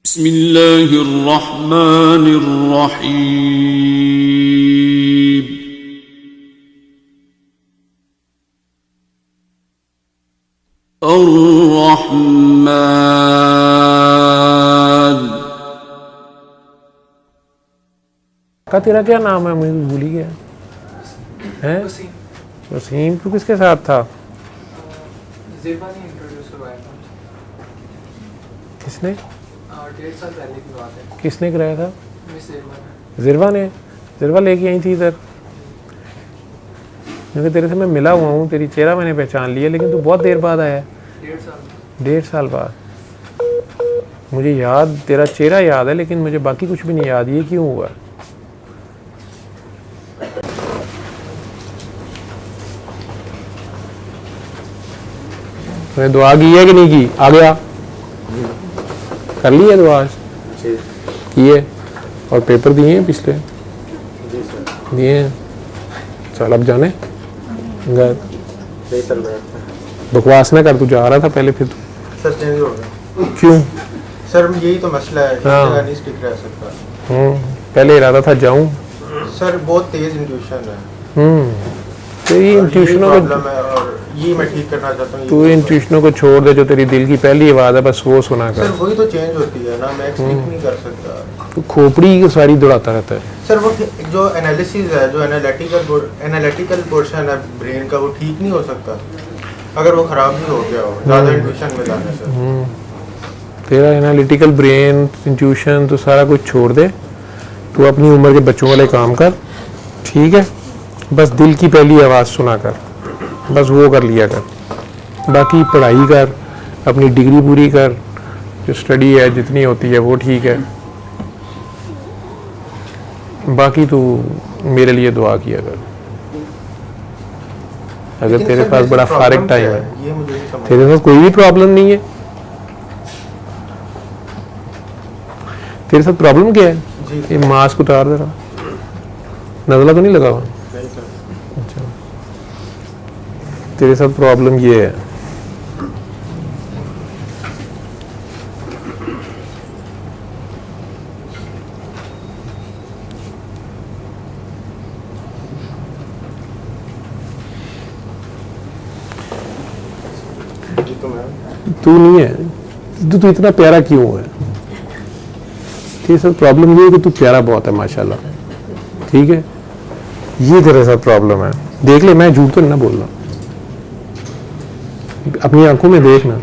बिस्मिल्लाहिर्रहमानिर्रहीम। अर्रहमान। का तेरा क्या नाम है? मुझे भूल ही गया है। वसीम। तू किसके साथ था? ज़िरवा ने इंट्रोड्यूस करवाया था। किसने? 1.5 साल पहले की बात है। किसने कराया था? मिस ज़िरवा ने। ज़िरवा ने? ज़िरवा लेके आई थी इधर, क्योंकि तेरे से मैं मिला हुआ हूँ, तेरी चेहरा मैंने पहचान लिया, लेकिन तू बहुत देर बाद आया है। 1.5 साल। 1.5 साल बाद। मुझे याद, तेरा चेहरा याद है, लेकिन मुझे बाकी कुछ भी नहीं याद। ये क्यों हुआ? तूने दुआ की है कि नहीं की? आ गया, कर ली है दुआ? की है। और पेपर दिए हैं पिछले? दिए हैं। चल अब जाने घर। बकवास ना कर, तू जा रहा था पहले, फिर सर चेंज हो गया। क्यों? सर यही तो मसला है, हाँ। जगह नहीं स्टिक रह सकता। पहले इरादा था जाऊं। सर बहुत तेज इंट्यूशन है। तेरी इंट्यूशनों को, प्रॉब्लम है और ये मैं ठीक करना चाहता हूँ। तू इंट्यूशनों को छोड़ दे। जो तेरी दिल की पहली आवाज़ है, बस वो सुना सर कर। वही तो चेंज होती है ना, मैं स्टिक नहीं कर सकता। तू खोपड़ी की सारी दौड़ाता रहता है। सर वो जो एनालिसिस है, जो एनालिटिकल पोर्शन है ब्रेन का, वो ठीक नहीं हो सकता अगर वो ख़राब भी हो गया हो ज़्यादा इंट्यूशन में जाने से। तेरा एनालिटिकल ब्रेन, इंट्यूशन, तो सारा कुछ छोड़ दे। तू अपनी उम्र के बच्चों वाले काम कर, ठीक है? बस दिल की पहली आवाज़ सुना कर, बस वो कर लिया कर। बाकी पढ़ाई कर, अपनी डिग्री पूरी कर, जो स्टडी है जितनी होती है वो ठीक है। बाकी तू मेरे लिए दुआ किया कर। अगर लेकिन तेरे सर, पास वैसे बड़ा प्रॉब्लम फारिग टाइम क्या है, ये मुझे नहीं समझ। तेरे साथ कोई भी प्रॉब्लम नहीं है। तेरे साथ प्रॉब्लम क्या है? जी ये मास्क उतार दे रहा, नजला तो नहीं लगा हुआ? नहीं सर। अच्छा, तेरे साथ प्रॉब्लम ये है, जी तो मैं तू नहीं है। तू इतना प्यारा क्यों है? तेरे साथ प्रॉब्लम ये है कि तू प्यारा बहुत है माशाल्लाह, ठीक है? ये तेरे साथ प्रॉब्लम है। देख ले, मैं झूठ तो नहीं ना बोल रहा, अपनी आंखों में देखना।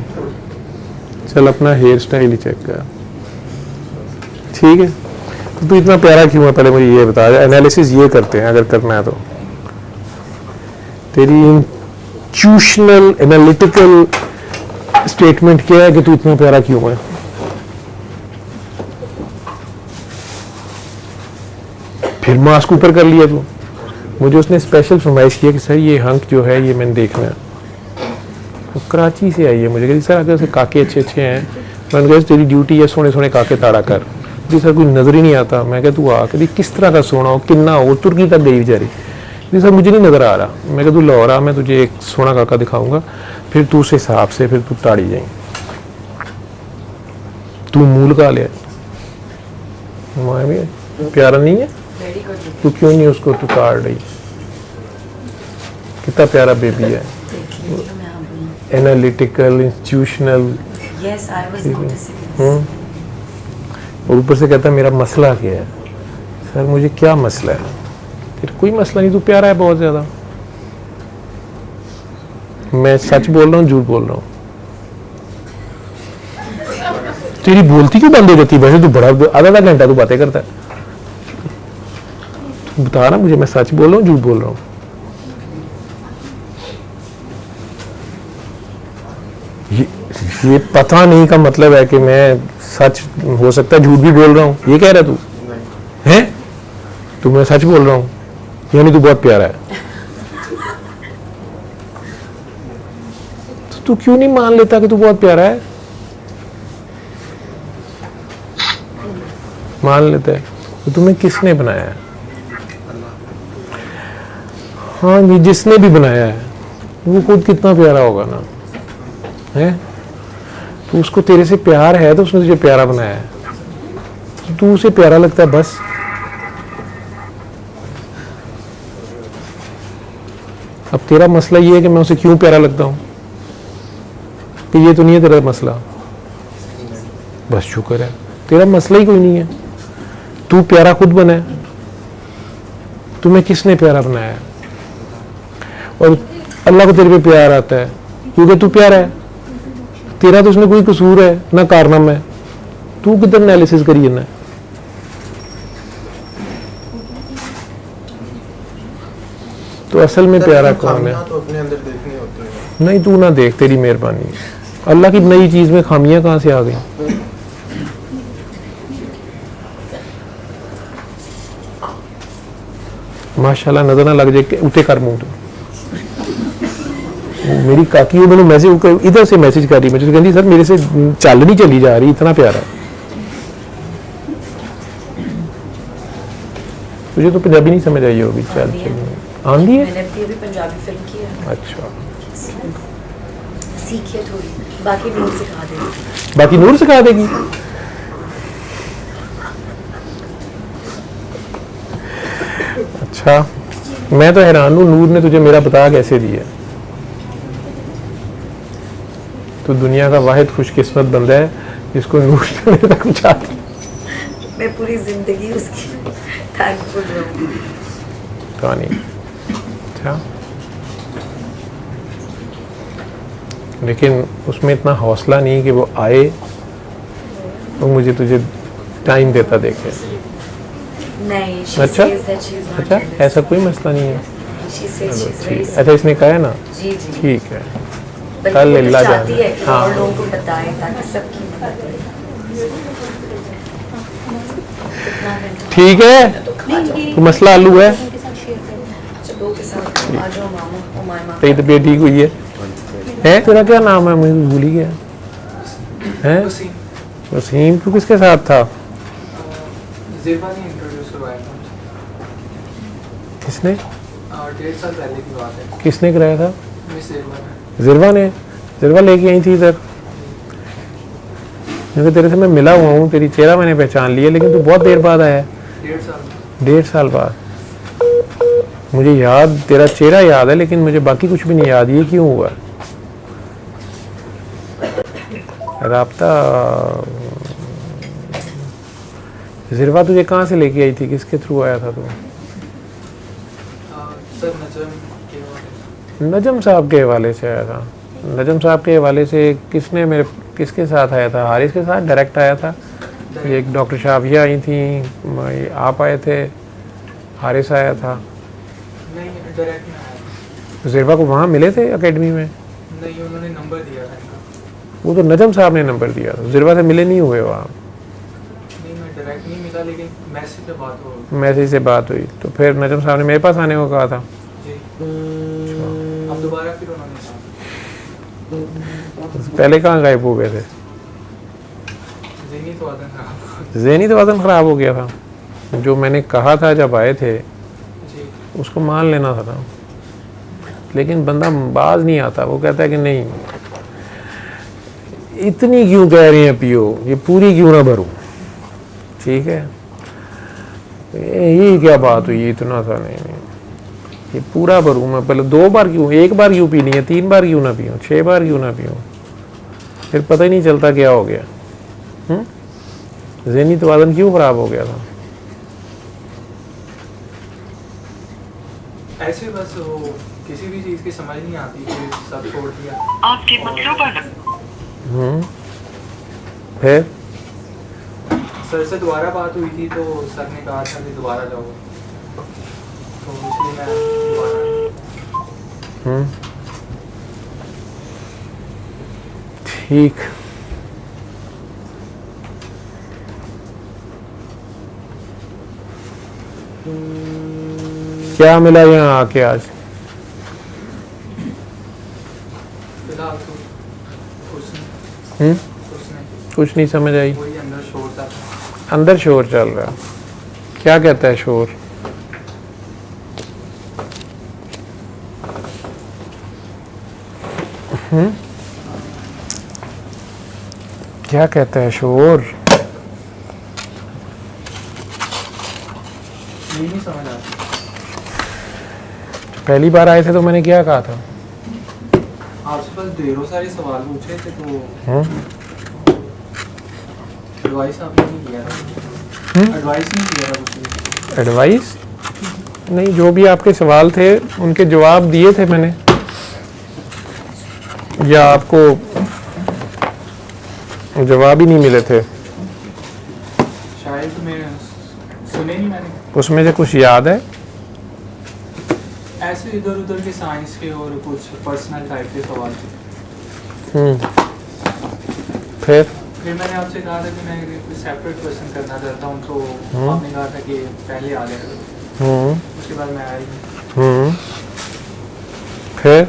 चल अपना हेयर स्टाइल ही चेक कर, ठीक है? तो तू इतना प्यारा क्यों है, पहले मुझे ये बता। एनालिसिस ये करते हैं अगर करना है तो। तेरी इंट्यूशनल एनालिटिकल स्टेटमेंट क्या है कि तू इतना प्यारा क्यों है? फिर मास्क ऊपर कर लिया तू। मुझे उसने स्पेशल फरमाइश किया कि सर ये हंक जो है ये मैंने देखना है। वो कराची से आई है, मुझे कहती सर अगर से काके अच्छे अच्छे हैं। मैंने कहा तेरी ड्यूटी है सोने सोने काके ताड़ा कर। जी सर कोई नज़र ही नहीं आता। मैं कहा तू आ, कहती किस तरह का सोना हो, किन्ना हो, तुर्की तक गई बेचारी। जी सर मुझे नहीं नज़र आ रहा। मैं कहा तू लाहौर आ, मैं तुझे एक सोना काका दिखाऊंगा, फिर तू उस हिसाब से फिर तू ताड़ी जाएंगे। तू मूल का ले, प्यारा नहीं है? तू क्यों नहीं उसको तू ताड़ रही? कितना प्यारा बेबी है, एनालिटिकल, इंस्टीट्यूशनल। और ऊपर से कहता है मेरा मसला क्या है? सर मुझे क्या मसला है? तेरा कोई मसला नहीं, तू प्यारा है बहुत ज्यादा। मैं सच बोल रहा हूँ झूठ बोल रहा हूँ? तेरी बोलती क्यों बंद हो जाती है? वैसे तू बड़ा आधा आधा घंटा तू बातें करता है। बता रहा मुझे, मैं सच बोल रहा हूँ झूठ बोल रहा हूँ? ये पता नहीं का मतलब है कि मैं सच, हो सकता है झूठ भी बोल रहा हूँ। ये कह रहा तू है? तू मैं सच बोल रहा हूँ यानी तू बहुत प्यारा है। तो तू क्यों नहीं मान लेता कि तू बहुत प्यारा है? मान लेता है। तो तुम्हें किसने बनाया है? हाँ ये जिसने भी बनाया है वो खुद कितना प्यारा होगा ना, है? तो उसको तेरे से प्यार है तो उसने तुझे प्यारा बनाया है। तू उसे प्यारा लगता है बस। अब तेरा मसला ये है कि मैं उसे क्यों प्यारा लगता हूँ, कि ये तो नहीं है तेरा मसला। बस शुक्र है, तेरा मसला ही कोई नहीं है। तू प्यारा खुद बना है, तुम्हें किसने प्यारा बनाया है? और अल्लाह को तेरे पे प्यार आता है क्योंकि तू प्यारा है। तेरा तो उसमें कोई कसूर है ना कारनामा है, तू किधर एनालिसिस करिए ना। तो असल में प्यारा कौन है? तो अपने अंदर देखनी होती है। नहीं, तू ना देख, तेरी मेहरबानी। अल्लाह की नई चीज में खामियां कहां से आ गई? माशाल्लाह नजर ना लग जाए, उठे कर मुंह तो। मेरी काकी मैंने मैसेज इधर से मैसेज कर रही, मुझे कहती सर मेरे से चल नहीं चली जा रही, इतना प्यारा है। तुझे तो पंजाबी नहीं समझ आई होगी। चल आंधी है, मैंने भी अभी पंजाबी फिल्म की है। अच्छा सीखिए थोड़ी, बाकी नूर सिखा देगी। बाकी नूर सिखा देगी। अच्छा, मैं तो हैरान हूँ, नूर ने तुझे मेरा पता कैसे दिया? तो दुनिया का वाहिद खुशकिस्मत बंदा है जिसको नूर ने मेरे तक पहुंचा दी। मैं पूरी जिंदगी उसकी थैंकफुल रहूंगी। कहानी अच्छा, लेकिन उसमें इतना हौसला नहीं कि वो आए और मुझे तुझे टाइम देता देखे। नहीं, she अच्छा says that she is not अच्छा, jealous. ऐसा कोई मसला नहीं है। She says she is very ठीक, अच्छा इसने कहा है ना, जी जी। ठीक है। बल्कि कल वो अल्लाह चाहती जाने। है कि हाँ। और लोगों को बताए ताकि सबकी मदद हो। कितना घंटा ठीक है, तो खा जाओ। तो मसला आलू है। चलो के साथ आ जाओ मामा, ओ माय मामा। तेरी तबीयत ठीक हुई है? तेरा क्या नाम है, मुझे भूल ही गया है। वसीम वसीम, तू किसके साथ था? ज़ेबा ने इंट्रोड्यूस करवाया था मुझे। किसने? 1.5 साल पहले की बात है। किसने कराया था? मिस ज़ेबा ने। जिरवा ने? जिरवा लेके आई थी इधर? क्योंकि तेरे से मैं मिला हुआ हूँ, तेरी चेहरा मैंने पहचान लिया, लेकिन तू बहुत देर बाद आया है। 1.5 साल। 1.5 साल बाद। मुझे याद, तेरा चेहरा याद है, लेकिन मुझे बाकी कुछ भी नहीं याद। ये क्यों हुआ? राब्ता जिरवा तुझे कहाँ से लेके आई थी, किसके थ्रू आया था तू? सर नजम के वाले। नजम साहब के हवाले से आया था। नजम साहब के हवाले से किसके साथ आया था? हारिस के साथ डायरेक्ट आया था। एक डॉक्टर शाबिया आई थी, आप आए थे, हारिस आया था। नहीं, डायरेक्ट में आया। जिरवा को वहाँ मिले थे एकेडमी में? नहीं, उन्होंने नंबर दिया था इनका। वो तो नजम साहब ने नंबर दिया था, जिरवा से मिले नहीं हुए वहाँ। नहीं, मैं डायरेक्ट नहीं मिला, लेकिन मैसेज पे बात हो। मैसेज से बात हुई, तो फिर नजम साहब ने मेरे पास आने को कहा था। जी। अब दोबारा फिर उन्होंने कहा। पहले कहाँ गायब हो गए थे? ज़हनी तवाज़ुन खराब। ज़हनी तवाज़ुन ख़राब हो गया था। जो मैंने कहा था जब आए थे, जी। उसको मान लेना था। लेकिन बंदा बाज नहीं आता, वो कहता है कि नहीं, इतनी क्यों कह रहे हैं पियो, ये पूरी क्यों ना भरूं? ठीक है, ये क्या बात हुई, इतना सा नहीं, ये पूरा भरूं मैं। पहले 2 बार क्यों, 1 बार क्यों पीनी है, 3 बार क्यों ना पीऊँ, 6 बार क्यों ना पीऊँ? फिर पता ही नहीं चलता क्या हो गया। ज़हनी तवाज़ुन क्यों ख़राब हो गया था? ऐसे बस वो किसी भी चीज़ की समझ नहीं आती, फिर सब छोड़ दिया। आपके मतलूबा फिर सर से दोबारा बात हुई थी, तो सर ने कहा था कि दोबारा जाओ, तो इसलिए मैं दोबारा आया। ठीक। क्या मिला यहाँ आके आज? फिलहाल तो कुछ नहीं। कुछ नहीं समझ आई। वही अंदर शोर था। अंदर शोर चल रहा है। क्या कहता है शोर? क्या कहता है शोर? ये नहीं समझ आता। पहली बार आए थे तो मैंने क्या कहा था? आपसे बस ढेरों सारे सवाल पूछे थे तो हम्म? एडवाइस आपने नहीं किया था। एडवाइस नहीं किया था कुछ भी। एडवाइस नहीं, जो भी आपके सवाल थे उनके जवाब दिए थे मैंने, या आपको जवाब ही नहीं मिले थे? शायद मैं सुने नहीं मैंने। उसमें से कुछ याद है? ऐसे इधर उधर के साइंस के और कुछ पर्सनल टाइप के सवाल थे। फिर मैंने आपसे कहा था कि मैं सेपरेट क्वेश्चन करना चाहता हूँ, तो आपने कहा था कि पहले आ जाएगा। उसके बाद मैं आया ही नहीं। फिर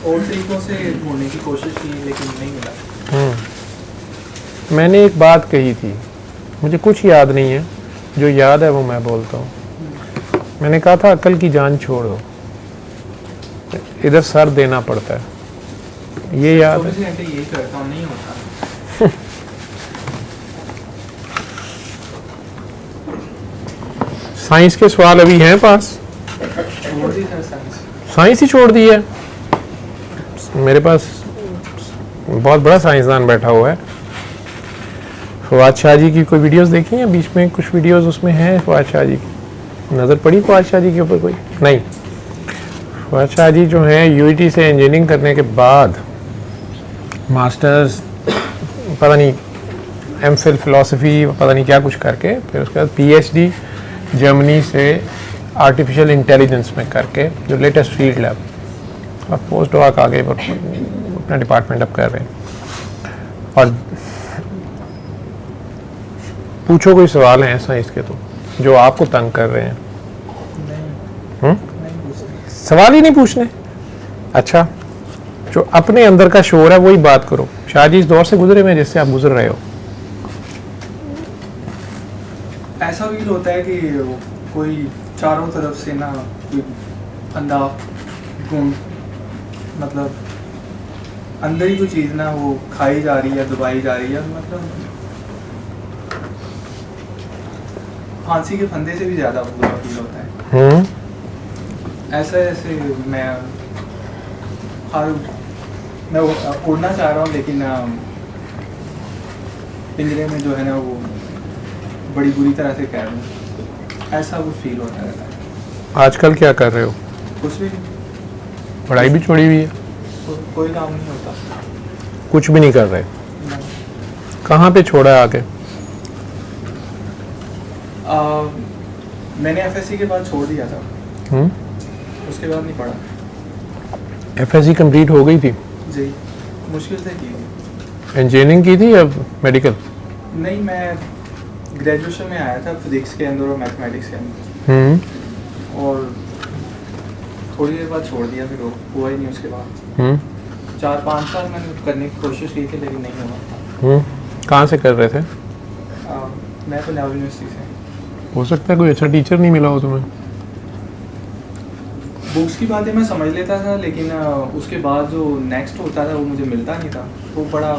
और तरीकों से ढूंढने की कोशिश की लेकिन नहीं मिला। मैंने एक बात कही थी, मुझे कुछ याद नहीं है, जो याद है वो मैं बोलता हूँ। मैंने कहा था अकल की जान छोड़ दो, इधर सर देना पड़ता है, ये याद है? 24 घंटे यही करता हूँ, नहीं होता। साइंस के सवाल अभी हैं पास? छोड़ दी सर साइंस। साइंस ही छोड़ दी है? मेरे पास बहुत बड़ा साइंसदान बैठा हुआ है। फवाद शाह जी की कोई वीडियोस देखी हैं? बीच में कुछ वीडियोस उसमें हैं फवाद शाह जी की, नज़र पड़ी फवाद शाह जी के ऊपर कोई? नहीं। फवाद शाह जी जो हैं यूईटी से इंजीनियरिंग करने के बाद मास्टर्स पता नहीं एमफिल फ़िलासफ़ी पता नहीं क्या कुछ करके, फिर उसके बाद पीएचडी जर्मनी से आर्टिफिशियल इंटेलिजेंस में करके, जो लेटेस्ट फील्ड है, अब पोस्ट डॉक आगे अपना डिपार्टमेंट अब कर रहे हैं। और पूछो कोई सवाल हैं साइंस के तो जो आपको तंग कर रहे हैं? नहीं पूछना। सवाल ही नहीं पूछने? अच्छा, जो अपने अंदर का शोर है वही बात करो। शाह जी इस दौर से गुजरे में जिससे आप गुजर रहे हो। ऐसा फील होता है कि कोई चारों तरफ से ना कोई अंधा गुण, मतलब अंदर ही कोई चीज़ ना वो खाई जा रही है, दबाई जा रही है, मतलब फांसी के फंदे से भी ज़्यादा बुरा फील होता है। ऐसे मैं उड़ना चाह रहा हूँ लेकिन पिंजरे में जो है ना वो बड़ी बुरी तरह से कैद हूँ, ऐसा कुछ फील होता रहता है। आजकल क्या कर रहे हो? कुछ भी नहीं। पढ़ाई भी छोड़ी हुई है? कोई काम नहीं होता। कुछ भी नहीं कर रहे? नहीं। कहाँ पे छोड़ा है आके? मैंने एफएससी के बाद छोड़ दिया था। उसके बाद नहीं पढ़ा। एफएससी कंप्लीट हो गई थी? जी, मुश्किल से की थी। इंजीनियरिंग की थी या मेडिकल? नहीं, मैं ग्रेजुएशन में आया था फिजिक्स के अंदर और मैथमेटिक्स के अंदर, और थोड़ी देर बाद छोड़ दिया, फिर हुआ ही नहीं। उसके बाद 4-5 साल मैंने करने की कोशिश की थी लेकिन नहीं हुआ। कहाँ से कर रहे थे? मैं तो पंजाब यूनिवर्सिटी से। हो सकता है कोई अच्छा टीचर नहीं मिला हो तुम्हें? बुक्स की बातें मैं समझ लेता था लेकिन उसके बाद जो नेक्स्ट होता था वो मुझे मिलता नहीं था, वो बड़ा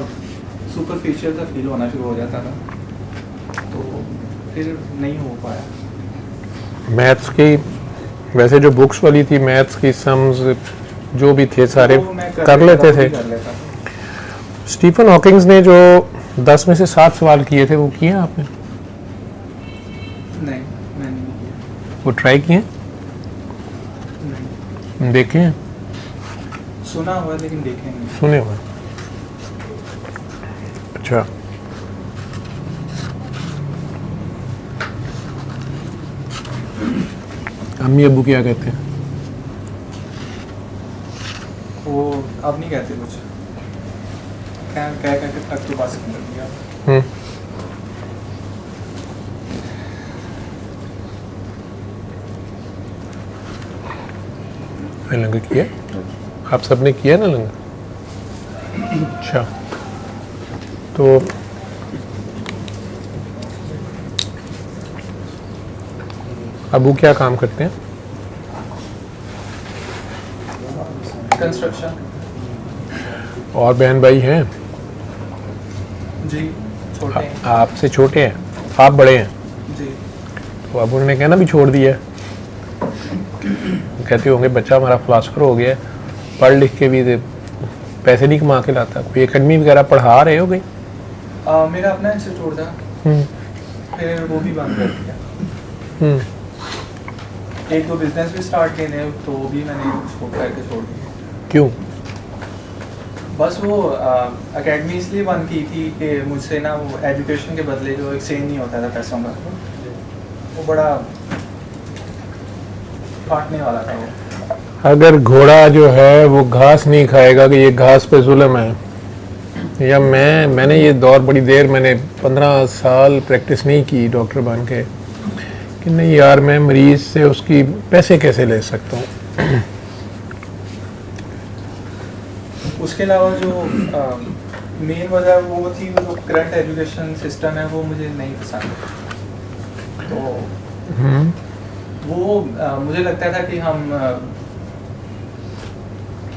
सुपरफिशियल सा फील होना शुरू हो जाता था, तो फिर नहीं हो पाया। मैथ्स की वैसे जो बुक्स वाली थी, मैथ्स की सम्स जो भी थे सारे कर लेते थे? स्टीफन हॉकिंग्स ने जो 10 में से 7 सवाल किए थे वो किए आपने? नहीं, मैंने नहीं किया। वो ट्राई किए? नहीं। देखे हैं? सुना हुआ लेकिन देखे नहीं। सुने हुए? अच्छा, अम्मी अब्बू क्या कहते हैं? वो अब नहीं कहते कुछ, कह के तक तो पास कर दिया। लंगर किया? आप सबने किया ना लंगर? अच्छा, तो अबू क्या काम करते हैं? कंस्ट्रक्शन। और बहन भाई हैं? जी, छोटे हैं आपसे छोटे हैं, आप बड़े हैं, जी। तो अब उन्होंने कहना भी छोड़ दिया है। कहते होंगे बच्चा हमारा फिलासफर हो गया है, पढ़ लिख के भी पैसे नहीं कमा के लाता। कोई एकेडमी वगैरह पढ़ा रहे हो गई? मेरा अपना इंस्टीट्यूट था, फिर वो भी बंद कर दिया। एक दो बिजनेस भी स्टार्ट किए थे, तो वो भी मैंने उसको करके छोड़ दिया। क्यों? बस वो एकेडमी इसलिए बंद की थी कि मुझसे ना वो एजुकेशन के बदले जो एक्सचेंज नहीं होता था पैसों का, वो बड़ा काटने वाला था वो। अगर घोड़ा जो है वो घास नहीं खाएगा कि ये घास पे जुल्म है, या मैंने ये दौर बड़ी देर, मैंने 15 साल प्रैक्टिस नहीं की डॉक्टर बन के कि नहीं यार मैं मरीज से उसकी पैसे कैसे ले सकता हूँ। उसके अलावा जो मेन वजह वो थी, वो जो करंट एजुकेशन सिस्टम है वो मुझे नहीं पसंद। तो वो मुझे लगता था कि हम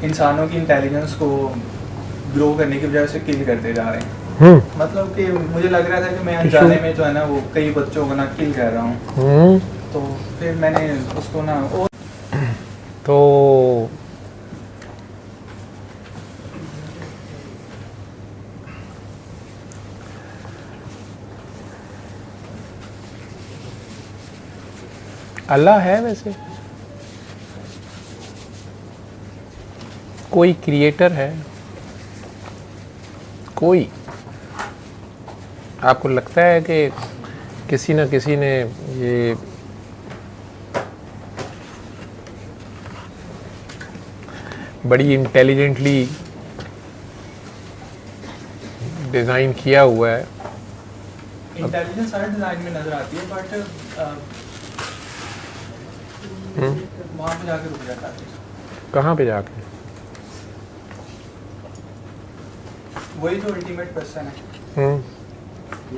इंसानों की इंटेलिजेंस को ग्रो करने की वजह से किल करते जा रहे हैं। मतलब कि मुझे लग रहा था कि मैं अनजाने में जो है ना वो कई बच्चों को ना किल कर रहा हूँ। तो फिर मैंने उसको ना तो अल्लाह है वैसे, कोई क्रिएटर है, कोई आपको लगता है कि किसी न किसी ने ये बड़ी इंटेलिजेंटली डिज़ाइन किया हुआ है? इंटेलिजेंस हर डिज़ाइन में नज़र आती है, बट वहाँ पे जाके रुक जाता है। कहाँ पे जाके? वही जो अल्टीमेट क्वेश्चन है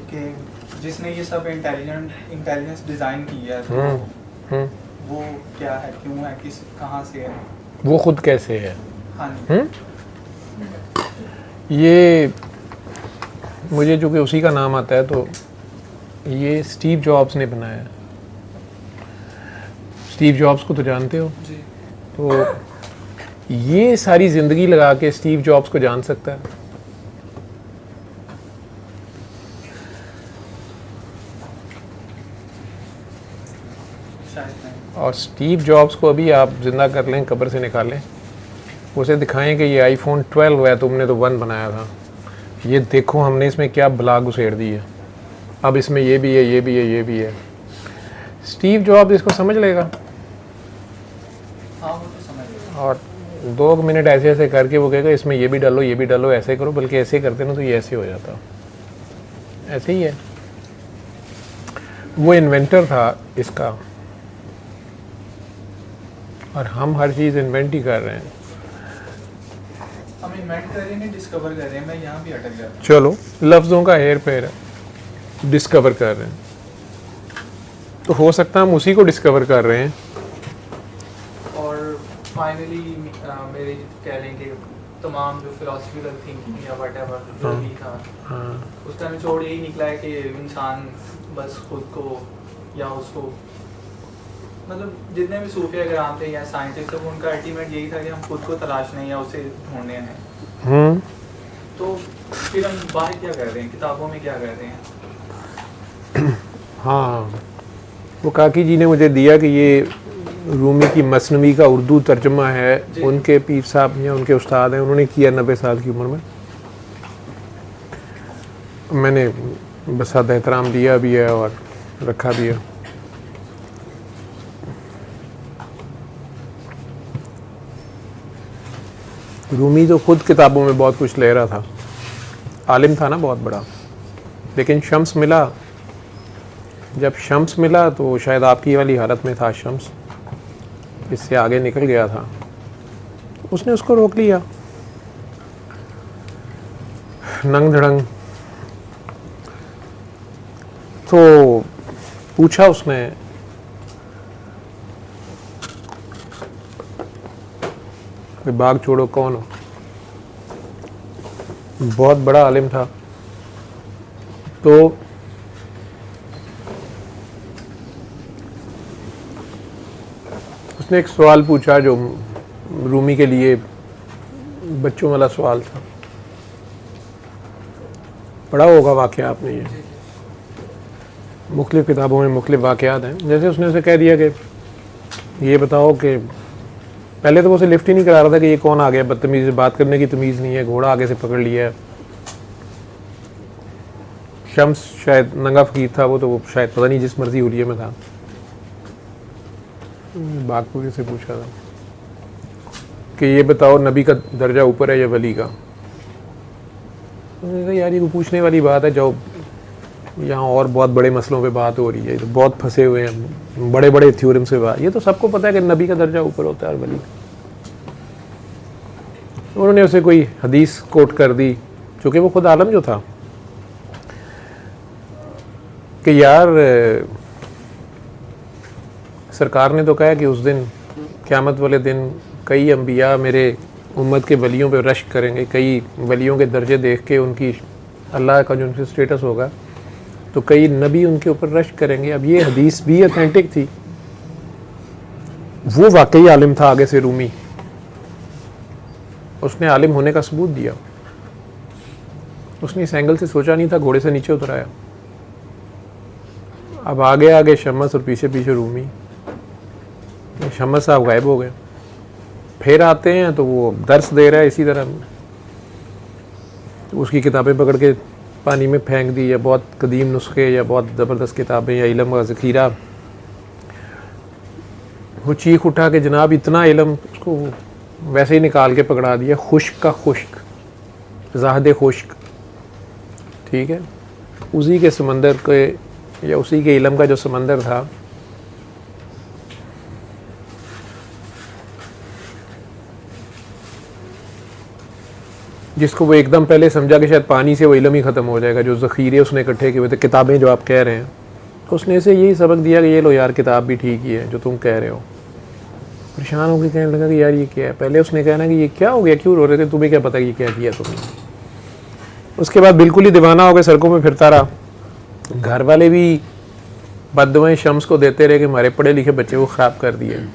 कि जिसने ये सब इंटेलिजेंस डिज़ाइन किया है, तो वो क्या है, क्यों है, किस कहाँ से है, वो खुद कैसे है? हाँ जी। ये मुझे चूँकि उसी का नाम आता है, तो ये स्टीव जॉब्स ने बनाया है। स्टीव जॉब्स को तो जानते हो? जी। तो ये सारी ज़िंदगी लगा के स्टीव जॉब्स को जान सकता है? शायद नहीं। और स्टीव जॉब्स को अभी आप जिंदा कर लें, कब्र से निकालें, उसे दिखाएं कि ये आईफोन 12 है, तुमने तो 1 बनाया था, ये देखो हमने इसमें क्या बला घुसेड़ दी है, अब इसमें ये भी है, ये भी है, ये भी है। स्टीव जॉब्स इसको समझ लेगा, हाँ वो तो समझ गया। और 2 मिनट ऐसे ऐसे करके वो कहेगा इसमें ये भी डालो, ये भी डालो, ऐसे करो, बल्कि ऐसे करते ना तो ये ऐसे हो जाता। ऐसे ही है, वो इन्वेंटर था इसका, और हम हर चीज़ इन्वेंट ही कर रहे हैं। हम इन्वेंट कर रहे हैं, डिस्कवर कर रहे हैं। मैं यहाँ भी अटक गया। चलो लफ्ज़ों का हेर फेर है, डिस्कवर कर रहे हैं, तो हो सकता है हम उसी को डिस्कवर कर रहे हैं। और फाइनली मेरे कह लें कि तमाम जो फिलोसफिकल थिंकिंग या व्हाटएवर जो भी था, उसका निचोड़ यही निकला है कि इंसान बस खुद को या उसको, मतलब जितने भी सूफिया कराम थे या साइंटिस्ट थे, उनका अल्टीमेट यही था कि हम खुद को तलाशने या उसे ढूंढने हैं। तो फिर हम बाहर क्या कर रहे हैं, किताबों में क्या कर रहे हैं? हाँ, वो काकी जी ने मुझे दिया कि ये रूमी की मसनवी का उर्दू तर्जमा है, उनके पीर साहब या उनके उस्ताद हैं, उन्होंने किया 90 साल की उम्र में। मैंने बस सादा एहतराम दिया भी है और रखा भी है। रूमी तो खुद किताबों में बहुत कुछ ले रहा था, आलिम था ना बहुत बड़ा, लेकिन शम्स मिला, जब शम्स मिला तो शायद आपकी वाली हालत में था शम्स, इससे आगे निकल गया था, उसने उसको रोक लिया, नंग धड़ंग। तो पूछा उसने, बाग छोड़ो कौन हो? बहुत बड़ा आलिम था, तो उसने एक सवाल पूछा जो रूमी के लिए बच्चों वाला सवाल था, पढ़ा होगा वाक़या आपने, ये मुख्तलिफ़ किताबों में मुख्तलिफ़ वाक़यात हैं। जैसे उसने उसे कह दिया कि ये बताओ कि पहले तो वो उसे लिफ्ट ही नहीं करा रहा था कि ये कौन आ गया, बदतमीज़ी से बात करने की तमीज़ नहीं है, घोड़ा आगे से पकड़ लिया है। शम्स शायद नंगा फ़कीर था वो, तो वो शायद पता नहीं जिस मर्ज़ी हुलिये में था। बागपुरी से पूछा था कि ये बताओ नबी का दर्जा ऊपर है या वली का। तो यार ये पूछने वाली बात है, जो यहाँ और बहुत बड़े मसलों पे बात हो रही है, तो बहुत फंसे हुए हैं बड़े बड़े थ्योरम से बात। ये तो सबको पता है कि नबी का दर्जा ऊपर होता है और वली का। उन्होंने उसे कोई हदीस कोट कर दी, चूँकि वो खुद आलम जो था, कि यार सरकार ने तो कहा कि उस दिन क़यामत वाले दिन कई अंबिया मेरे उम्मत के वलियों पे रश्क करेंगे, कई वलियों के दर्जे देख के उनकी अल्लाह का जो उनकी स्टेटस होगा तो कई नबी उनके ऊपर रश्क करेंगे। अब ये हदीस भी ऑथेंटिक थी, वो वाकई आलिम था आगे से रूमी, उसने आलिम होने का सबूत दिया। उसने इस एंगल से सोचा नहीं था, घोड़े से नीचे उतर आया। अब आगे आगे शम्स और पीछे पीछे रूमी। शम्स साहब गायब हो गए, फिर आते हैं तो वो दर्स दे रहा है इसी तरह। तो उसकी किताबें पकड़ के पानी में फेंक दी, या बहुत कदीम नुस्खे या बहुत ज़बरदस्त किताबें या इल्म का ज़ख़ीरा। वो चीख उठा के जनाब इतना इल्म, उसको वैसे ही निकाल के पकड़ा दिया, खुश्क का खुश्क, ज़ाहद खुश्क, ठीक है। उसी के समंदर के या उसी के इल्म का जो समंदर था, जिसको वो एकदम पहले समझा कि शायद पानी से वो इल्म ही ख़त्म हो जाएगा, जो ज़ख़ीरे उसने इकट्ठे किए हुए थे, किताबें जो आप कह रहे हैं, तो उसने इसे यही सबक दिया कि ये लो यार किताब भी ठीक ही है जो तुम कह रहे हो। परेशान होकर कहने लगा कि यार ये क्या है। पहले उसने कहना कि ये क्या हो गया, क्यों रो रहे थे, तुम्हें क्या पता कि ये क्या किया तुमने। उसके बाद बिल्कुल ही दीवाना हो गया, सड़कों में फिरता रहा। घर वाले भी बद्दुआएं शम्स को देते रहे कि हमारे पढ़े लिखे बच्चे को ख़राब कर दिए,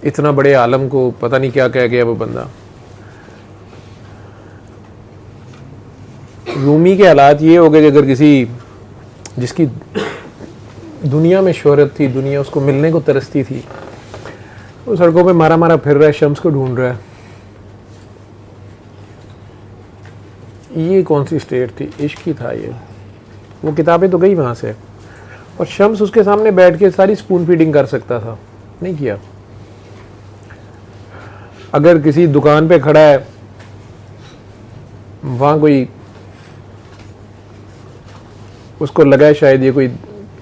इतना बड़े आलम को पता नहीं क्या कह गया वो बंदा। रूमी के हालात ये हो गए कि अगर किसी जिसकी दुनिया में शोहरत थी, दुनिया उसको मिलने को तरसती थी, वो सड़कों पे मारा मारा फिर रहा है, शम्स को ढूंढ रहा है। ये कौन सी स्टेट थी, इश्क ही था ये। वो किताबें तो गई वहाँ से, और शम्स उसके सामने बैठ के सारी स्पून फीडिंग कर सकता था, नहीं किया। अगर किसी दुकान पे खड़ा है, वहाँ कोई उसको लगा है शायद ये कोई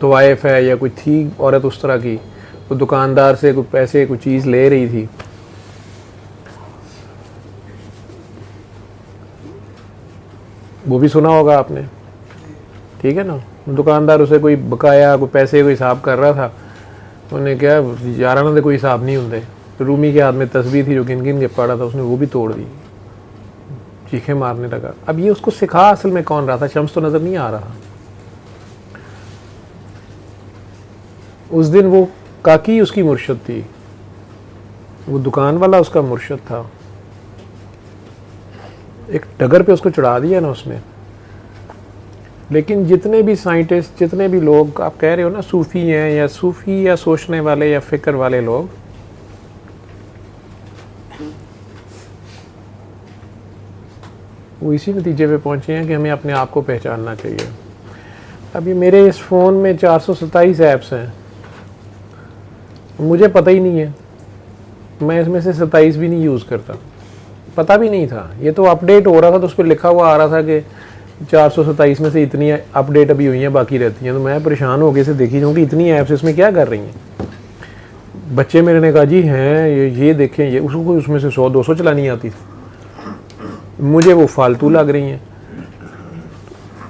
तवाइफ है या कोई थी औरत उस तरह की, वो दुकानदार से कोई पैसे कोई चीज़ ले रही थी, वो भी सुना होगा आपने, ठीक है ना। दुकानदार उसे कोई बकाया कोई पैसे कोई हिसाब कर रहा था, उन्हें क्या याराना कोई हिसाब नहीं होंगे। तो रूमी के हाथ में तस्बीह थी जो गिन गिन के पड़ा था, उसने वो भी तोड़ दी, चीखें मारने लगा। अब ये उसको सिखा असल में कौन रहा था, शम्स तो नज़र नहीं आ रहा। उस दिन वो काकी उसकी मुर्शद थी, वो दुकान वाला उसका मुर्शद था। एक डगर पे उसको चढ़ा दिया ना उसने। लेकिन जितने भी साइंटिस्ट, जितने भी लोग आप कह रहे हो ना सूफ़ी हैं या सूफ़ी या सोचने वाले या फ़िक्र वाले लोग, वो इसी नतीजे पे पहुंचे हैं कि हमें अपने आप को पहचानना चाहिए। अभी मेरे इस फ़ोन में 427 ऐप्स हैं, मुझे पता ही नहीं है, मैं इसमें से 27 भी नहीं यूज़ करता, पता भी नहीं था। ये तो अपडेट हो रहा था तो उस पर लिखा हुआ आ रहा था कि 427 में से इतनी अपडेट अभी हुई हैं, बाकी रहती हैं। तो मैं परेशान हो गए इसे देखी जाऊँ कि इतनी ऐप्स इसमें क्या कर रही हैं। बच्चे मेरे ने कहा जी हैं ये देखें, ये उसको उसमें से 100-200 चलानी आती थी, मुझे वो फालतू लग रही हैं।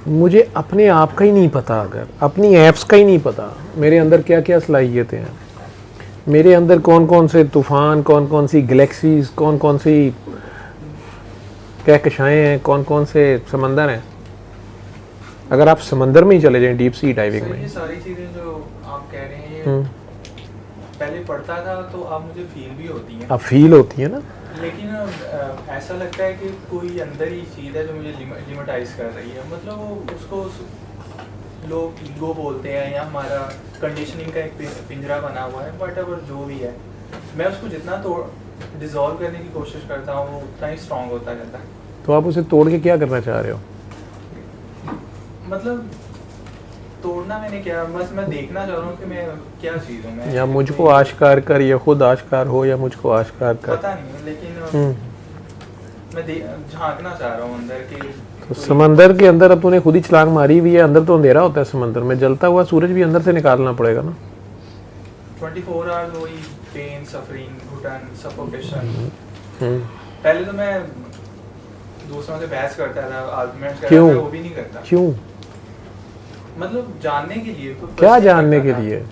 मुझे अपने आप का ही नहीं पता, अगर अपनी ऐप्स का ही नहीं पता मेरे अंदर क्या क्या सलाहियतें हैं, मेरे अंदर कौन कौन से तूफ़ान, कौन कौन सी गैलेक्सीज, कौन कौन सी कहकशाएँ हैं, कौन कौन से समंदर हैं, अगर आप समंदर में ही चले जाएं, डीप सी डाइविंग सर, में। ये सारी चीज़ें जो आप कह रहे हैं ये हम्म। पहले पढ़ता था तो अब मुझे फील भी होती है, अब फील होती है ना। लेकिन ऐसा लगता है कि कोई अंदर ही चीज़ है जो मुझे लिमिटाइज कर रही है। मतलब वो उसको लोग ईगो बोलते हैं या हमारा कंडीशनिंग का एक पिंजरा बना हुआ है, बट अगर जो भी है मैं उसको जितना डिसॉल्व करने की कोशिश करता हूँ वो उतना ही स्ट्रांग होता जाता है। तो आप उसे तोड़ के क्या करना चाह रहे हो? मतलब तोड़ना मैंने क्या, बस मैं देखना चाह रहा हूँ कि मैं क्या चीज़ हूँ। मैं या मुझको आश्कार कर, या खुद आश्कार हो, या मुझको आश्कार कर। पता नहीं, लेकिन मैं झांकना चाह रहा हूँ अंदर की। तो समंदर के अंदर अब तूने खुद ही छलांग मारी हुई है, अंदर तो अंधेरा होता है समंदर में, जलता हुआ सूरज भी अंदर से निकालना पड़ेगा ना। 24 आवर्स वही पेन, सफरिंग, घुटन, सफोकेशन। पहले तो मैं दूसरों से बहस करता था, आर्गुमेंट्स करता क्यों? था, वो भी नहीं करता। क्यों? मतलब जानने के लिए कुछ क्या प्रश्न जानने के करता था। लिए?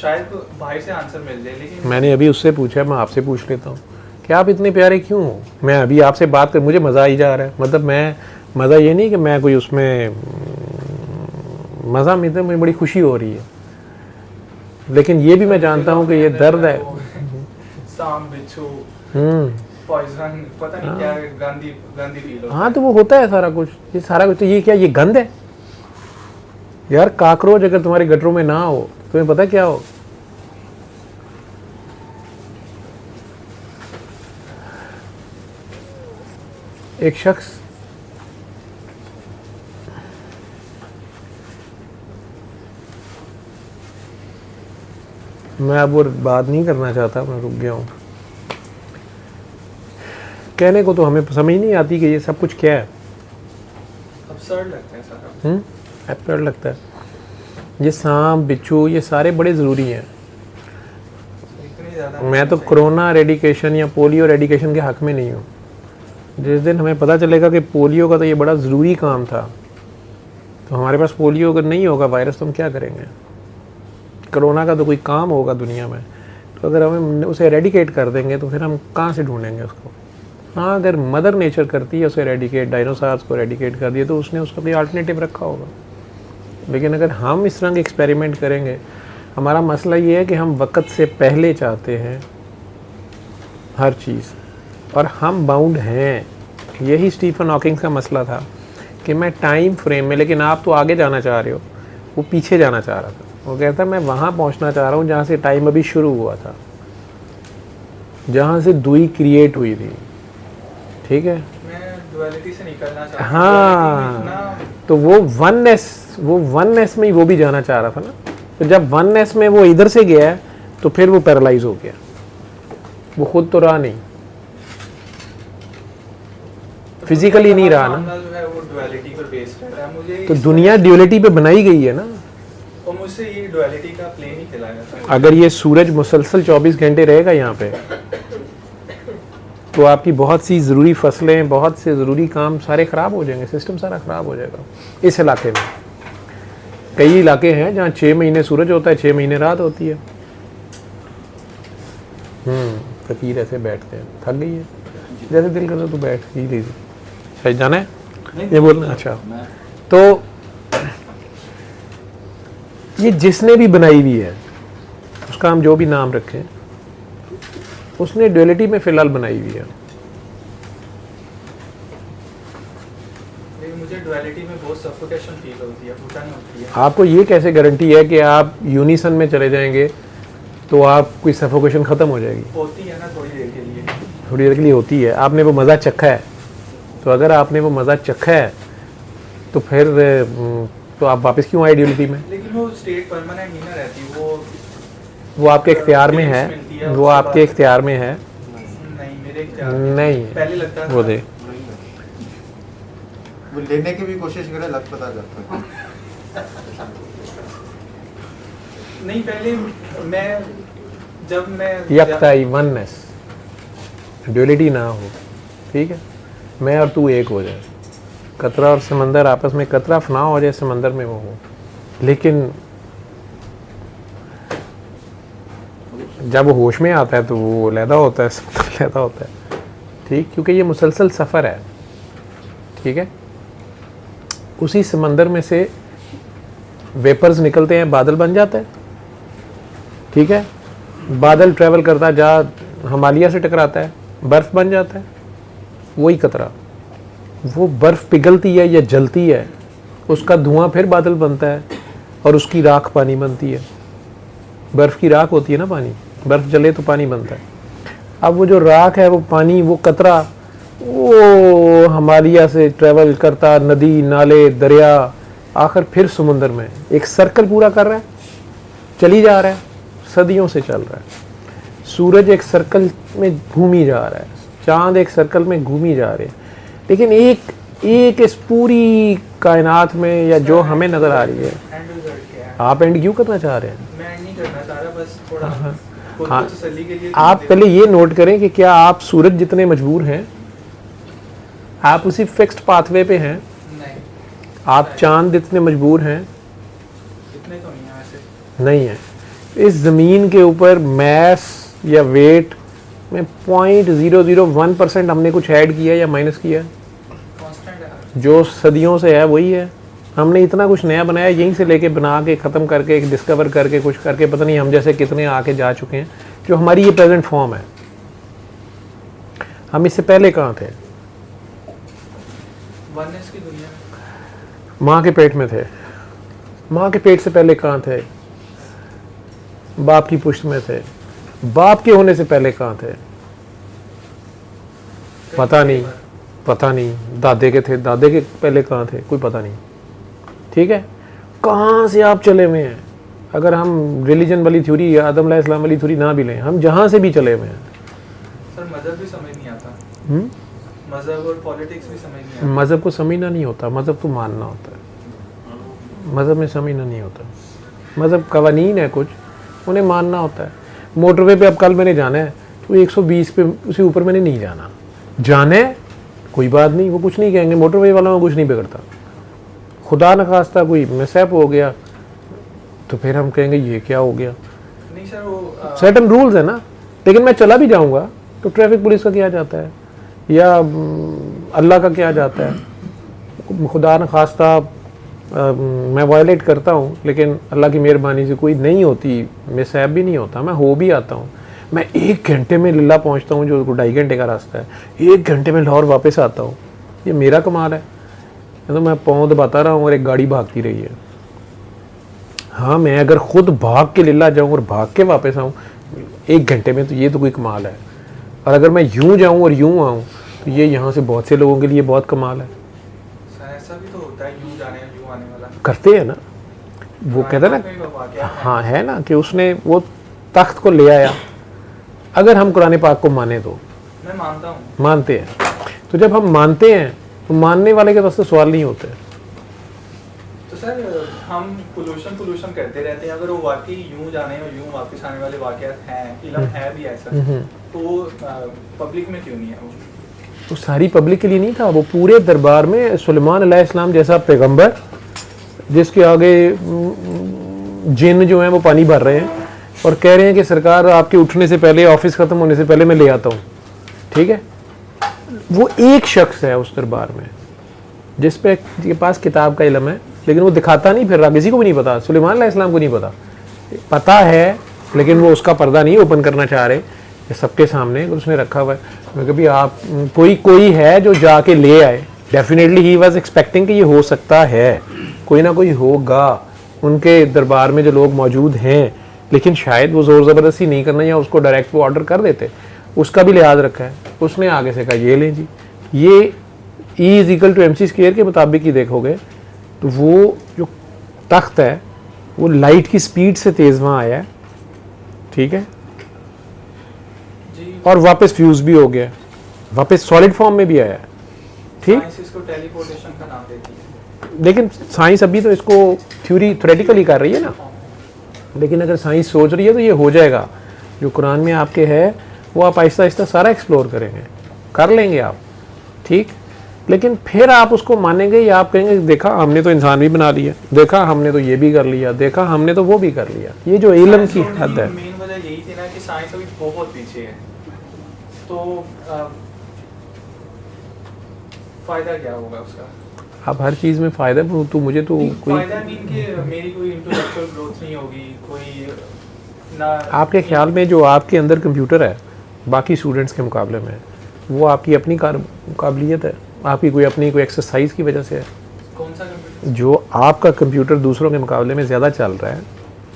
शायद बाहर से आंसर मिल जाए, लेकिन मैंने अभी उससे पूछा, मैं आपसे पूछ लेता हूँ कि आप इतने प्यारे क्यों हो? मैं अभी आपसे बात कर, मुझे मज़ा ही जा रहा है। मतलब मैं मज़ा ये नहीं कि मैं कोई उसमें मज़ा में, तो मुझे बड़ी खुशी हो रही है, लेकिन ये भी मैं जानता हूँ कि ये दर्द है। सांप, बिच्छू, पॉइजन, पता नहीं क्या गंदी फील होती है। हाँ, तो वो होता है सारा कुछ, ये सारा कुछ। तो ये क्या, ये गंद है यार? काकरोच अगर तुम्हारे गटरों में ना हो, तुम्हें पता क्या हो? एक शख्स मैं अब वो बात नहीं करना चाहता, मैं रुक गया हूँ। कहने को तो हमें समझ नहीं आती कि ये सब कुछ क्या है। absurd लगता है सारा। एब्सर्ड लगता है। ये सांप, बिच्छू, ये सारे बड़े ज़रूरी हैं। इतनी ज़्यादा मैं तो कोरोना रेडिकेशन या पोलियो रेडिकेशन के हक में नहीं हूँ। जिस दिन हमें पता चलेगा कि पोलियो का तो ये बड़ा ज़रूरी काम था, तो हमारे पास पोलियो अगर नहीं होगा वायरस, तो हम क्या करेंगे? कोरोना का तो कोई काम होगा दुनिया में, तो अगर हमें उसे रेडिकेट कर देंगे तो फिर हम कहाँ से ढूंढेंगे उसको? हाँ, अगर मदर नेचर करती है उसे रेडिकेट, डायनासोर्स को रेडिकेट कर दिया, तो उसने उसका कोई अल्टरनेटिव रखा होगा। लेकिन अगर हम इस तरह के एक्सपेरिमेंट करेंगे, हमारा मसला ये है कि हम वक्त से पहले चाहते हैं हर चीज़, और हम बाउंड हैं। यही स्टीफन हॉकिंग का मसला था कि मैं टाइम फ्रेम में, लेकिन आप तो आगे जाना चाह रहे हो, वो पीछे जाना चाह रहा था। वो कहता मैं वहाँ पहुँचना चाह रहा हूँ जहाँ से टाइम अभी शुरू हुआ था, जहाँ से दुई क्रिएट हुई थी। ठीक है, मैं डुअलिटी से निकलना चाहता हूँ। हाँ, Duality में इतना तो वो वननेस में ही वो भी जाना चाह रहा था ना। तो जब वननेस में वो इधर से गया है, तो फिर वो पैरालाइज हो गया, वो खुद तो रहा नहीं, फिजिकली नहीं रहा ना। मामला जो है वो डुअलिटी पर बेस्ड रहता है। मुझे तो दुनिया ड्यूअलिटी पे बनाई गई है ना। और मुझसे ये डुअलिटी का प्ले नहीं खिलाया जाता। अगर ये सूरज मुसलसल 24 घंटे रहेगा यहाँ पे, तो आपकी बहुत सी ज़रूरी फसलें, बहुत से ज़रूरी काम सारे ख़राब हो जाएंगे, सिस्टम सारा ख़राब हो जाएगा। इस इलाके में कई इलाके हैं जहाँ 6 महीने सूरज होता है, 6 महीने रात होती है। फकीर ऐसे बैठते हैं, थक गई है, जैसे दिल करता तो बैठ ही लीजिए। सही जाना है ये बोलना। अच्छा, तो ये जिसने भी बनाई हुई है, उसका हम जो भी नाम रखें, उसने ड्यूअलिटी में फिलहाल बनाई हुई है। लेकिन मुझे डुअलिटी में बहुत सफोकेशन फील होती है, घुटन होती है। आपको ये कैसे गारंटी है कि आप यूनिसन में चले जाएंगे तो आप कोई सफोकेशन ख़त्म हो जाएगी? होती है ना थोड़ी देर के लिए। थोड़ी देर के लिए होती है। आपने वो मज़ा चखा है, तो अगर आपने वो मज़ा चखा है तो फिर तो आप वापस क्यों आए ड्यूअलिटी में? लेकिन वो स्टेट परमानेंट नहीं ना रहती, वो आपके इख्तियार में है, वो आपके इख्तियार में है। नहीं मेरे इख्तियार में नहीं, पहले लगता था। वो दे वो लेने की भी कोशिश करे, लग पता जाता है। नहीं पहले जब मैं यकताई, वननेस, ड्यूअलिटी ना हो। ठीक है, मैं और तू एक हो जाए, कतरा और समंदर आपस में, कतरा फना हो जाए, समंदर में वो हो। लेकिन जब वो होश में आता है तो वो लैदा होता है, समंदर लैदा होता है। ठीक, क्योंकि ये मुसलसल सफ़र है। ठीक है, उसी समंदर में से वेपर्स निकलते हैं, बादल बन जाता है, ठीक है। बादल ट्रैवल करता जा हिमालय से टकराता है, बर्फ़ बन जाता है। वही कतरा, वो बर्फ़ पिघलती है या जलती है, उसका धुआं फिर बादल बनता है और उसकी राख पानी बनती है। बर्फ़ की राख होती है ना पानी, बर्फ़ जले तो पानी बनता है। अब वो जो राख है, वो पानी, वो कतरा, वो हिमालय से ट्रैवल करता, नदी नाले दरिया, आखिर फिर समुंदर में एक सर्कल पूरा कर रहा है, चली जा रहा है, सदियों से चल रहा है। सूरज एक सर्कल में घूमी जा रहा है, चांद एक सर्कल में घूमी जा रहे हैं, लेकिन एक इस पूरी कायनात में या जो हमें नज़र आ रही है। एंड रिजल्ट क्या है? आप एंड क्यों करना चाह रहे हैं? मैं एंड नहीं करना चाह रहा, बस थोड़ा खुद हाँ, को तसल्ली के लिए आप पहले ये नोट करें कि क्या आप सूरज जितने मजबूर हैं, आप उसी फिक्स्ड पाथवे पे हैं? नहीं, आप चांद जितने मजबूर हैं? इतने तो नहीं है वैसे। नहीं है। इस ज़मीन के ऊपर मैस या वेट में 0.001% हमने कुछ ऐड किया या माइनस किया? कांस्टेंट है। जो सदियों से है वही है। हमने इतना कुछ नया बनाया, यहीं से लेके बना के ख़त्म करके, एक डिस्कवर करके, कुछ करके, पता नहीं हम जैसे कितने आके जा चुके हैं, जो हमारी ये प्रेजेंट फॉर्म है। हम इससे पहले कहाँ थे? वननेस की दुनिया में। माँ के पेट में थे। माँ के पेट से पहले कहाँ थे? बाप की पुष्ट में थे। बाप के होने से पहले कहाँ थे? पता नहीं, पता नहीं। दादे के थे, दादे के पहले कहाँ थे? कोई पता नहीं, ठीक है। कहाँ से आप चले हुए हैं? अगर हम रिलीजन वाली थ्योरी या आदम अलैहिस्सलाम वाली थ्योरी ना भी लें, हम जहाँ से भी चले हुए हैं। सर मज़हब भी समझ नहीं आता, मज़हब और पॉलिटिक्स भी समझ नहीं आता। मज़हब को समझना नहीं होता, मज़हब को मानना होता है। मज़हब में समझना नहीं होता। मज़हब कवानीन है कुछ, उन्हें मानना होता है। मोटरवे पे अब कल मैंने जाना है तो 120 पे उससे ऊपर मैंने नहीं जाना। जाना है कोई बात नहीं, वो कुछ नहीं कहेंगे, मोटरवे वाला में कुछ नहीं बिगड़ता। खुदा न खास्ता कोई मिसहैप हो गया तो फिर हम कहेंगे ये क्या हो गया। नहीं सर, वो सर्टन रूल्स है ना। लेकिन मैं चला भी जाऊंगा तो ट्रैफिक पुलिस का क्या जाता है या अल्लाह का क्या जाता है? खुदा न खास्ता मैं वायलेट करता हूँ, लेकिन अल्लाह की मेहरबानी से कोई नहीं होती, मिसहैप भी नहीं होता, मैं हो भी आता हूँ। मैं 1 घंटे में लिल्ला पहुँचता हूँ, जो 2.5 घंटे का रास्ता है, 1 घंटे में लाहौर वापस आता हूँ। ये मेरा कमाल है। तो मैं पाँव दबाता रहा हूँ और एक गाड़ी भागती रही है। हाँ, मैं अगर खुद भाग के लिल्ला जाऊँ और भाग के वापस आऊँ 1 घंटे में, तो ये तो कोई कमाल है। और अगर मैं यूँ जाऊँ और यूँ आऊँ तो ये यहाँ से बहुत से लोगों के लिए बहुत कमाल है। सर ऐसा भी तो होता है, यूँ जाने यूँ आने वाला करते हैं ना, वो कहता है ना, हाँ है ना, कि उसने वो तख्त को ले आया। अगर हम कुरान पाक को माने तो, मैं मानता हूँ, मानते हैं, तो जब हम मानते हैं तो मानने वाले के पास तो सवाल नहीं होते। तो सर हम पोल्यूशन करते रहते हैं। अगर वो वाकई यूँ जाने और यूँ वापस आने वाले वाक़यात हैं, इल्म है भी ऐसा, तो पब्लिक में क्यों नहीं है वो? तो सारी पब्लिक के लिए नहीं था, वो पूरे दरबार में सुलेमान अलैहिस्सलाम जैसा पैगंबर, जिसके आगे जिन जो हैं वो पानी भर रहे हैं और कह रहे हैं कि सरकार आपके उठने से पहले, ऑफिस ख़त्म होने से पहले मैं ले आता हूँ, ठीक है। वो एक शख्स है उस दरबार में जिस पे के पास किताब का इल्म है, लेकिन वो दिखाता नहीं फिर रहा, किसी को भी नहीं पता, सुलेमान अलैहिस्सलाम को नहीं पता है, लेकिन वो उसका पर्दा नहीं ओपन करना चाह रहे सबके सामने, उसने रखा हुआ है। मैं कभी आप कोई है जो जाके ले आए। डेफिनेटली ही वाज एक्सपेक्टिंग कि ये हो सकता है, कोई ना कोई होगा उनके दरबार में जो लोग मौजूद हैं, लेकिन शायद वो ज़ोर ज़बरदस्ती नहीं करना या उसको डायरेक्ट वो ऑर्डर कर देते, उसका भी लिहाज रखा है। उसने आगे से कहा ये लें जी, ये E=mc² के मुताबिक ही देखोगे तो वो जो तख्त है वो लाइट की स्पीड से तेज़ वहाँ आया है, ठीक है, और वापस फ्यूज़ भी हो गया, वापस सॉलिड फॉर्म में भी आया है, ठीक। साइंस इसको टेलीपोर्टेशन का नाम देती है, लेकिन साइंस अभी तो इसको थ्योरी थ्योरेटिकली कर रही है ना, लेकिन अगर साइंस सोच रही है तो ये हो जाएगा। जो कुरान में आपके है वो आप आहिस्ता आहिस्ता सारा एक्सप्लोर करेंगे, कर लेंगे आप, ठीक। लेकिन फिर आप उसको मानेंगे या आप कहेंगे देखा हमने तो इंसान भी बना लिया, देखा हमने तो ये भी कर लिया, देखा हमने तो वो भी कर लिया। ये जो इल्म की हद है, मेन वजह यही थी ना कि साइंस अभी बहुत पीछे है, तो फायदा क्या होगा उसका? आप हर चीज़ में फ़ायदा तो मुझे तो कोई फायदा मीन कि मेरी कोई इंटेलेक्चुअल ग्रोथ नहीं होगी, कोई ना। आपके ख्याल में जो आपके अंदर कंप्यूटर है बाकी स्टूडेंट्स के मुकाबले में, वो आपकी अपनी काबिलियत है, आपकी कोई अपनी कोई एक्सरसाइज की वजह से है? कौन सा कंप्यूटर? जो आपका कंप्यूटर दूसरों के मुकाबले में ज़्यादा चल रहा है,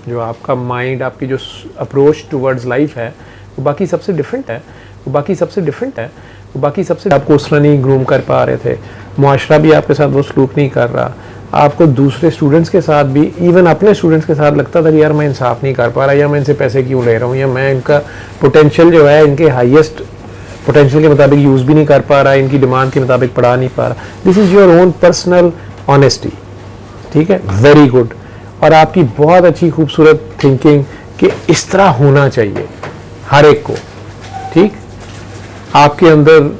जो आपका माइंड, आपकी जो अप्रोच टुवर्ड्स लाइफ है, वो बाकी सबसे डिफरेंट है, वो बाकी सबसे डिफरेंट है, वो बाकी सबसे आपको उस तरह नहीं ग्रूम कर पा रहे थे, मुआशरा भी आपके साथ वो सलूक नहीं कर रहा, आपको दूसरे स्टूडेंट्स के साथ भी, इवन अपने स्टूडेंट्स के साथ लगता था कि यार मैं इंसाफ नहीं कर पा रहा, या मैं इनसे पैसे क्यों ले रहा हूँ, या मैं इनका पोटेंशियल जो है इनके हाईएस्ट पोटेंशियल के मुताबिक यूज़ भी नहीं कर पा रहा, इनकी डिमांड के मुताबिक पढ़ा नहीं पा रहा। This is your own personal honesty, ठीक है, वेरी गुड। और आपकी बहुत अच्छी खूबसूरत थिंकिंग कि इस तरह होना चाहिए हर एक को, ठीक। आपके अंदर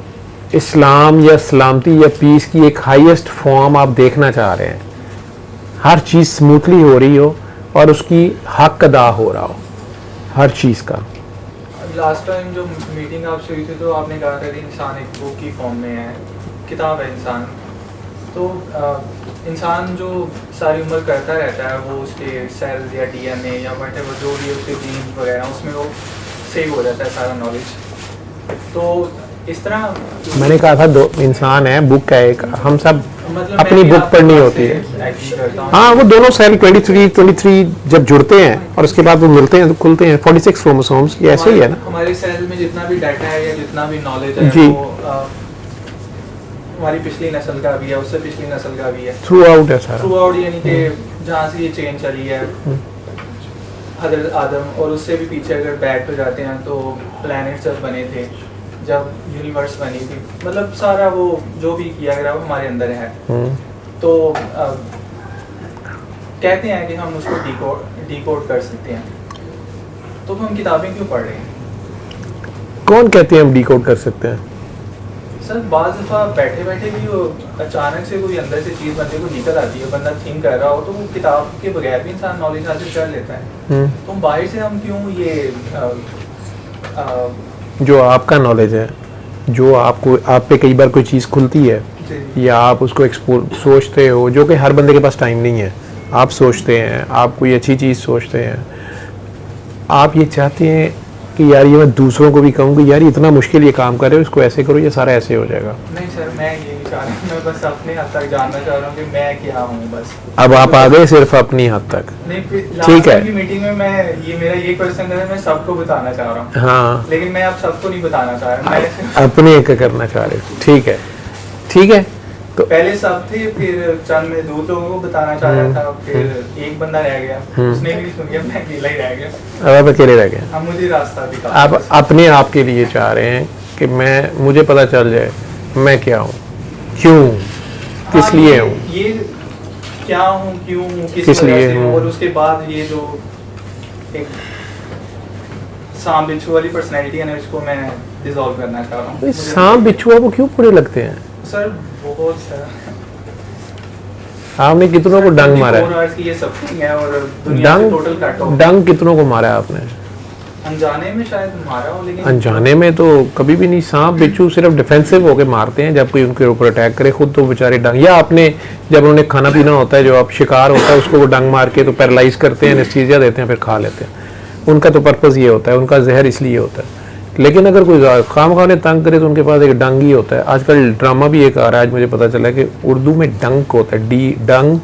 इस्लाम या सलामती या पीस की एक हाईएस्ट फॉर्म आप देखना चाह रहे हैं, हर चीज़ स्मूथली हो रही हो और उसकी हक अदा हो रहा हो हर चीज़ का। लास्ट टाइम जो मीटिंग आपसे हुई थी तो आपने कहा था कि इंसान एक बुक की फॉर्म में है, किताब है इंसान। तो इंसान जो सारी उम्र करता रहता है वो उसके सेल्स या डीएनए या व्हाटएवर जो भी उसके जीन वगैरह उसमें वो सेव हो जाता है सारा नॉलेज। तो इस तरह मैंने कहा था दो इंसान है, बुक है एक, हम सब मतलब अपनी मैं बुक आपके पढ़नी बात होती से है। agree करता हूँ। हाँ, वो दोनों सेल 23 जब जुड़ते हैं और उसके बाद वो मिलते हैं तो खुलते हैं 46 क्रोमोसोम्स, ये ऐसे ही है ना। हमारे सेल में जितना भी डाटा है या जितना भी नॉलेज है जी। वो हमारी पिछली नस्ल का भी है, उससे पिछली नस्ल का भी है, थ्रू आउट है सारा। थ्रू आउट, यानी कि जहाँ से ये चेन चली है हजरत आदम, और उससे भी पीछे अगर बैक हो जाते हैं तो प्लैनेट्स जब बने थे, जब यूनिवर्स बनी थी, मतलब सारा वो जो भी किया गया वो हमारे अंदर है। तो कहते हैं कि हम उसको डिकोड कर सकते हैं, तो हम किताबें क्यों पढ़ रहे हैं? कौन कहते हैं हम डिकोड कर सकते हैं? सर बाज़ दफ़ा बैठे बैठे भी वो अचानक से कोई अंदर से चीज़ बंदे को निकल आती है, बंदा थिंक कर रहा हो तो वो किताब के बगैर भी इंसान नॉलेज हासिल कर लेता है। तो बाहर से हम क्यों ये जो आपका नॉलेज है, जो आपको आप पे कई बार कोई चीज़ खुलती है या आप उसको सोचते हो, जो कि हर बंदे के पास टाइम नहीं है, आप सोचते हैं, आप कोई अच्छी चीज़ सोचते हैं, आप ये चाहते हैं कि यार ये मैं दूसरों को भी कहूँ कि यार इतना मुश्किल ये काम कर रहे हो, इसको ऐसे करो, ये सारा ऐसे हो जाएगा। नहीं सर, मैं ये नहीं चाह रहा, मैं बस अपने हद तक जानना चाह रहा हूँ कि मैं क्या हूँ बस। अब आप आ गए सिर्फ अपनी हद तक, नहीं, ठीक है। लास्ट की मीटिंग में मैं ये मेरा ये क्वेश्चन है, मैं सबको बताना चाह रहा हूँ, हाँ, लेकिन मैं अब सबको नहीं बताना चाह रहा, मैं अपने एक करना चाह रहे हो, ठीक है, ठीक है। तो पहले सब थे, फिर चंद मैं 2 लोगों को बताना चाह रहा था, फिर एक बंदा रह गया, उसने भी सुन लिया, मैं अकेला ही रह गया, अब आप अकेले रह गए। अब मुझे रास्ता दिखा। आप अपने आप के लिए चाह रहे हैं कि मुझे पता चल जाए मैं क्या हूँ, क्यों, किस लिए हूँ, ये क्या हूँ, क्यों हूँ, किस किस लिए लिए हूँ, हूँ। और उसके बाद ये जो एक सांप बिच्छू वाली पर्सनैलिटी है ना, इसको मैं डिसॉल्व करना चाह रहा हूँ। सांप बिच्छू को क्यों बुरे लगते हैं? सर बहुत सर, आपने कितनों को डंग मारा है? 24 hours की ये सफरिंग है और दुनिया से टोटल कट ऑफ। डंग कितनों को मारा है आपने? अनजाने में शायद मारा हो, लेकिन अनजाने में तो कभी भी नहीं। सांप बिच्छू सिर्फ डिफेंसिव होके मारते हैं जब कोई उनके ऊपर अटैक करे, खुद तो बेचारे डंग, या आपने जब उन्हें खाना पीना होता है, जो आप शिकार होता है उसको वो डंग मार के तो पैरालाइज करते हैं, एनेस्थीसिया देते हैं, फिर खा लेते हैं। उनका तो पर्पज़ ये होता है, उनका जहर इसलिए होता है। लेकिन अगर कोई खाम खाने तंग करे तो उनके पास एक डंग ही होता है। आजकल ड्रामा भी एक आ रहा है, आज मुझे पता चला कि उर्दू में डंक होता है, डी डंग,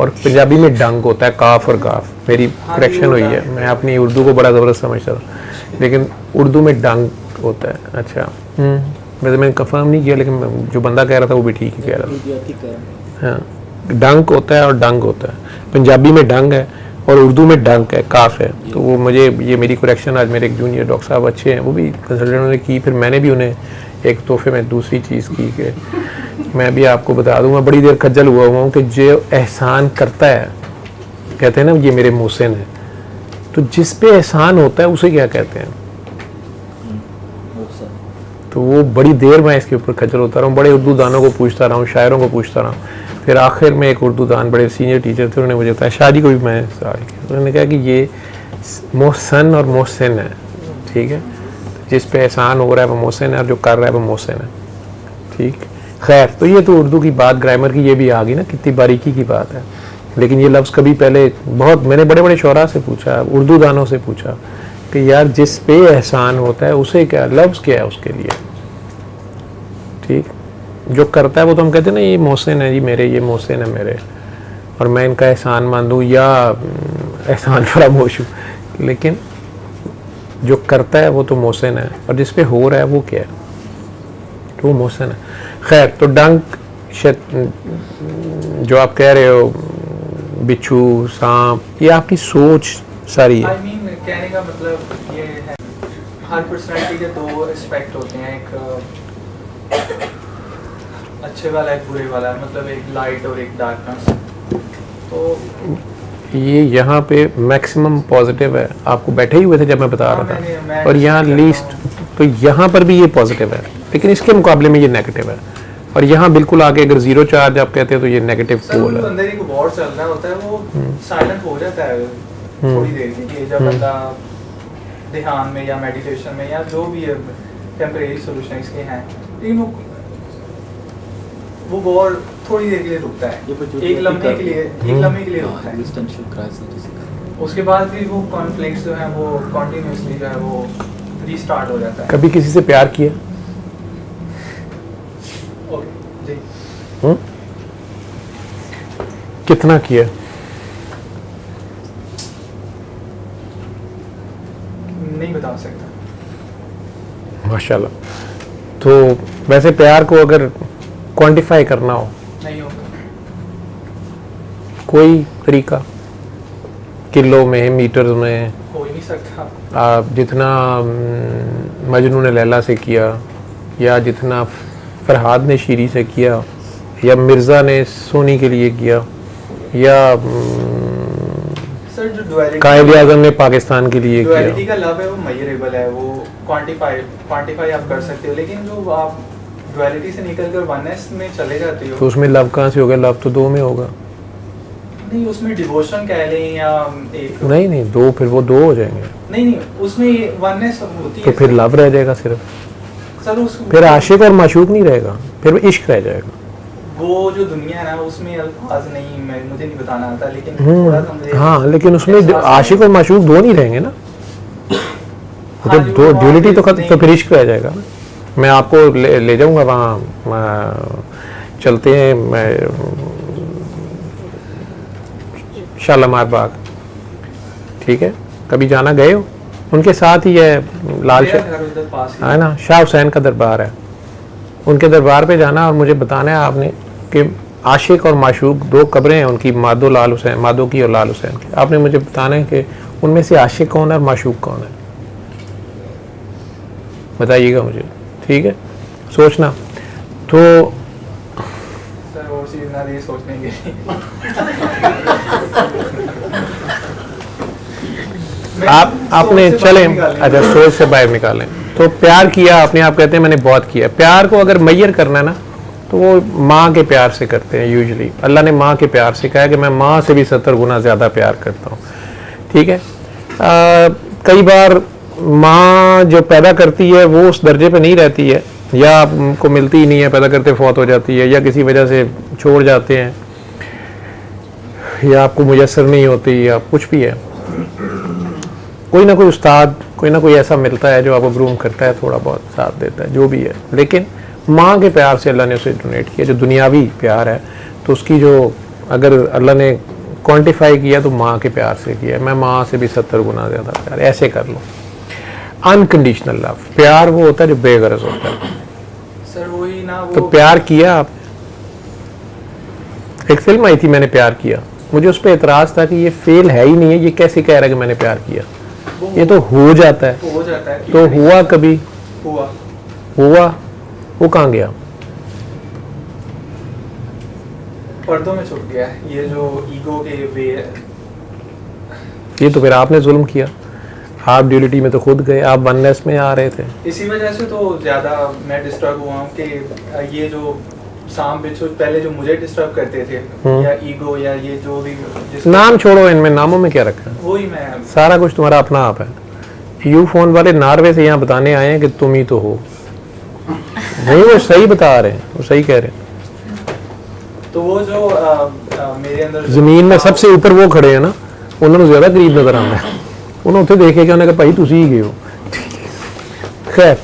और पंजाबी में डंक होता है, काफ और गाफ। मेरी करेक्शन हुई है, मैं अपनी उर्दू को बड़ा ज़बरदस्त समझता था, लेकिन उर्दू में डंक होता है। अच्छा, वैसे मैंने कंफर्म नहीं किया, लेकिन जो बंदा कह रहा था वो भी ठीक ही कह रहा था। हाँ, डंक होता है और डंग होता है। पंजाबी में डंग है और उर्दू में डंक है, काफ है। तो वो मुझे ये मेरी करेक्शन आज मेरे एक जूनियर डॉक्टर साहब अच्छे हैं, वो भी कंसल्टेंट ने की, फिर मैंने भी उन्हें एक तोहफे में दूसरी चीज़ की कि मैं भी आपको बता दूँ, मैं बड़ी देर खज्जल हुआ हूँ कि जो एहसान करता है, कहते हैं ना ये मेरे मोहसिन है, तो जिस पे एहसान होता है उसे क्या कहते हैं? तो वो बड़ी देर मैं इसके ऊपर खज्जल होता रहा हूँ, बड़े उर्दू दानों को पूछता रहा हूँ, शायरों को पूछता रहा हूँ। फिर आखिर में एक उर्दू दान बड़े सीनियर टीचर थे, उन्होंने मुझे बताया, शादी को भी मैं सवाल किया, उन्होंने कहा कि ये मोहसन और मोहसिन है, ठीक है, जिस पे एहसान हो रहा है वो मोहसिन है और जो कर रहा है वो मोहसिन है, ठीक। खैर, तो ये तो उर्दू की बात, ग्रामर की ये भी आ गई ना, कितनी बारीकी की बात है। लेकिन ये लफ्ज़ कभी पहले बहुत मैंने बड़े बड़े शोरा से पूछा, उर्दू दानों से पूछा कि यार जिस पे एहसान होता है उसे क्या लफ्ज़ क्या है उसके लिए, ठीक। जो करता है वो तो हम कहते हैं ना ये मोहसिन है जी मेरे, ये मोहसिन है मेरे, और मैं इनका एहसान मान दूँ या एहसान फरामोश हूँ। लेकिन जो करता है वो तो मोहसिन है, और जिस पे हो रहा है वो क्या है, तो वो मोहसिन है। खैर, तो डंक जो आप कह रहे हो, बिच्छू, सांप, ये आपकी सोच सारी है। I mean, कहने का मतलब ये है, हर पर्सनैलिटी के दो एस्पेक्ट होते हैं, एक अच्छे वाला एक बुरे वाला, मतलब एक लाइट और एक डार्कनेस। तो ये यहाँ पे मैक्सिमम पॉजिटिव है, आपको बैठे ही हुए थे जब मैं बता रहा था, और यहाँ लीस्ट, तो यहाँ पर भी ये पॉजिटिव है, लेकिन इसके मुकाबले में ये नेगेटिव है। और यहाँ बिल्कुल आगे अगर जीरो चार्ज आप कहते हैं तो ये नेगेटिव पोल है। अंदर एक वॉर चल रहा होता है, वो साइलेंट हो जाता है थोड़ी देर के लिए, जब बंदा ध्यान में या मेडिटेशन में या जो भी है टेम्परेरी सॉल्यूशन इसके हैं, लेकिन वो वॉर थोड़ी देर के लिए रुकता है, एक लम्हे के लिए रुकता है। उसके बाद भी वो कॉन्फ्लिक्ट्स जो हैं वो कंटिन्यूअसली जो है वो रीस्टार्ट हो जाता है। कभी किसी से प्यार किया? जी। कितना किया? नहीं बता सकता। माशाल्लाह। तो वैसे प्यार को अगर क्वांटिफाई करना हो, नहीं होगा कोई तरीका, किलो में, मीटर में, हो ही नहीं सकता। आप जितना मजनू ने लैला से किया, या जितना फरहाद ने शीरी से किया, या मिर्ज़ा ने सोनी के लिए किया, या सर जो डुअलिटी, कायद आज़म ने पाकिस्तान के लिए डुअलिटी किया। का लव है वो मेजरेबल है, वो क्वांटिफाई आप कर सकते हो, लेकिन जो आप डुअलिटी से निकल कर वननेस में चले जाते हो, तो उसमें लव कहाँ से होगा? लव तो दो में होगा। नहीं उसमें डिवोशन कह लें या एक, नहीं दो, फिर वो दो हो जाएंगे, नहीं उसमें वननेस होती तो है। फिर लव रह जाएगा सिर्फ, सर उस फिर आशिक और माशूक नहीं रहेगा, फिर इश्क रह जाएगा। वो जो दुनिया है ना उसमें अल्फाज नहीं, मुझे नहीं बताना आता, लेकिन थोड़ा सा मुझे, हाँ, लेकिन उसमें आशिक और माशूक दो नहीं रहेंगे ना, तो हाँ, दो वो ड्यूलिटी तो बात खत्म, तो फिर इश्क रह जाएगा ना। मैं आपको ले जाऊंगा वहाँ, चलते हैं, मैं शालामार बाग, ठीक है, कभी जाना गए हो? उनके साथ ही है लाल मेरा शाह, घर उधर पास ही है ना, शाह हुसैन का दरबार है, उनके दरबार पे जाना और मुझे बताना है आपने कि आशिक और माशूक दो कब्रें हैं उनकी, मादो लाल हुसैन, मादो की और लाल हुसैन की। आपने मुझे बताना है कि उनमें से आशिक कौन है और माशूक कौन है, बताइएगा मुझे, ठीक है, सोचना। तो सर और चीज़ ना ये सोचने के आपने चले, अच्छा सोच से बाहर निकालें। तो प्यार किया आपने, आप कहते हैं मैंने बहुत किया। प्यार को अगर मैयर करना है ना, तो वो माँ के प्यार से करते हैं यूजुअली। अल्लाह ने माँ के प्यार से कहा है कि मैं माँ से भी 70 गुना ज़्यादा प्यार करता हूँ, ठीक है। कई बार माँ जो पैदा करती है वो उस दर्जे पे नहीं रहती है, या आपको मिलती ही नहीं है, पैदा करते फौत हो जाती है, या किसी वजह से छोड़ जाते हैं, या आपको मुयस्सर नहीं होती, या कुछ भी है। कोई ना कोई उस्ताद, कोई ना कोई ऐसा मिलता है जो आपको ग्रूम करता है, थोड़ा बहुत साथ देता है, जो भी है। लेकिन माँ के प्यार से अल्लाह ने उसे डोनेट किया, जो दुनियावी प्यार है, तो उसकी जो अगर अल्लाह ने क्वांटिफाई किया तो माँ के प्यार से किया। मैं माँ से भी 70 गुना ज़्यादा प्यार, ऐसे कर लो। अनकंडीशनल लव, प्यार वो होता है जो बेगरज होता है। सर वही ना, वो तो प्यार किया आपने, एक फिल्म आई थी मैंने प्यार किया, मुझे उस पर एतराज़ था कि ये फेल है ही नहीं है, ये कैसे कह रहा है कि मैंने प्यार किया, ये तो हो जाता है। हो जाता है, तो हुआ कभी? हुआ वो कहाँ गया? पर्दों में छुप गया। ये जो ईगो के वे है, ये तो फिर आपने जुल्म किया, आप ड्यूलिटी में तो खुद गए, आप वननेस में आ रहे थे। इसी वजह से तो ज़्यादा मैं डिस्टर्ब हुआ हूँ कि ये जो सांप बिच्छू पहले जो मुझे डिस्टर्ब करते थे, या ईगो, या ये जो भी नाम छोड़ो, इनमें नामों में क्या रखा है? वही मैं, सारा कुछ तुम्हारा अपना आप है। यू फोन वाले नॉर्वे से यहाँ बताने आए हैं कि तुम ही तो हो, नहीं वो सही बता रहे हैं, वो सही कह रहे हैं। तो वो जो मेरे अंदर ਜ਼ਮੀਨ में सबसे ऊपर वो खड़े हैं ना, उन्होंने ज़्यादा करीब नज़र आना है। उन्होंने उत्थे देखे कि उन्होंने कहा भाई तुसी ही गए हो। खैर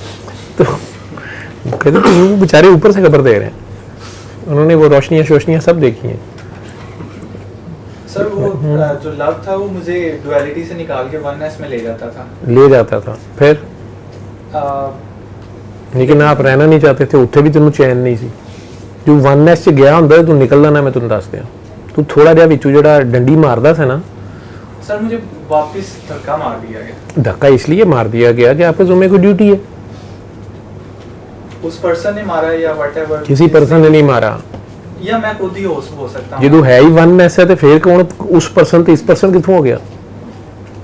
तो कहते तो वो बेचारे ऊपर से खबर दे रहे हैं, उन्होंने वो रोशनियाँ शोशनियाँ सब देखी हैं। सर वो जो लव था वो मुझे डुअलिटी से निकाल के वननेस में ले जाता था। फिर आ, लेकिन आप रहना नहीं चाहते थे, उत्थे भी तेनों चैन नहीं सी। जो वननेस च गया हुंदा तू निकलदा ना, मैं तुम दस दियां, तू थोड़ा जिहा विचों जिहड़ा डंडी मारदा सी ना, सर मुझे वापस धक्का मार दिया गया। धक्का इसलिए मार दिया गया कि आपके ज़िम्मे कोई ड्यूटी है। उस पर्सन ने मारा या व्हाटएवर, किसी पर्सन ने नहीं मारा। या मैं खुद ही हो सकता हूँ। जो है ही वननेस है तो फिर कौन उस पर्सन तो इस पर्सन कित्थों हो गया?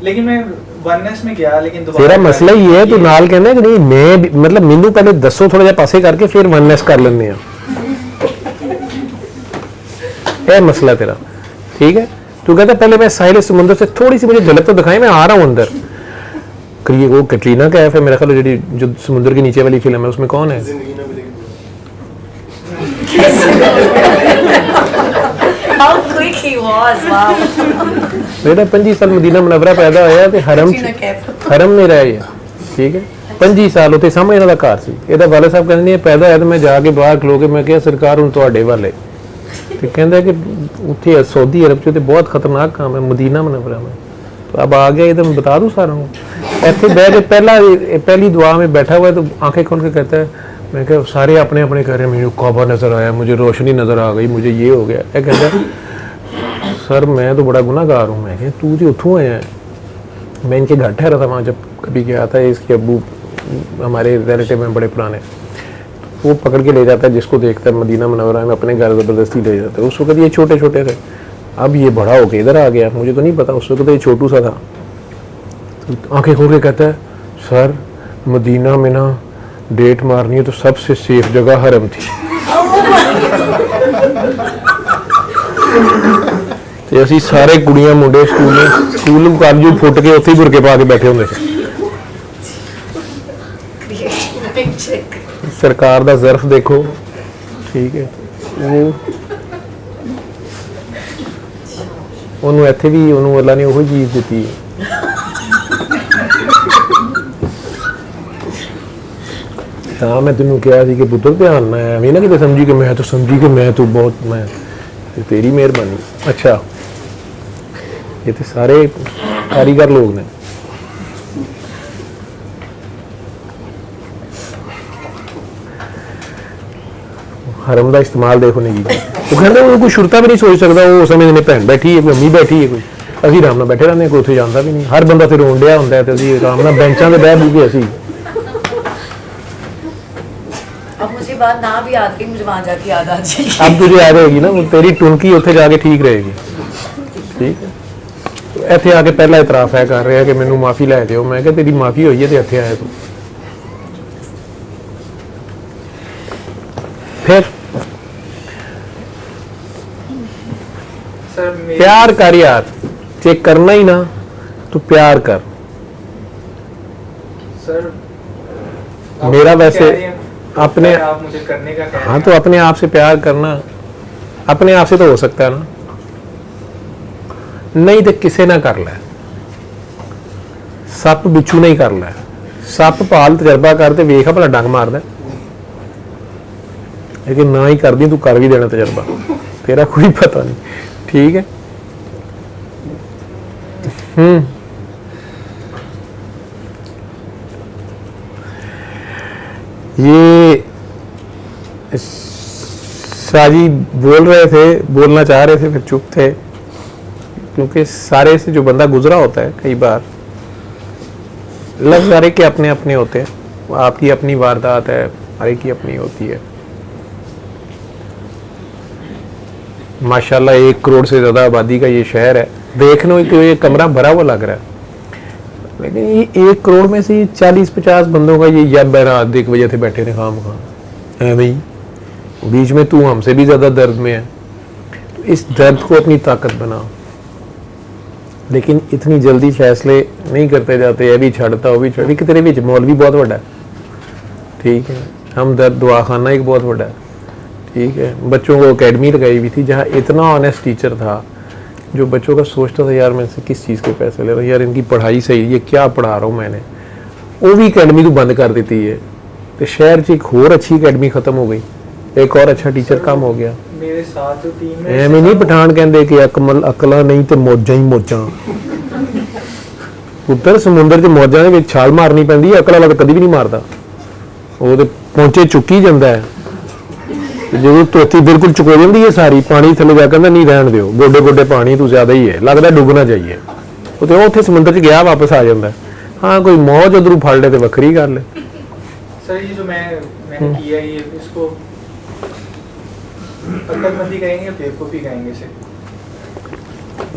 लेकिन मैं वननेस में गया, लेकिन तेरा मसला ही है, तू नाल कहना कि नहीं मैं मतलब मैनू पहले दसो थोड़ा जिहा पासे करके फिर वननेस कर लेने हैं। यह मसला तेरा, ठीक है? तू कहता पहले मैं साहिल समुंदर से थोड़ी सी मुझे झलक तो दिखाई, मैं आ रहा हूँ अंदर। करिए वो कैटरीना कैफ है मेरा ख्याल, जो समुद्र के नीचे वाली फिल्म है उसमें कौन है? How quick he was, wow. मेरा 25 साल मदीना मुनव्वरा पैदा होया ते हरम में रहा है, ठीक है? 25 साल उत्थे सामने इन्हां दा घर सी। ਇਹਦਾ ਵਾਲੇ ਸਾਹਿਬ ਕਹਿੰਦੇ ਨੇ ਪੈਦਾ ਹੋਇਆ ਤੇ ਮੈਂ ਜਾ ਕੇ ਬਾਹਰ ਖਲੋ ਕੇ ਮੈਂ ਕਿਹਾ ਸਰਕਾਰ ਹੁਣ ਤੁਹਾਡੇ ਵਾਲੇ ਤੇ ਕਹਿੰਦਾ ਕਿ ਉੱਥੇ सऊदी अरब ਚ ਤੇ बहुत खतरनाक काम है मदीना मुनव्वरा में। तो अब आ गया ये तो मैं बता दूं सारा हूँ। ऐसे बैठ के पहली दुआ में बैठा हुआ है तो आंखें खोल के कहता है, मैं क्या सारे अपने अपने कह रहे हैं, मुझे काबा नज़र आया, मुझे रोशनी नज़र आ गई, मुझे ये हो गया। क्या कहता है सर मैं तो बड़ा गुनाहगार हूँ। मैं क्या तू जो उठूँ आया है? मैं इनके घर ठहरा था वहाँ जब कभी गया था, इसके अब्बू हमारे रिलेटिव में बड़े पुराने, वो पकड़ के ले जाता है जिसको देखता है मदीना मुनव्वरा में अपने घर ज़बरदस्ती ले जाता है। उस वक्त ये छोटे छोटे थे, अब ये बड़ा होके इधर आ गया, मुझे तो नहीं पता, उस वक्त तो ये छोटू सा था। तो आंखें खोल के कहता है सर मदीना में ना डेट मारनी है तो सबसे सेफ जगह हरम थी। ते असी सारे कुड़ियां मुंडे स्कूल कालजू फुट के उत्थे बुरके पा के बैठे होंगे। सरकार दा ज़र्फ देखो, ठीक है? वो ਉਹਨੂੰ ਇੱਥੇ ਵੀ ਉਹਨੂੰ ਅੱਲਾ ਨੇ ਉਹੀ ਚੀਜ਼ ਦਿੱਤੀ ਹੈ। ਤਾਂ ਮੈਂ ਤੈਨੂੰ ਕਿਹਾ ਸੀ ਕਿ ਪੁੱਤਰ ਧਿਆਨ ਨਾਲ ਐਵੇਂ ਨਾ ਕਿਤੇ ਸਮਝੀ ਕਿ ਮੈਂ ਤਾਂ ਸਮਝੀ ਕਿ ਮੈਂ ਤੂੰ ਬਹੁਤ ਮੈਂ तेरी मेहरबानी। अच्छा ये तो सारे कारीगर लोग ने। हरम का इस्तेमाल देखो नहीं की वो कहते कोई शुरता भी नहीं सोच सकता, वो समझ ने भैन बैठी है, कोई अम्मी बैठी है, कोई असी आराम बैठे रहने, कोई उत्थे जाता भी नहीं, हर बंदा फिर रोन डिया होंदा है ते असी आराम बेंचां ते बह बू के असी। अब मुझे बात ना भी याद की, मुझे वहाँ जाके याद आ जाएगी। अब तुझे याद रहेगी ना, वो तेरी टुनकी उत्थे जाके ठीक रहेगी, ठीक है? इत्थे आके पहला इतराफ है कर रहा है कि मैनू माफ़ी लै दिओ। मैं तेरी माफ़ी हुई है तो इत्थे आया तू। फिर प्यार कर यार, जे करना ही ना तो प्यार कर। सर मेरा वैसे अपने आप मुझे करने का कह रहे हाँ तो अपने आप से प्यार करना, अपने आप से तो हो सकता है ना, नहीं तो किसे ना कर लै। सप बिच्छू नहीं कर लै, सप पाल तजर्बा करते वेख भला डंग मारदा, लेकिन ना ही कर दी तू कर भी देना तजर्बा, तेरा कोई पता नहीं, ठीक है? ये साजी बोल रहे थे, बोलना चाह रहे थे, फिर चुप थे, क्योंकि सारे से जो बंदा गुजरा होता है कई बार लफ्ज़ सारे के अपने अपने होते हैं, आपकी अपनी वारदात है, हर एक की अपनी होती है। माशाल्लाह 1 करोड़ से ज़्यादा आबादी का ये शहर है, देखने तो ये कमरा भरा हुआ लग रहा है, लेकिन ये 1 करोड़ में से 40-50 बंदों का ये जब रात एक वजह से बैठे थे खाम है भाई, बीच में तू हमसे भी ज़्यादा दर्द में है, तो इस दर्द को अपनी ताकत बना, लेकिन इतनी जल्दी फैसले नहीं करते जाते, ये भी छड़ता वो भी छड़, कि तेरे बीच मौलवी बहुत बड़ा है, ठीक है? हमदर्द दवाखाना एक बहुत बड़ा है, ठीक है। बच्चों को अकेडमी लगाई हुई थी जहाँ इतना ऑनेस्ट टीचर था जो बच्चों का सोचता था यार मैं इनसे किस चीज़ के पैसे ले रहा हूँ, यार इनकी पढ़ाई सही, ये क्या पढ़ा रहा हूँ मैंने, वो भी अकेडमी तो बंद कर देती है। तो शहर च एक होर अच्छी अकेडमी खत्म हो गई, एक और अच्छा टीचर कम हो गया। मेरे साथ जो टीम में ਐਵੇਂ नहीं पठान कहते कि अकला नहीं तो मौजा ही मौजा। ਉੱਤਰ ਸਮੁੰਦਰ 'ਚ ਮੌਜਾਂ ਦੇ ਵਿੱਚ ਛਾਲ ਮਾਰਨੀ ਪੈਂਦੀ ਹੈ, ਅਕਲ ਵਾਲਾ ਤਾਂ ਕਦੀ ਵੀ ਨਹੀਂ ਮਾਰਦਾ, ਉਹ ਤੇ ਪਹੁੰਚੇ ਚੁੱਕੀ ਜਾਂਦਾ ਹੈ। ਤੇ ਜਦੋਂ ਧੋਤੀ ਬਿਲਕੁਲ ਚੁਕੋ ਜਾਂਦੀ ਹੈ ਸਾਰੀ, ਪਾਣੀ ਥੱਲੇ ਜਾ ਕਹਿੰਦਾ ਨਹੀਂ ਰਹਿਣ ਦਿਓ, ਗੋਡੇ ਗੋਡੇ ਪਾਣੀ ਤੂੰ ਜ਼ਿਆਦਾ ਹੀ ਹੈ, ਲੱਗਦਾ ਡੁੱਬਣਾ ਚਾਹੀਏ। ਉਹ ਤੇ ਉਹ ਉੱਥੇ ਸਮੁੰਦਰ 'ਚ ਗਿਆ ਵਾਪਸ ਆ ਜਾਂਦਾ। ਹਾਂ ਕੋਈ ਮੌਜ ਉਧਰੋਂ ਫੜ ਲੈ ਤੇ ਵੱਖਰੀ ਗੱਲ ਹੈ। सर ये जो मैंने किया ये इसको अक्लमंदी कहेंगे या बेवकूफ़ी कहेंगे इसे?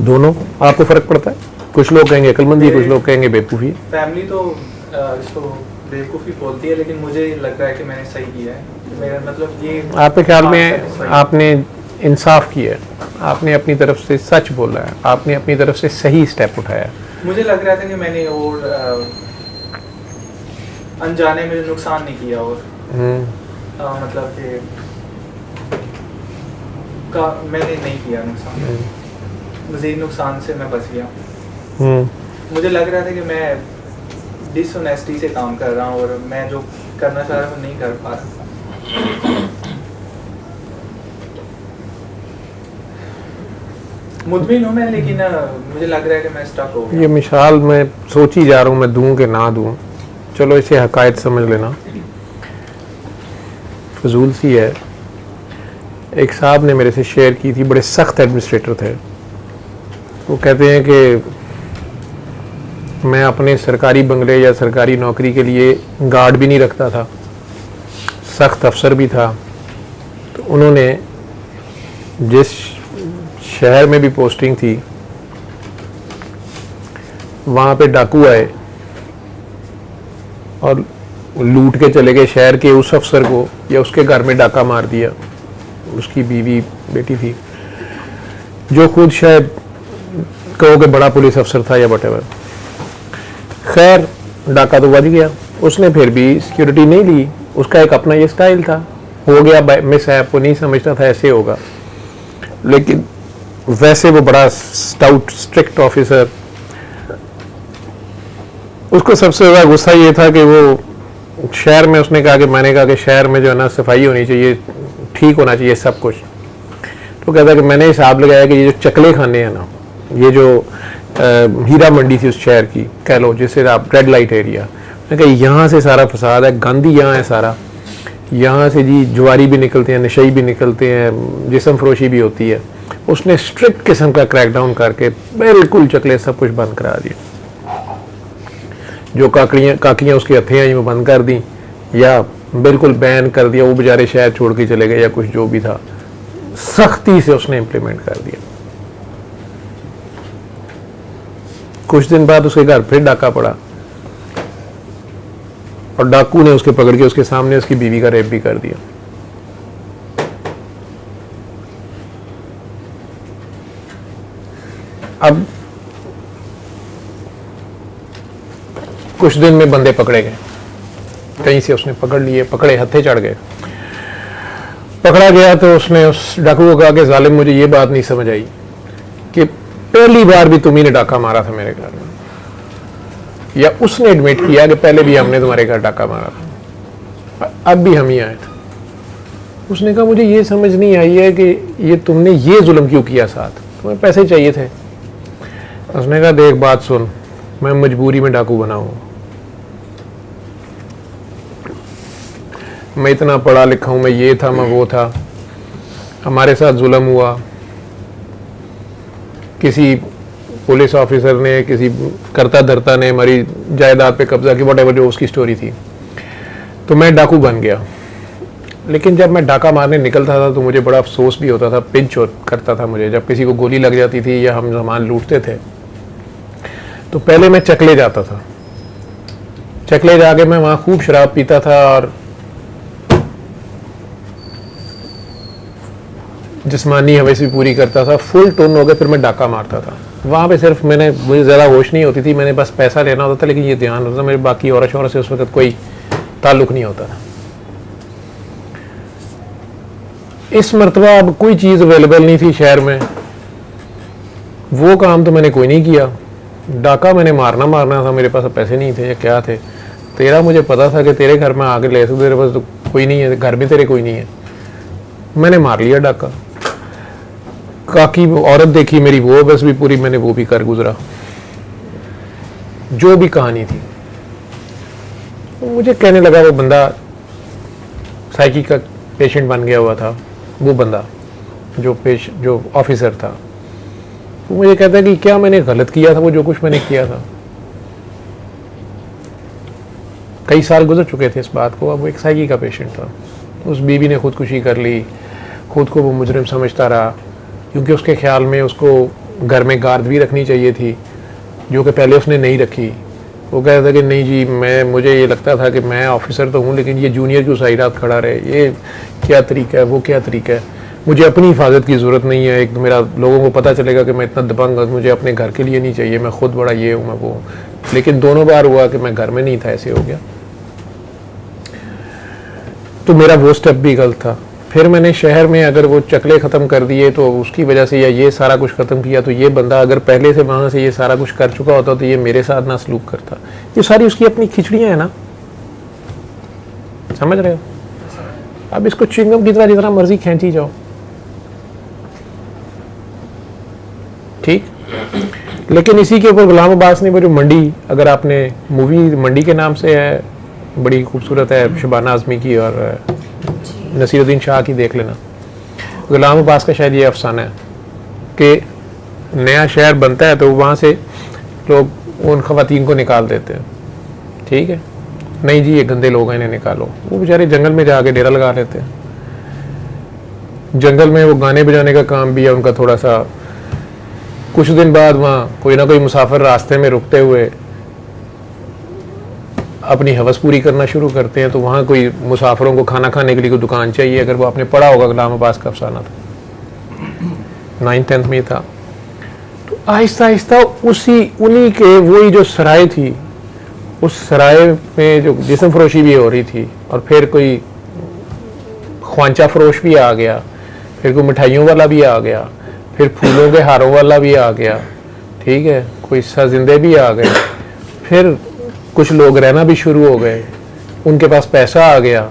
दोनों आपको फर्क पड़ता है? कुछ लोग कहेंगे अक्लमंदी, कुछ लोग कहेंगे बेवकूफ़ी। फैमिली तो इसको बेवकूफ़ी बोलती है, लेकिन मुझे लग रहा है कि मैंने सही किया है। मेरा मतलब ये आपके ख्याल में आपने इंसाफ किया है, आपने अपनी तरफ से सच बोला है, आपने अपनी तरफ से सही स्टेप उठाया है। मुझे लग रहा था कि मैंने और अनजाने में नुकसान नहीं किया, और मतलब कि मैंने नहीं किया नुकसान, मज़ीद नुकसान से मैं बच गया। मुझे लग रहा था कि मैं डिसऑनेस्टी से काम कर रहा हूँ और मैं जो करना चाह रहा हूँ नहीं कर पा रहा। मुतमिन हूँ मैं, लेकिन मुझे लग रहा है कि मैं स्टक हो गया। ये मिसाल मैं सोच ही जा रहा हूँ मैं दूँ कि ना दूँ, चलो इसे हकायत समझ लेना, फजूल सी है। एक साहब ने मेरे से शेयर की थी, बड़े सख्त एडमिनिस्ट्रेटर थे। वो कहते हैं कि मैं अपने सरकारी बंगले या सरकारी नौकरी के लिए गार्ड भी नहीं रखता था, सख्त अफसर भी था। तो उन्होंने जिस शहर में भी पोस्टिंग थी वहाँ पे डाकू आए और लूट के चले गए शहर के उस अफसर को, या उसके घर में डाका मार दिया। उसकी बीवी बेटी थी, जो खुद शायद कहो कि बड़ा पुलिस अफसर था या वटेवर। खैर डाका तो बच गया, उसने फिर भी सिक्योरिटी नहीं ली, उसका एक अपना ये स्टाइल था। हो गया मिस ऐप, को नहीं समझता था ऐसे होगा, लेकिन वैसे वो बड़ा स्टाउट स्ट्रिक्ट ऑफिसर। उसको सबसे ज़्यादा गुस्सा ये था कि वो शहर में, उसने कहा कि मैंने कहा कि शहर में जो है ना सफाई होनी चाहिए, ठीक होना चाहिए सब कुछ। तो कहता कि मैंने हिसाब लगाया कि ये जो चकले खाने हैं ना, ये जो हीरा मंडी थी उस शहर की, कह लो जिसे आप रेड लाइट एरिया, मैंने कहा यहाँ से सारा फसाद है, गांधी यहाँ है सारा, यहाँ से जी जुआरी भी निकलते हैं, नशई भी निकलते हैं, जिस्म फरोशी भी होती है। उसने स्ट्रिक्ट किस्म का क्रैकडाउन करके बिल्कुल चकले सब कुछ बंद करा दिया। जो काकियाँ उसके हथें आई वो बंद कर दी, या बिल्कुल बैन कर दिया। वो बेचारे शहर छोड़ के चले गए, या कुछ जो भी था सख्ती से उसने इम्प्लीमेंट कर दिया। कुछ दिन बाद उसके घर फिर डाका पड़ा और डाकू ने उसके पकड़ के उसके सामने उसकी बीवी का रेप भी कर दिया। अब कुछ दिन में बंदे पकड़े गए, कहीं से उसने पकड़ लिए, पकड़े हत्थे चढ़ गए। पकड़ा गया तो उसने उस डाकू को कहा कि जालिम मुझे ये बात नहीं समझ आई कि पहली बार भी तुम्ही ने डाका मारा था मेरे घर में, या उसने एडमिट किया कि पहले भी हमने तुम्हारे घर डाका मारा था, अब भी हम ही आए थे। उसने कहा मुझे ये समझ नहीं आई है कि ये तुमने ये जुल्म क्यों किया, साथ तुम्हें पैसे चाहिए थे। उसने कहा देख बात सुन, मैं मजबूरी में डाकू बना हूँ, मैं इतना पढ़ा लिखा हूँ, मैं ये था मैं वो था, हमारे साथ जुल्म हुआ, किसी पुलिस ऑफिसर ने, किसी करता धरता ने हमारी जायदाद पे कब्जा की, वॉटेवर जो उसकी स्टोरी थी, तो मैं डाकू बन गया। लेकिन जब मैं डाका मारने निकलता था तो मुझे बड़ा अफसोस भी होता था, पिंच करता था मुझे जब किसी को गोली लग जाती थी या हम सामान लूटते थे। तो पहले मैं चकले जाता था, चकले जाके मैं वहाँ खूब शराब पीता था और जिस्मानी हवस भी पूरी करता था, फुल टोन हो गया, फिर मैं डाका मारता था। वहाँ पे सिर्फ मुझे ज़्यादा होश नहीं होती थी, मैंने बस पैसा लेना होता था, लेकिन ये ध्यान होता था मेरे बाकी औरत शौरत से उस वक्त कोई ताल्लुक़ नहीं होता था। इस मरतबा अब कोई चीज़ अवेलेबल नहीं थी शहर में, वो काम तो मैंने कोई नहीं किया। डाका मैंने मारना था, मेरे पास पैसे नहीं थे या क्या थे। तेरा मुझे पता था कि तेरे घर में आके ले सकते, तेरे पास तो कोई नहीं है, घर में तेरे कोई नहीं है, मैंने मार लिया डाका। काकी औरत देखी मेरी, वो बस भी पूरी मैंने वो भी कर गुजरा, जो भी कहानी थी। मुझे कहने लगा वो बंदा साइकी का पेशेंट बन गया हुआ था, वो बंदा जो ऑफिसर था, वो मुझे कहता है कि क्या मैंने गलत किया था, वो जो कुछ मैंने किया था। कई साल गुजर चुके थे इस बात को। अब वो एक साइकी का पेशेंट था, उस बीवी ने खुदकुशी कर ली, खुद को वो मुजरिम समझता रहा, क्योंकि उसके ख्याल में उसको घर में गार्ड भी रखनी चाहिए थी, जो कि पहले उसने नहीं रखी। वो कहता था कि नहीं जी, मुझे ये लगता था कि मैं ऑफिसर तो हूँ, लेकिन ये जूनियर क्यों सारी रात खड़ा रहे, ये क्या तरीका है, वो क्या तरीका है, मुझे अपनी हिफाजत की ज़रूरत नहीं है। एक तो मेरा लोगों को पता चलेगा कि मैं इतना दबंग, मुझे अपने घर के लिए नहीं चाहिए, मैं खुद बड़ा ये हूँ, मैं वो। लेकिन दोनों बार हुआ कि मैं घर में नहीं था, ऐसे हो गया। तो मेरा वो स्टेप भी गलत था। फिर मैंने शहर में अगर वो चकले ख़त्म कर दिए तो उसकी वजह से, या ये सारा कुछ ख़त्म किया, तो ये बंदा अगर पहले से वहाँ से ये सारा कुछ कर चुका होता तो ये मेरे साथ ना सलूक करता। ये सारी उसकी अपनी खिचड़ियाँ हैं ना, समझ रहे हो? अब इसको चिंगम की तरह जितना मर्जी खींची जाओ, ठीक। लेकिन इसी के ऊपर गुलाम अब्बास ने वो जो मंडी, अगर आपने मूवी मंडी के नाम से है, बड़ी खूबसूरत है, शबाना आज़मी की और नसीरुद्दीन शाह की, देख लेना। गुलाम अब्बास का शायद ये अफसाना है कि नया शहर बनता है तो वहाँ से लोग उन ख़वातीन को निकाल देते हैं, ठीक है, नहीं जी ये गंदे लोग हैं, इन्हें निकालो। वो बेचारे जंगल में जाके डेरा लगा लेते हैं। जंगल में वो गाने बजाने का काम भी है उनका थोड़ा सा। कुछ दिन बाद वहाँ कोई ना कोई मुसाफिर रास्ते में रुकते हुए अपनी हवस पूरी करना शुरू करते हैं, तो वहाँ कोई मुसाफिरों को खाना खाने के लिए कोई दुकान चाहिए। अगर वो आपने पढ़ा होगा, गुलाम अब्बास का अफसाना था, 9th-10th में था। तो आहिस्ता आहिस्ता उन्हीं के वही जो सराय थी, उस सराय में जो जिस्म फरोशी भी हो रही थी, और फिर कोई ख्वांचा फरोश भी आ गया, फिर कोई मिठाइयों वाला भी आ गया, फिर फूलों के हारों वाला भी आ गया, ठीक है, कोई सजिंदे भी आ गए, फिर कुछ लोग रहना भी शुरू हो गए, उनके पास पैसा आ गया,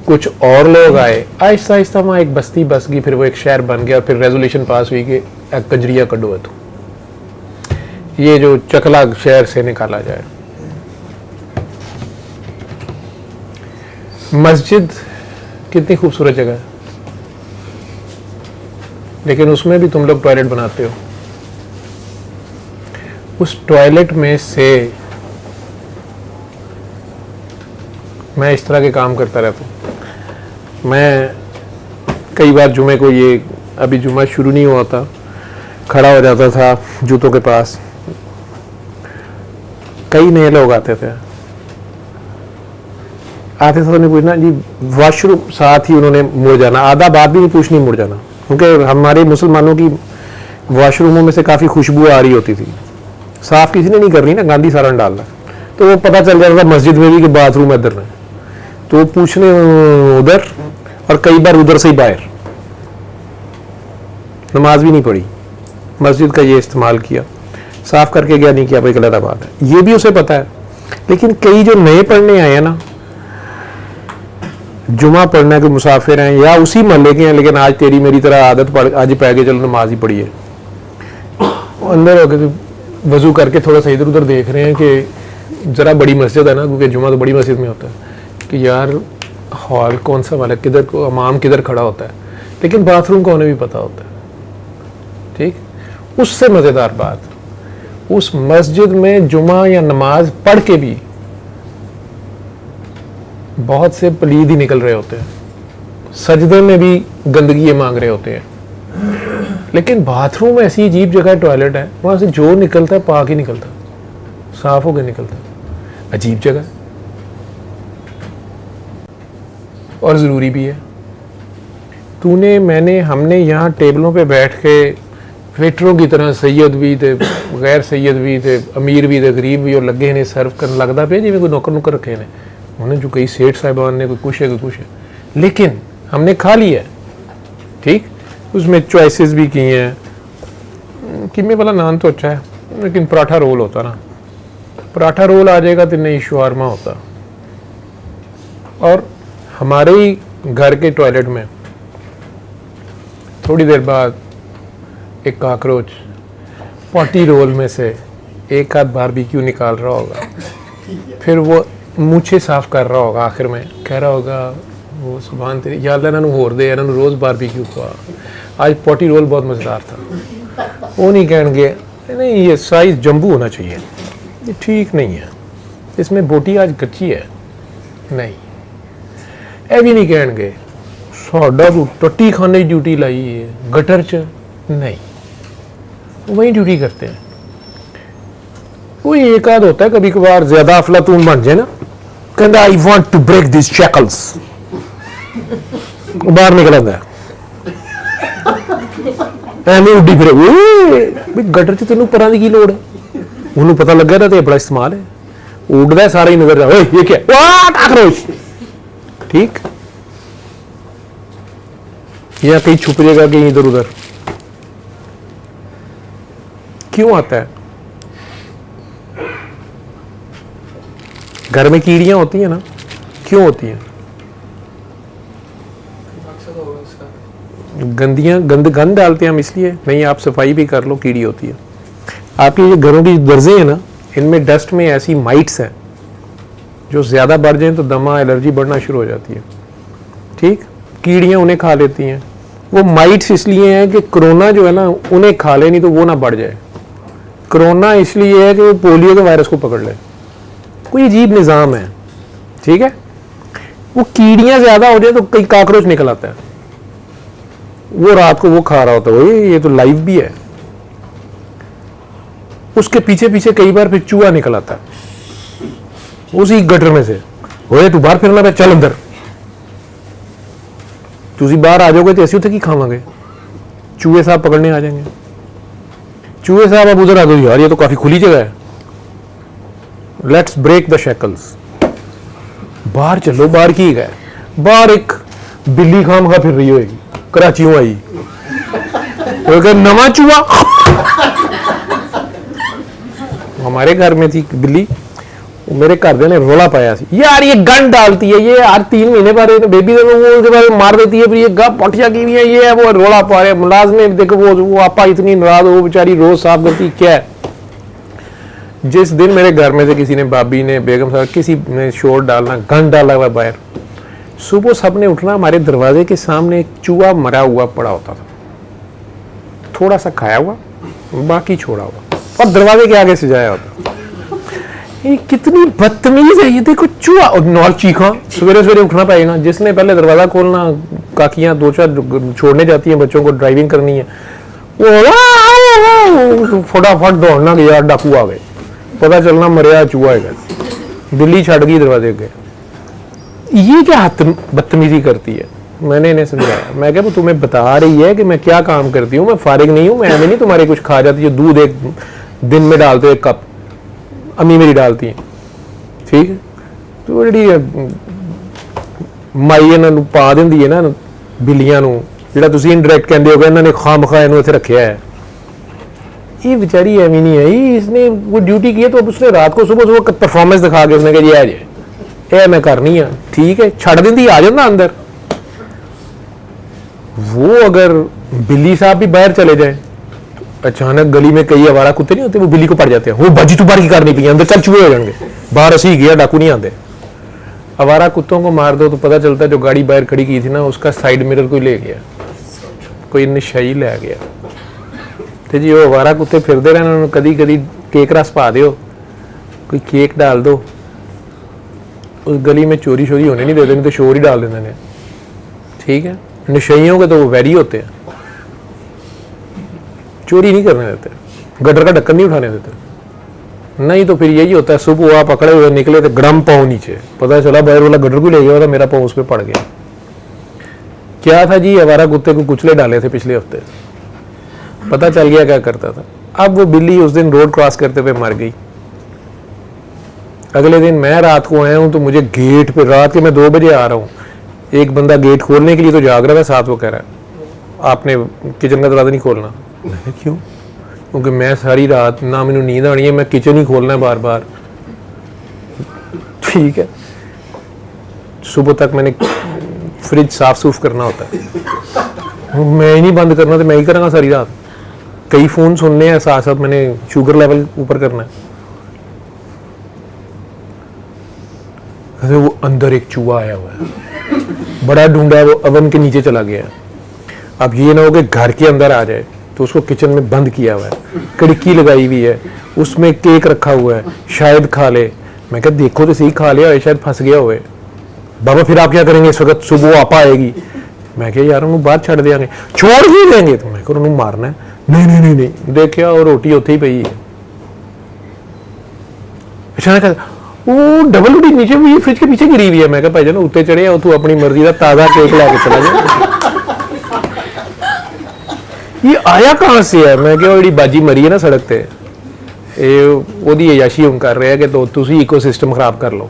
कुछ और लोग आए, आहिस्ता आहिस्ता वहाँ एक बस्ती बस गई, फिर वो एक शहर बन गया। फिर रेजोल्यूशन पास हुई कि कंजरिया कड्डो है, तो ये जो चकला शहर से निकाला जाए। मस्जिद कितनी खूबसूरत जगह है, लेकिन उसमें भी तुम लोग टॉयलेट बनाते हो। उस टॉयलेट में से मैं इस तरह के काम करता रहता हूँ। मैं कई बार जुमे को, ये अभी जुमा शुरू नहीं हुआ था, खड़ा हो जाता था जूतों के पास। कई नए लोग आते थे तो नहीं पूछना जी वॉशरूम, साथ ही उन्होंने मुड़ जाना, आधा बात भी नहीं पूछनी, मुड़ जाना, क्योंकि हमारे मुसलमानों की वॉशरूमों में से काफ़ी खुशबू आ रही होती थी। साफ किसी ने नहीं करनी ना, गांधी सारण डालना, तो वो पता चल जाता था मस्जिद में भी कि बाथरूम इधर में, तो वो पूछने उधर, और कई बार उधर से ही बाहर। नमाज भी नहीं पढ़ी, मस्जिद का ये इस्तेमाल किया, साफ करके गया, नहीं किया, भाई गलत बात है, ये भी उसे पता है। लेकिन कई जो नए पढ़ने आए हैं ना, जुमा पढ़ने के मुसाफिर हैं या उसी महल्ले के हैं, लेकिन आज तेरी मेरी तरह आदत पड़, आज पै के चलो नमाज ही पढ़ी है, अंदर होकर वजू करके थोड़ा सा इधर उधर देख रहे हैं कि ज़रा बड़ी मस्जिद है ना, क्योंकि जुमा तो बड़ी मस्जिद में होता है, कि यार हॉल कौन सा वाला, किधर को इमाम किधर खड़ा होता है, लेकिन बाथरूम का उन्हें भी पता होता है, ठीक। उससे मज़ेदार बात, उस मस्जिद में जुमा या नमाज पढ़ के भी बहुत से पलीद ही निकल रहे होते हैं, सजदे में भी गंदगी मांग रहे होते हैं, लेकिन बाथरूम ऐसी अजीब जगह, टॉयलेट है, वहाँ से जो निकलता है पाक ही निकलता, साफ होकर निकलता, अजीब जगह और ज़रूरी भी है। तूने, मैंने, हमने यहाँ टेबलों पे बैठ के वेटरों की तरह सैयद भी थे, गैर सैयद भी थे, अमीर भी थे, गरीब भी, और लगे ने सर्व करने लगता पे जिम्मे कोई नौकर नुकर रखे ने, उन्हें जो कई सेठ साहिबान ने, कोई कुछ है कोई कुछ है, लेकिन हमने खा लिया, ठीक, उसमें चॉइसेस भी की हैं। कीमे वाला नान तो अच्छा है, लेकिन पराठा रोल होता ना, पराठा रोल आ जाएगा तो नहीं शवारमा होता। और हमारे ही घर के टॉयलेट में थोड़ी देर बाद एक काकरोच पॉटी रोल में से एक आध बारबेक्यू निकाल रहा होगा, फिर वो मूछे साफ कर रहा होगा, आखिर में कह रहा होगा वो सुभान तेरी या अल्लाह इन्होंने होर दे, इन्होंने रोज़ बारबेक्यू खुआ, आज पॉटी रोल बहुत मज़ेदार था। वो नहीं कहेंगे नहीं ये साइज़ जंबू होना चाहिए, ये ठीक नहीं है, इसमें बोटी आज कच्ची है, नहीं ਇਹ भी नहीं कहेंगे साडा तू टट्टी खाने की ड्यूटी लाई है गटर च, नहीं वही ड्यूटी करते हैं। कोई एक आध होता है कभी कभार ज़्यादा अफलातून बन जाए ना, कहता I want to break this shackles, बाहर निकल आता है ਐਵੇਂ ਉੱਡੀ ਫਿਰੇ ਵੀ ਗਟਰ 'ਚ ਤੈਨੂੰ ਪਰਾਂ ਦੀ ਕੀ ਲੋੜ ਹੈ, ਉਹਨੂੰ ਪਤਾ ਲੱਗਿਆ ਤਾਂ ਤੇ ਬੜਾ ਇਸਤੇਮਾਲ ਹੈ, ਉੱਡਦਾ ਸਾਰਾ ਹੀ ਨਜ਼ਰ ਓਏ ਇਹ ਕੀ ਵਾਹ ਕਾਕਰੋਚ, ठीक, या कहीं छुप जाएगा कहीं इधर उधर, क्यों आता है? घर में कीड़ियां होती हैं ना, क्यों होती हैं? गंद डालते हैं हम इसलिए नहीं, आप सफाई भी कर लो कीड़ी होती है। आपकी ये घरों की दर्जे हैं ना, इनमें डस्ट में ऐसी माइट्स हैं जो ज़्यादा बढ़ जाए तो दमा एलर्जी बढ़ना शुरू हो जाती है, ठीक, कीड़ियाँ उन्हें खा लेती हैं। वो माइट्स इसलिए हैं कि कोरोना जो है ना उन्हें खा ले, नहीं तो वो ना बढ़ जाए। कोरोना इसलिए है कि वो पोलियो के वायरस को पकड़ ले, कोई अजीब निज़ाम है, ठीक है। वो कीड़ियाँ ज़्यादा हो जाए तो कई काकरोच निकल आता है, वो रात को वो खा रहा होता है, ये तो लाइव भी है। उसके पीछे पीछे कई बार फिर चूहा निकल आता है उसी गटर में से, होए तू बाहर फिरना पे, चल अंदर, तुसी बाहर आ जाओगे तो ऐसे उठे की खावांगे, चूहे साहब पकड़ने आ जाएंगे। चूहे साहब अब उधर आ गए, यार ये तो काफी खुली जगह है, लेट्स ब्रेक द शैकल्स, बाहर चलो, बाहर की गए, बाहर एक बिल्ली खाम खा फिर रही होगी, कराचियों आई, नवा चूहा हमारे घर में थी बिल्ली, मेरे घर ने रोला पाया यार ये गन डालती है, ये हर 3 महीने बाद बेबी उसके बाद मार देती है, फिर ये गप पटिया की हुई है, ये है वो रोला पा रहे मुलाजमे, देखो वो आपा इतनी नाराज हो, बेचारी रोज साफ करती क्या है। जिस दिन मेरे घर में से किसी ने, भाभी ने, बेगम साहब, किसी ने शोर डालना, गन डाला हुआ बाहर, सुबह सबने उठना, हमारे दरवाजे के सामने एक चूहा मरा हुआ पड़ा होता था, थोड़ा सा खाया हुआ बाकी छोड़ा हुआ, और दरवाजे के आगे सजाया होता। ये कितनी बदतमीज है, ये देखो चूहा, और नॉल चीखा, सवेरे सवेरे उठना पड़ेगा, जिसने पहले दरवाजा खोलना, काकियां 2-4 छोड़ने जाती हैं बच्चों को, ड्राइविंग करनी है, वो फटाफट दौड़ना कि यार डाकू आ गए, पता चलना मरिया चूहा है, बिल्ली छड़ गई दरवाजे के। ये क्या बदतमीजी करती है? मैंने इन्हें समझाया, मैं क्या तुम्हें बता रही है कि मैं क्या काम करती हूँ, मैं फारिग नहीं हूँ, मैं नहीं तुम्हारे कुछ खा जाती, जो दूध एक दिन में डालते हो 1 कप, अम्मी मेरी डालती है, ठीक है, तो जी माई इन्हों पा देंदी है ना बिल्लियां नूं, जिहड़ा तुसीं इनडायरैक्ट कहंदे हो इन्होंने खाम खा इन्हों इत्थे रखिया है, ये बेचारी एवं नहीं है, इसने वो ड्यूटी की है, तो अब उसने रात को सुबह सुबह परफॉर्मेंस दिखा के उसने कहा जी ये मैं करनी है, ठीक है, छड़ देंदी, आ जाता अंदर। वो अगर बिल्ली साहब भी बाहर चले जाए, अचानक गली में कई आवारा कुत्ते नहीं होते, वो बिल्ली को पड़ जाते हैं, वो बाजी तू बाहर की करनी पी, अंदर चल चूहे हो जाएंगे, बाहर असी गया डाकू नहीं आते। आवारा कुत्तों को मार दो तो पता चलता है जो गाड़ी बाहर खड़ी की थी ना, उसका साइड मिरर कोई ले गया, कोई नशाई ले गया, तो जी वो आवारा कुत्ते फिरते रहने, उन्होंने कदी कदी केक रस पा दो, कोई केक डाल दो, उस गली में चोरी शोरी होने नहीं देते, नहीं तो शोर ही डाल देते हैं, ठीक है। नशइयों के तो वो वैरी होते हैं, चोरी नहीं करने देते, गटर का ढक्कन नहीं उठाने देते, नहीं तो फिर यही होता है, सुबह आप पकड़े हुए निकले तो गड़म पाँव नीचे, पता चला बाहर वाला गटर को ले गया था, मेरा पाँव उस पर पड़ गया। क्या था जी, आवारा कुत्ते को कुचले डाले थे पिछले हफ्ते, पता चल गया क्या करता था। अब वो बिल्ली उस दिन रोड क्रॉस करते हुए मर गई। अगले दिन मैं रात को आया हूँ तो मुझे गेट पे, रात के मैं 2 बजे आ रहा हूँ, एक बंदा गेट खोलने के लिए तो जाग रहा था, साथ वो कह रहा है आपने किचन का दरवाज़ा नहीं खोलना। मैं कहा क्यों? क्योंकि मैं सारी रात ना मैंने नींद आनी है, मैं किचन ही खोलना है बार बार। ठीक है, सुबह तक मैंने फ्रिज साफ सूफ करना होता है, मैं ही नहीं बंद करना तो मैं ही करूँगा सारी रात। कई फ़ोन सुनने हैं, साथ साथ मैंने शुगर लेवल ऊपर करना है। वो अंदर एक चूहा आया हुआ है, बड़ा ढूंढा, वो ओवन के नीचे चला गया। अब ये ना हो कि घर के अंदर आ जाए, तो उसको किचन में बंद किया हुआ है, खिड़की लगाई हुई है, उसमें केक रखा हुआ है, शायद खा ले। मैं कहा देखो तो सही, खा लिया हो, शायद फंस गया हुए। बाबा फिर आप क्या करेंगे? इस वक्त सुबह आपा आएगी। मैं कहा यार उन्होंने बाहर छड़ देंगे, छोड़ ही देंगे। तो मैं कहा उन्होंने मारना है। नहीं, देखिया और रोटी उत्थे ही पई है। अचानक वो डबल रोटी नीचे भी फ्रिज के पीछे गिरी हुई है। मैं कहा भाईजान उत्ते चढ़े हो, तू अपनी मर्जी का ताज़ा केक लेके चला जा। ये आया कहाँ से है? मैं कहा जी बाजी मरी है ना सड़क पे, ओदी अयाशी हम कर रहे हैं कि तो तुसी इकोसिस्टम खराब कर लो।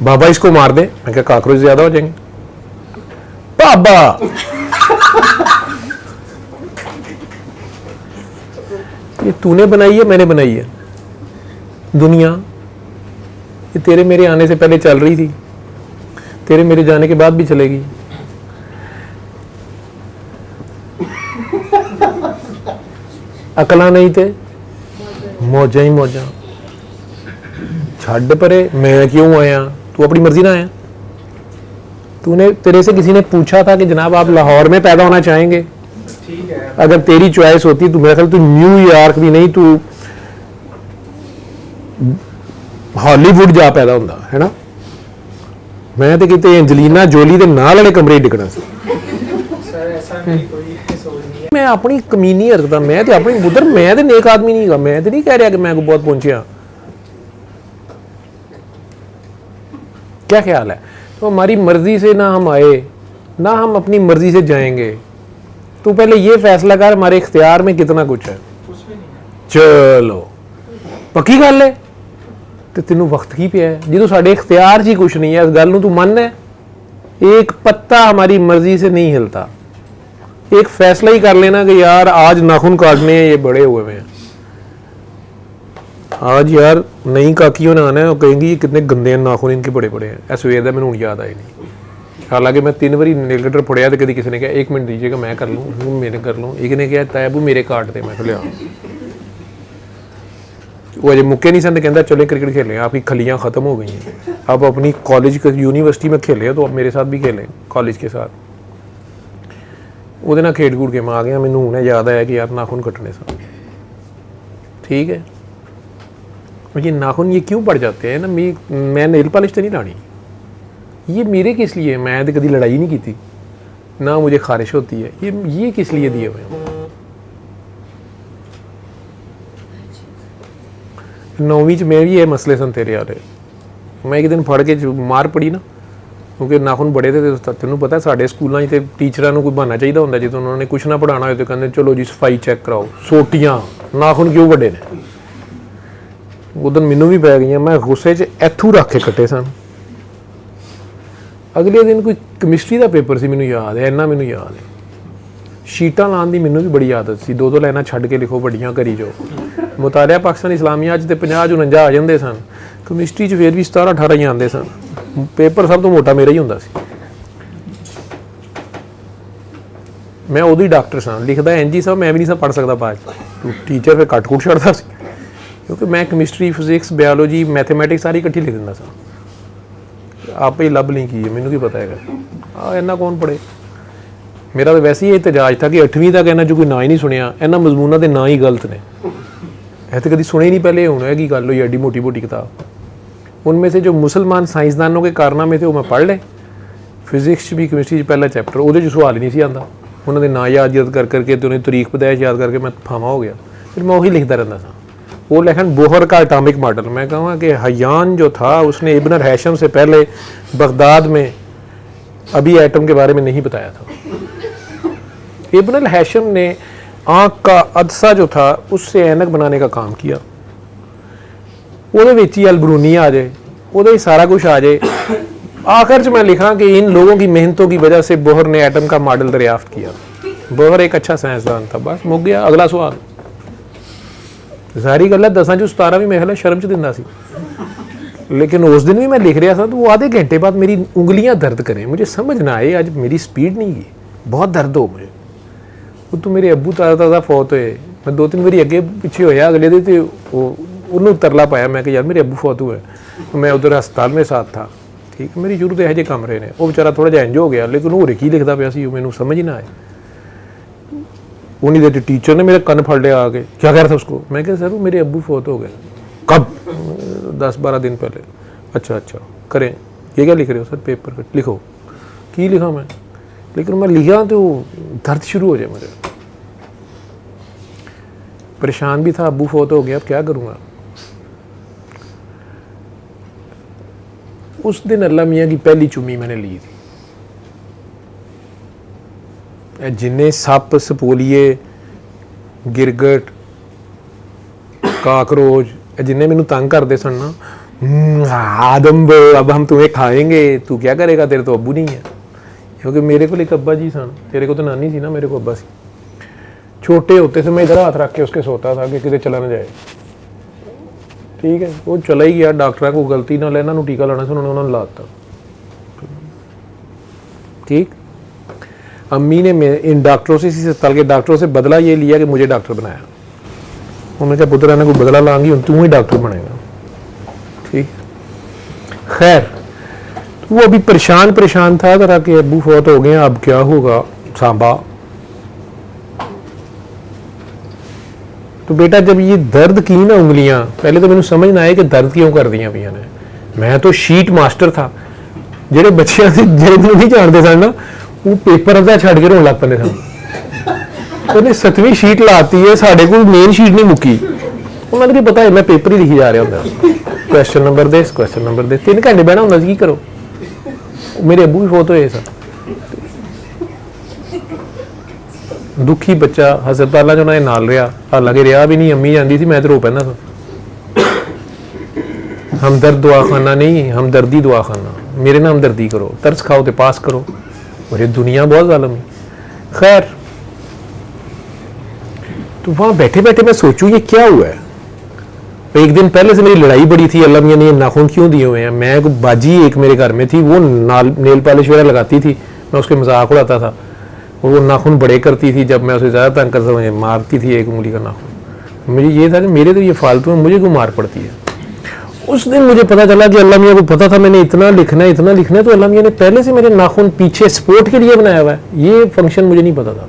बाबा इसको मार दे। मैं कहा काकरोच ज्यादा हो जाएंगे। बाबा ये तूने बनाई है मैंने बनाई है? दुनिया ये तेरे मेरे आने से पहले चल रही थी, तेरे मेरे जाने के बाद भी चलेगी। अकला नहीं थे, मौजा ही मौजा। छड़ परे, मैं क्यों आया? तू अपनी मर्जी ना आया। तूने, तेरे से किसी ने पूछा था कि जनाब आप लाहौर में पैदा होना चाहेंगे? ठीक है, अगर तेरी चॉइस होती तो मेरे ख्याल तू न्यूयॉर्क भी नहीं, तू हॉलीवुड जा पैदा होंदा है ना। मैं तो किते एंजलीना जोली दे नाल वाले कमरे डिगना सी। सर ऐसा मेरी कोई सोच नहीं है। मैं अपनी कमीनी रखता, मैं तो अपनी उधर, मैं तो नेक आदमी नहीं गा। मैं तो नहीं कह रहा कि मैं को बहुत पहुंचिया। क्या ख्याल है? तो हमारी मर्जी से ना हम आए ना हम अपनी मर्जी से जाएंगे। तू पहले ये फैसला कर हमारे इख्तियार में कितना कुछ है। कुछ भी नहीं है। चलो पक्की गल है तो तेन वक्त ही पिया है जो साढ़े इख्तियार ही कुछ नहीं है। इस गल तू मन है, एक पत्ता हमारी मर्जी से नहीं हिलता। एक फैसला ही कर लेना कि यार आज नाखून काटने हैं, ये बड़े हुए हैं, आज यार नई काकियों ने आना है, वो कहेंगी ये कितने गंदे हैं नाखून इनके, बड़े बड़े हैं। ऐसा वेद है, मैंने हूँ याद आए नहीं। हालांकि मैं 3 बारी नेल कटर फड़िया तो कभी किसी ने कहा 1 मिनट दीजिएगा मैं कर लूँ, मेरे कर लूँ। एक ने कहा तैबू मेरे काट दे। मैं लिया वो अजे मुक्के नहीं सन, कहता चले क्रिकेट खेलें, आपकी खलियाँ ख़त्म हो गई हैं, अब अपनी कॉलेज यूनिवर्सिटी में खेले तो अब मेरे साथ भी खेलें कॉलेज के साथ। वो ना खेड कूद के मैं आ गया, मैंने हूँ याद आया कि यार नाखून कटने सा ठीक है। ये नाखून ये क्यों पड़ जाते हैं ना, मैं नेल पॉलिश तो नहीं लानी, ये मेरे किस लिए? मैं तो कभी लड़ाई नहीं की थी ना, मुझे खारिश होती है। ये किस लिए दिए हुए हैं? 9वीं में भी ये मसले सन तेरे वाले। मैं एक दिन फड़ के मार पड़ी ना, क्योंकि नाखून बड़े थे। तेनों पता साढ़े स्कूलों तो टीचर को कोई बहाना चाहिए होंगे, जो उन्होंने कुछ ना पढ़ाना हो तो कहते चलो जी सफाई चैक कराओ। सोटियाँ नाखून क्यों बड़े ने? उदन मैनू भी पै गई, मैं गुस्से च इथू रख के कटे सन। अगले दिन कोई केमिस्ट्री का पेपर से, मैनू याद है, इन्ना मैनू याद है, शीटां लाने की मैनू भी बड़ी आदत सी। 2-2 लाइनां छड्ड के लिखो, बड़ियां करी जाओ। मुतालिया पाकिस्तान इस्लामिया तो 50-49 आ जाते सन, केमिस्ट्री फिर भी 17-18 ही आते सन। पेपर सब तो मोटा मेरा ही होंदा सी। मैं उदों ही डॉक्टर सा, लिखदा इंज ही सा, मैं भी नहीं सा पढ़ सकता बाद। टीचर फिर कट कुट छड्डदा सी, क्योंकि मैं केमिस्ट्री फिजिक्स बायोलॉजी मैथमेटिक्स सारी इकट्ठी लिख दिंदा सा। आप ही लभ नहीं की है, मैनू की पता है इन्ना कौन पढ़े। मेरा तो वैसे ही एहतजाज था कि 8वीं तक इन्होंने जो कोई ना ही नहीं सुनिया, इन्होंने मजमूना के ना ही गलत ने, है तो कभी सुने ही नहीं पहले। होना है कि गल हुई एडी मोटी मोटी किताब, उनमें से जो मुसलमान साइंसदानों के कारनामे थे वो मैं पढ़ ले। फिजिक्स भी केमिस्ट्री पहला चैप्टर वो सवाल ही नहीं सी आंदा, उन्होंने ना याद कर करके तो उन्हें तरीक पैदाइश याद करके मैं फामा हो गया। फिर मैं वही लिखता रहता था। वो लेखन बोहर का एटॉमिक मॉडल, मैं कहूँगा कि हयान जो था उसने इब्न हैशम से पहले बगदाद में अभी एटम के बारे में नहीं बताया था। इब्न हैशम ने आँख का अदसा जो था उससे ऐनक बनाने का काम किया। वो ही अलबरूनी आ जाए, वो सारा कुछ आ जाए, आखिर च मैं लिखा कि इन लोगों की मेहनतों की वजह से बोहर ने एटम का मॉडल दरियाफ्त किया। बोहर एक अच्छा साइंसदान था, बस मुक गया। अगला सवाल। सारी गल 10 चों 17 भी मेरे ख्याल शर्म च दिंदा सी, लेकिन उस दिन भी मैं लिख रहा था तो वो आधे घंटे बाद मेरी उंगलियां दर्द करें, मुझे समझ ना आए आज मेरी स्पीड नहीं गई, बहुत दर्द हो मुझे। वो तो मेरे अब्बू ताज़ा फौत होए, मैं 2-3 बारी अगे पिछे होया, अगले दिन तो उन्होंने तरला पाया मैं कि यार मेरे अब्बू फौत हुए, तो मैं उधर हस्पताल में साथ था। ठीक है, मेरी शुरू तो यह काम रहे ने। वो बेचारा थोड़ा जिहा इंज हो गया, लेकिन होर की लिखता पाया सी, मैनू समझ ही ना आए। उन्हीं देर टीचर ने मेरे कन फड़ लिया आके, क्या कह रहा था उसको? मैं कहा सर वो मेरे अब्बू फौत हो गए। कब? 10-12 दिन पहले। अच्छा करें, ये क्या लिख रहे हो सर? पेपर पे लिखो। की लिखा मैं? लेकिन मैं लिखा तो दर्द शुरू हो जाए मुझे। परेशान भी था, अब्बू फौत हो गया, अब क्या करूँगा। उस दिन अल्लाह मियाँ की पहली चुम्मी मैंने ली थी। जिन्ने सप, सपोलिए, गिरगट, काकरोच, जिन्ने मैनू तंग करते सन ना, आदम अब हम तुम्हें खाएंगे, तू क्या करेगा, तेरे तो अब्बू नहीं है। क्योंकि मेरे को एक अब्बा जी सन, तेरे को तो नानी सी ना, मेरे को अब्बा सी। छोटे होते से मैं इधर हाथ रख के उसके सोता था कि किते चला ना जाए। ठीक है, वो चला ही गया। डॉक्टर को गलती ना लेना, टीका लाना से उन्होंने लाता। ठीक, अम्मी ने इन डॉक्टरों से, इसी अस्पताल के डॉक्टरों से बदला ये लिया कि मुझे डॉक्टर बनाया। उन्होंने कहा पुत्र ने कोई बदला लाऊंगी, तू ही डॉक्टर बनेगा। ठीक, खैर वो अभी परेशान था तरह के अब्बू फौत हो गए, अब क्या होगा सांबा। तो बेटा जब ये दर्द की ना उंगलियां, पहले तो मैंने समझ ना आया कि दर्द क्यों कर दियां पियां ने। मैं तो शीट मास्टर था, जेडे बच्चे जेडे नहीं जानते सन ना, वो पेपर अद्धा छड़ के रोन लग पैंदे सन। उन्हें 7वीं शीट लाती है, साढ़े को मेन शीट नहीं मुक्की। उन्होंने क्या पता है मैं पेपर ही लिखी जा रहा होंदा, क्वेश्चन नंबर दे 3 घंटे बहना होंदा सी, की करो। मेरे अब्बू भी फौत होए सन। दुखी बच्चा हस्पताल च उन्होंने नाल रहा, हालांकि रहा भी नहीं, अम्मी जाती थी, मैं तो रो पैंदा था। हमदर्द दुआखाना नहीं, हमदर्दी दुआखाना। मेरे नाम दर्दी करो, तरस खाओ तो पास करो। और ये दुनिया बहुत जालिम है। खैर, तो वहां बैठे बैठे मैं सोचूं ये क्या हुआ है। एक दिन पहले से मेरी लड़ाई बड़ी थी, अल्लाह मियां ने नाखून क्यों दिए हुए हैं। मैं बाजी एक मेरे घर में थी, वो नेल पॉलिश वगैरह लगाती थी, मैं उसके मजाक उड़ाता था। वो नाखून बड़े करती थी, जब मैं उसे ज़्यादा तंग करता मुझे मारती थी एक उंगली का नाखून। मुझे ये था कि मेरे तो ये फालतू में मुझे क्यों मार पड़ती है। उस दिन मुझे पता चला कि अल्लाह मियां को पता था मैंने इतना लिखना है, तो अल्लाह मियां ने पहले से मेरे नाखून पीछे सपोर्ट के लिए बनाया हुआ है। ये फंक्शन मुझे नहीं पता था।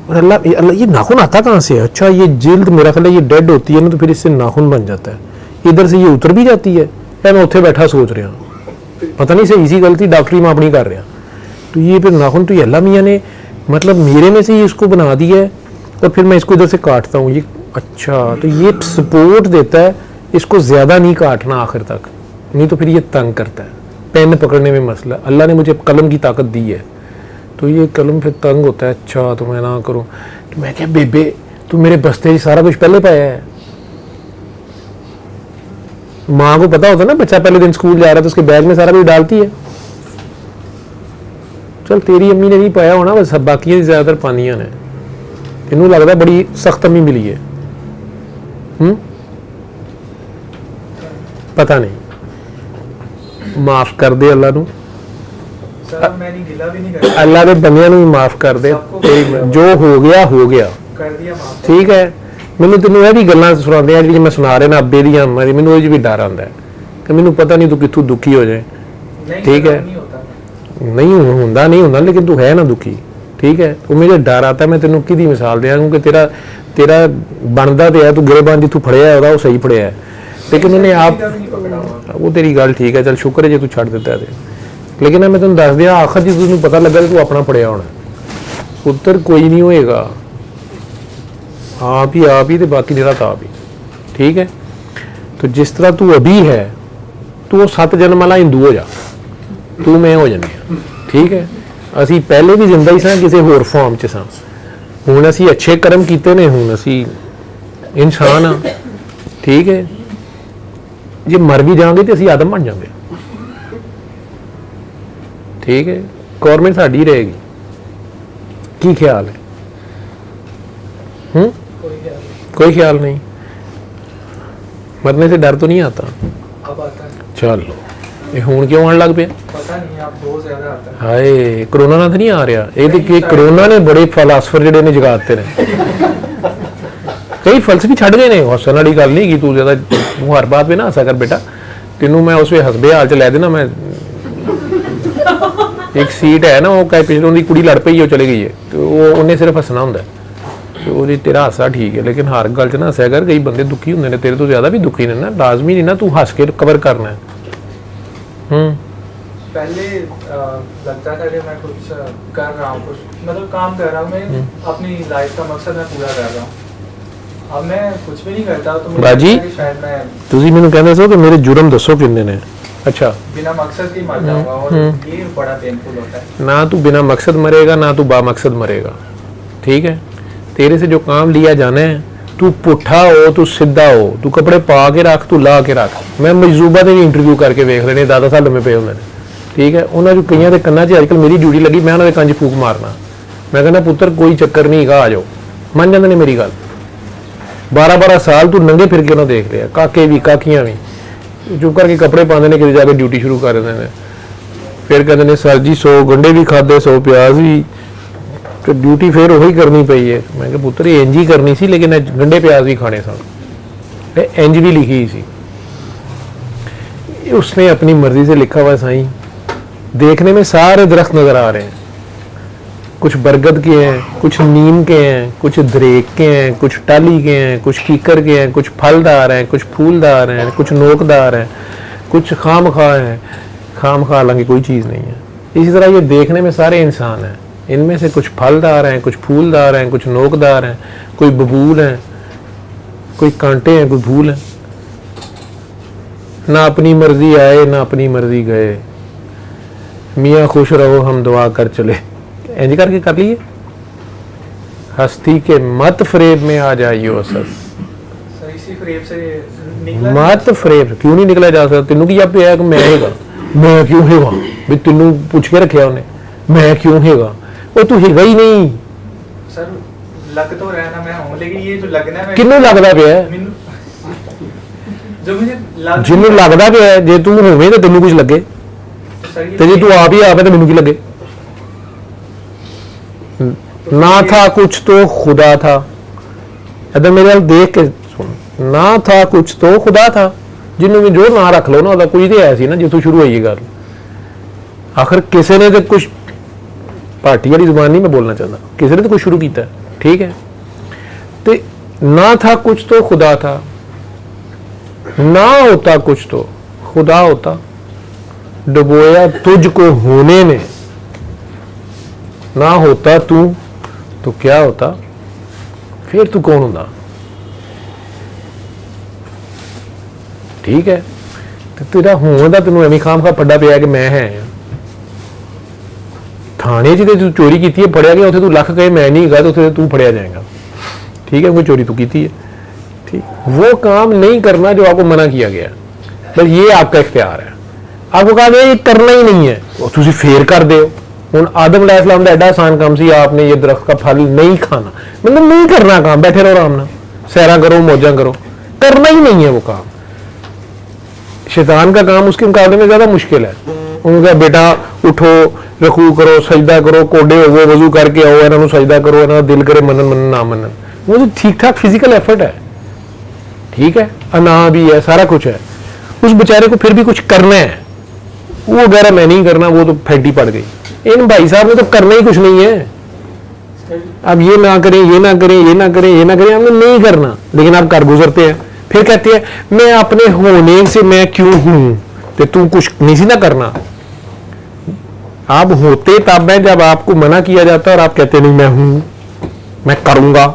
और अल्लाह ये नाखून आता कहाँ से है? अच्छा, ये जिल्द मेरा ख्याल है ये डेड होती है ना, तो फिर इससे नाखून बन जाता है, इधर से ये उतर भी जाती है। मैं उत्थे बैठा सोच रहा, पता नहीं सही इसी गलती डॉक्टरी में अपनी कर रहा। तो ये फिर नाखून तो ये अल्लाह मियां ने मतलब मेरे में से ही इसको बना दिया है, और फिर मैं इसको इधर से काटता हूँ। ये अच्छा, तो ये सपोर्ट देता है, इसको ज़्यादा नहीं काटना आखिर तक, नहीं तो फिर ये तंग करता है। पेन पकड़ने में मसला, अल्लाह ने मुझे कलम की ताकत दी है, तो ये कलम फिर तंग होता है। अच्छा, तो मैं ना करूँ। तो मैं क्या बेबे, तू मेरे बस्ते ही सारा कुछ पहले पाया है। माँ को पता होता ना, बच्चा पहले दिन स्कूल जा रहा है तो उसके बैग में सारा कुछ डालती है। चल तेरी अम्मी ने नहीं पाया होना, बस बाकी ज़्यादातर पानियां ने। इनू लगता बड़ी सख्त अम्मी मिली है। पता नहीं, माफ कर दे अल्लाह नू, अल्लाह के बंदियां नू माफ कर दे। जो हो गया ठीक है। मैनू तेन यह भी गल्लां सुनाते हैं जी मैं सुना रहा ना अब्बे दियां, मैनू भी डर आता है कि मैनू पता नहीं तू कित्थों दुखी हो जाए। ठीक है, नहीं होंदा, लेकिन तू है ना दुखी। ठीक है, वो मुझे डर आता है। मैं तेनों कि मिसाल दें, क्योंकि तेरा बनता तो है, तू गिरबान जितों फड़िया है वो सही फड़िया है, लेकिन उन्हें आप वो तेरी गल ठीक है, चल शुक्र है जो तू छड़ दिता है। लेकिन मैं तेन दस दिया आखिर जो तुम पता लगा तू अपना फड़िया होना, पुत्र कोई नहीं होएगा, आप ही तो बाकी निरा आप ही। ठीक है, तो जिस तरह तू अभी है, तू 7 जन्म वाला हिंदू हो जा, तू मैं हो जाने। ठीक है, असी पहले भी जिंदा ही सां, किसी होर फॉर्म च सां, हुण असी अच्छे कर्म कीते ने, हुण असी इंसान हाँ। ठीक है, जे मर भी जाएंगे तो असी आदम बन जाएंगे। ठीक है, गवर्नमेंट साड़ी रहेगी। की ख्याल है? कोई ख्याल नहीं। मरने से डर तो नहीं आता? अब आता है, चलो, ये हुण क्यों आने लग पे? पता नहीं, अब बहुत ज्यादा आता है। हाय, कोरोना ना तो नहीं आ रहा? ये तो कि कोरोना ने बड़े फिलासफर जिहड़े ने जगाते ने, कई फलसफी छड़ गए ने। हसन वाली गल नहीं कि तू ज्यादा तू हर बात पे ना हंसा कर बेटा, तेनू मैं उस वे हसबे हाल च लै देना। मैं एक सीट है ना, वो पिछले उनकी कुड़ी लड़ पई, वो चली गई है, तो वो उन्हें सिर्फ हसना होंदा है। तो वो तेरा हासा ठीक है, लेकिन हर गल च ना हंसिया कर। कई बंदे दुखी होंगे ने, तेरे तो ज्यादा भी दुखी ने ना, लाजमी नहीं ना तू हंस के कवर करना है। पहले लगता था कि मैं कुछ कर रहा हूँ, कुछ मतलब काम कर रहा हूँ, मैं अपनी लाइफ का मकसद मैं पूरा कर रहा हूँ। अब मैं कुछ भी नहीं करता तो मुझे बाजी, लगता है कि शायद मैं ਤੁਸੀਂ ਮੈਨੂੰ ਕਹਿੰਦੇ ਸੋ ਕਿ ਮੇਰੇ ਜੁਰਮ ਦੱਸੋ ਕਿੰਨੇ ਨੇ। अच्छा, बिना मकसद के मर जाऊंगा, और ये बड़ा पेनफुल होता है। ना तू बिना मकसद मरेगा, ना तू बामकसद मरेगा। ठीक है, तेरे से जो काम लिया जाना है, तू पुट्ठा हो, तू सीधा हो, तू कपड़े पा के रख, तू ला के रख। मैं मजूबा के इंटरव्यू करके वेख लेने, 10 साल लम्बे पे होंगे। ठीक है, उन्होंने कई के कन्ना च अजकल मेरी ड्यूटी लगी, मैं उन्होंने कंज फूक मारना। मैं कहना पुत्र कोई चक्कर नहीं गा, आ जाओ। मन जाते ने मेरी गल। 12-12 साल तू नंगे फिर के उन्होंने देख लिया, काके भी काकियां भी चुप करके कपड़े पाते हैं, कि जाके ड्यूटी शुरू कर देते हैं। फिर कहते हैं सर जी 100 गंढे भी खाते, 100 प्याज भी, तो ड्यूटी फिर वही करनी पई है। मैं कहा पुत्र इंज ही करनी सी, लेकिन गंढे प्याज भी खाने सन, इंज भी लिखी सी। उसने अपनी मर्जी से लिखा हुआ साईं। देखने में सारे दरख्त नजर आ रहे हैं, कुछ बरगद के हैं, कुछ नीम के हैं, कुछ दरेक के हैं, कुछ टाली के हैं, कुछ कीकर के हैं, कुछ फलदार हैं, कुछ फूलदार हैं, कुछ नोकदार हैं, कुछ खाम खा हैं। खाम खा हालांकि कोई चीज़ नहीं है। इसी तरह ये देखने में सारे इंसान हैं, इनमें से कुछ फलदार हैं, कुछ फूलदार हैं, कुछ नोकदार हैं, कोई बबूल हैं, कोई कांटे हैं, कोई फूल हैं। ना अपनी मर्जी आए, ना अपनी मर्जी गए। मियाँ खुश रहो हम दुआ कर चले। इंज करके कर लिए। हस्ती के मत फ्रेब में आ जाइयो सर, इसी फ्रेम से निकला मत फ्रेब क्यों नहीं निकला जा सकता? तेनू की आप है कि मैं हैगा, मैं क्यों हैगा भी? तेनू पूछ के रखा उन्हें, मैं क्यों हैगा? वो तू हैगा ही नहीं। सर लग तो रहना मैं हूँ, लेकिन ये जो लगना है किन्नू लगदा पिया? जो मुझे लग जिन्नू लगदा पिया जे तू होवे तो तेनू कुछ लगे, सर ते जे तू आप ही आप है तो मैनू की लगे? ना था कुछ तो खुदा था। इधर मेरे वाल देख के सुन, ना था कुछ तो खुदा था। जिन्हों भी जो ना रख लो ना, कोई तो ऐसी ना जितों शुरू हुई गल। आखिर किसी ने तो कुछ पार्टी वाली जुबान नहीं मैं बोलना चाहता, किसी ने तो कुछ शुरू किया। ठीक है, तो ना था कुछ तो खुदा था, ना होता कुछ तो खुदा होता। डुबोया तुझको होने ने, ना होता तू तो क्या होता? फिर तू कौन होता? ठीक है, तो तेरा होने का तेन एवं खाम खा पड्डा पिया कि मैं है। थाने च तू चोरी की है, फड़िया गया, उसे तू लख कहे मैं नहीं गया, तो तू फड़िया जाएगा। ठीक है, कोई चोरी तू की है। ठीक, वो काम नहीं करना जो आपको मना किया गया, बस ये आपका इख्तियार है। आपको कहा गया ये करना ही नहीं है, तुम फेर कर दो। हुण आदम अलैहिस्सलाम का एडा आसान काम सी, आपने ये दरख्त का फल नहीं खाना, मतलब नहीं करना काम, बैठे रहो आराम नाल, सैरा करो, मौजा करो, करना ही नहीं है वो काम। शैतान का काम उसके मुकाबले में ज्यादा मुश्किल है। उनका बेटा उठो, रकू करो, सजदा करो, कोडे हो, वजू करके आओ, इन्हों सजदा करो, इन्हों दिल करे मनन मनन ना मनन। वो तो ठीक ठाक फिजिकल एफर्ट है, ठीक है, अना भी है, सारा कुछ है। उस बेचारे को फिर भी कुछ करना है, वो वगैरह मैं नहीं करना, वो तो फैटी पड़ गई। इन भाई साहब ने तो करना ही कुछ नहीं है। अब ये ना करें, ये ना करें, ये ना करें, ये ना करें, हमने नहीं करना, लेकिन आप कर गुजरते हैं। फिर कहते हैं मैं अपने होने से मैं क्यों हूं, तो तू कुछ नहीं सी ना करना। आप होते तब है जब आपको मना किया जाता है और आप कहते नहीं मैं हूं, मैं करूंगा,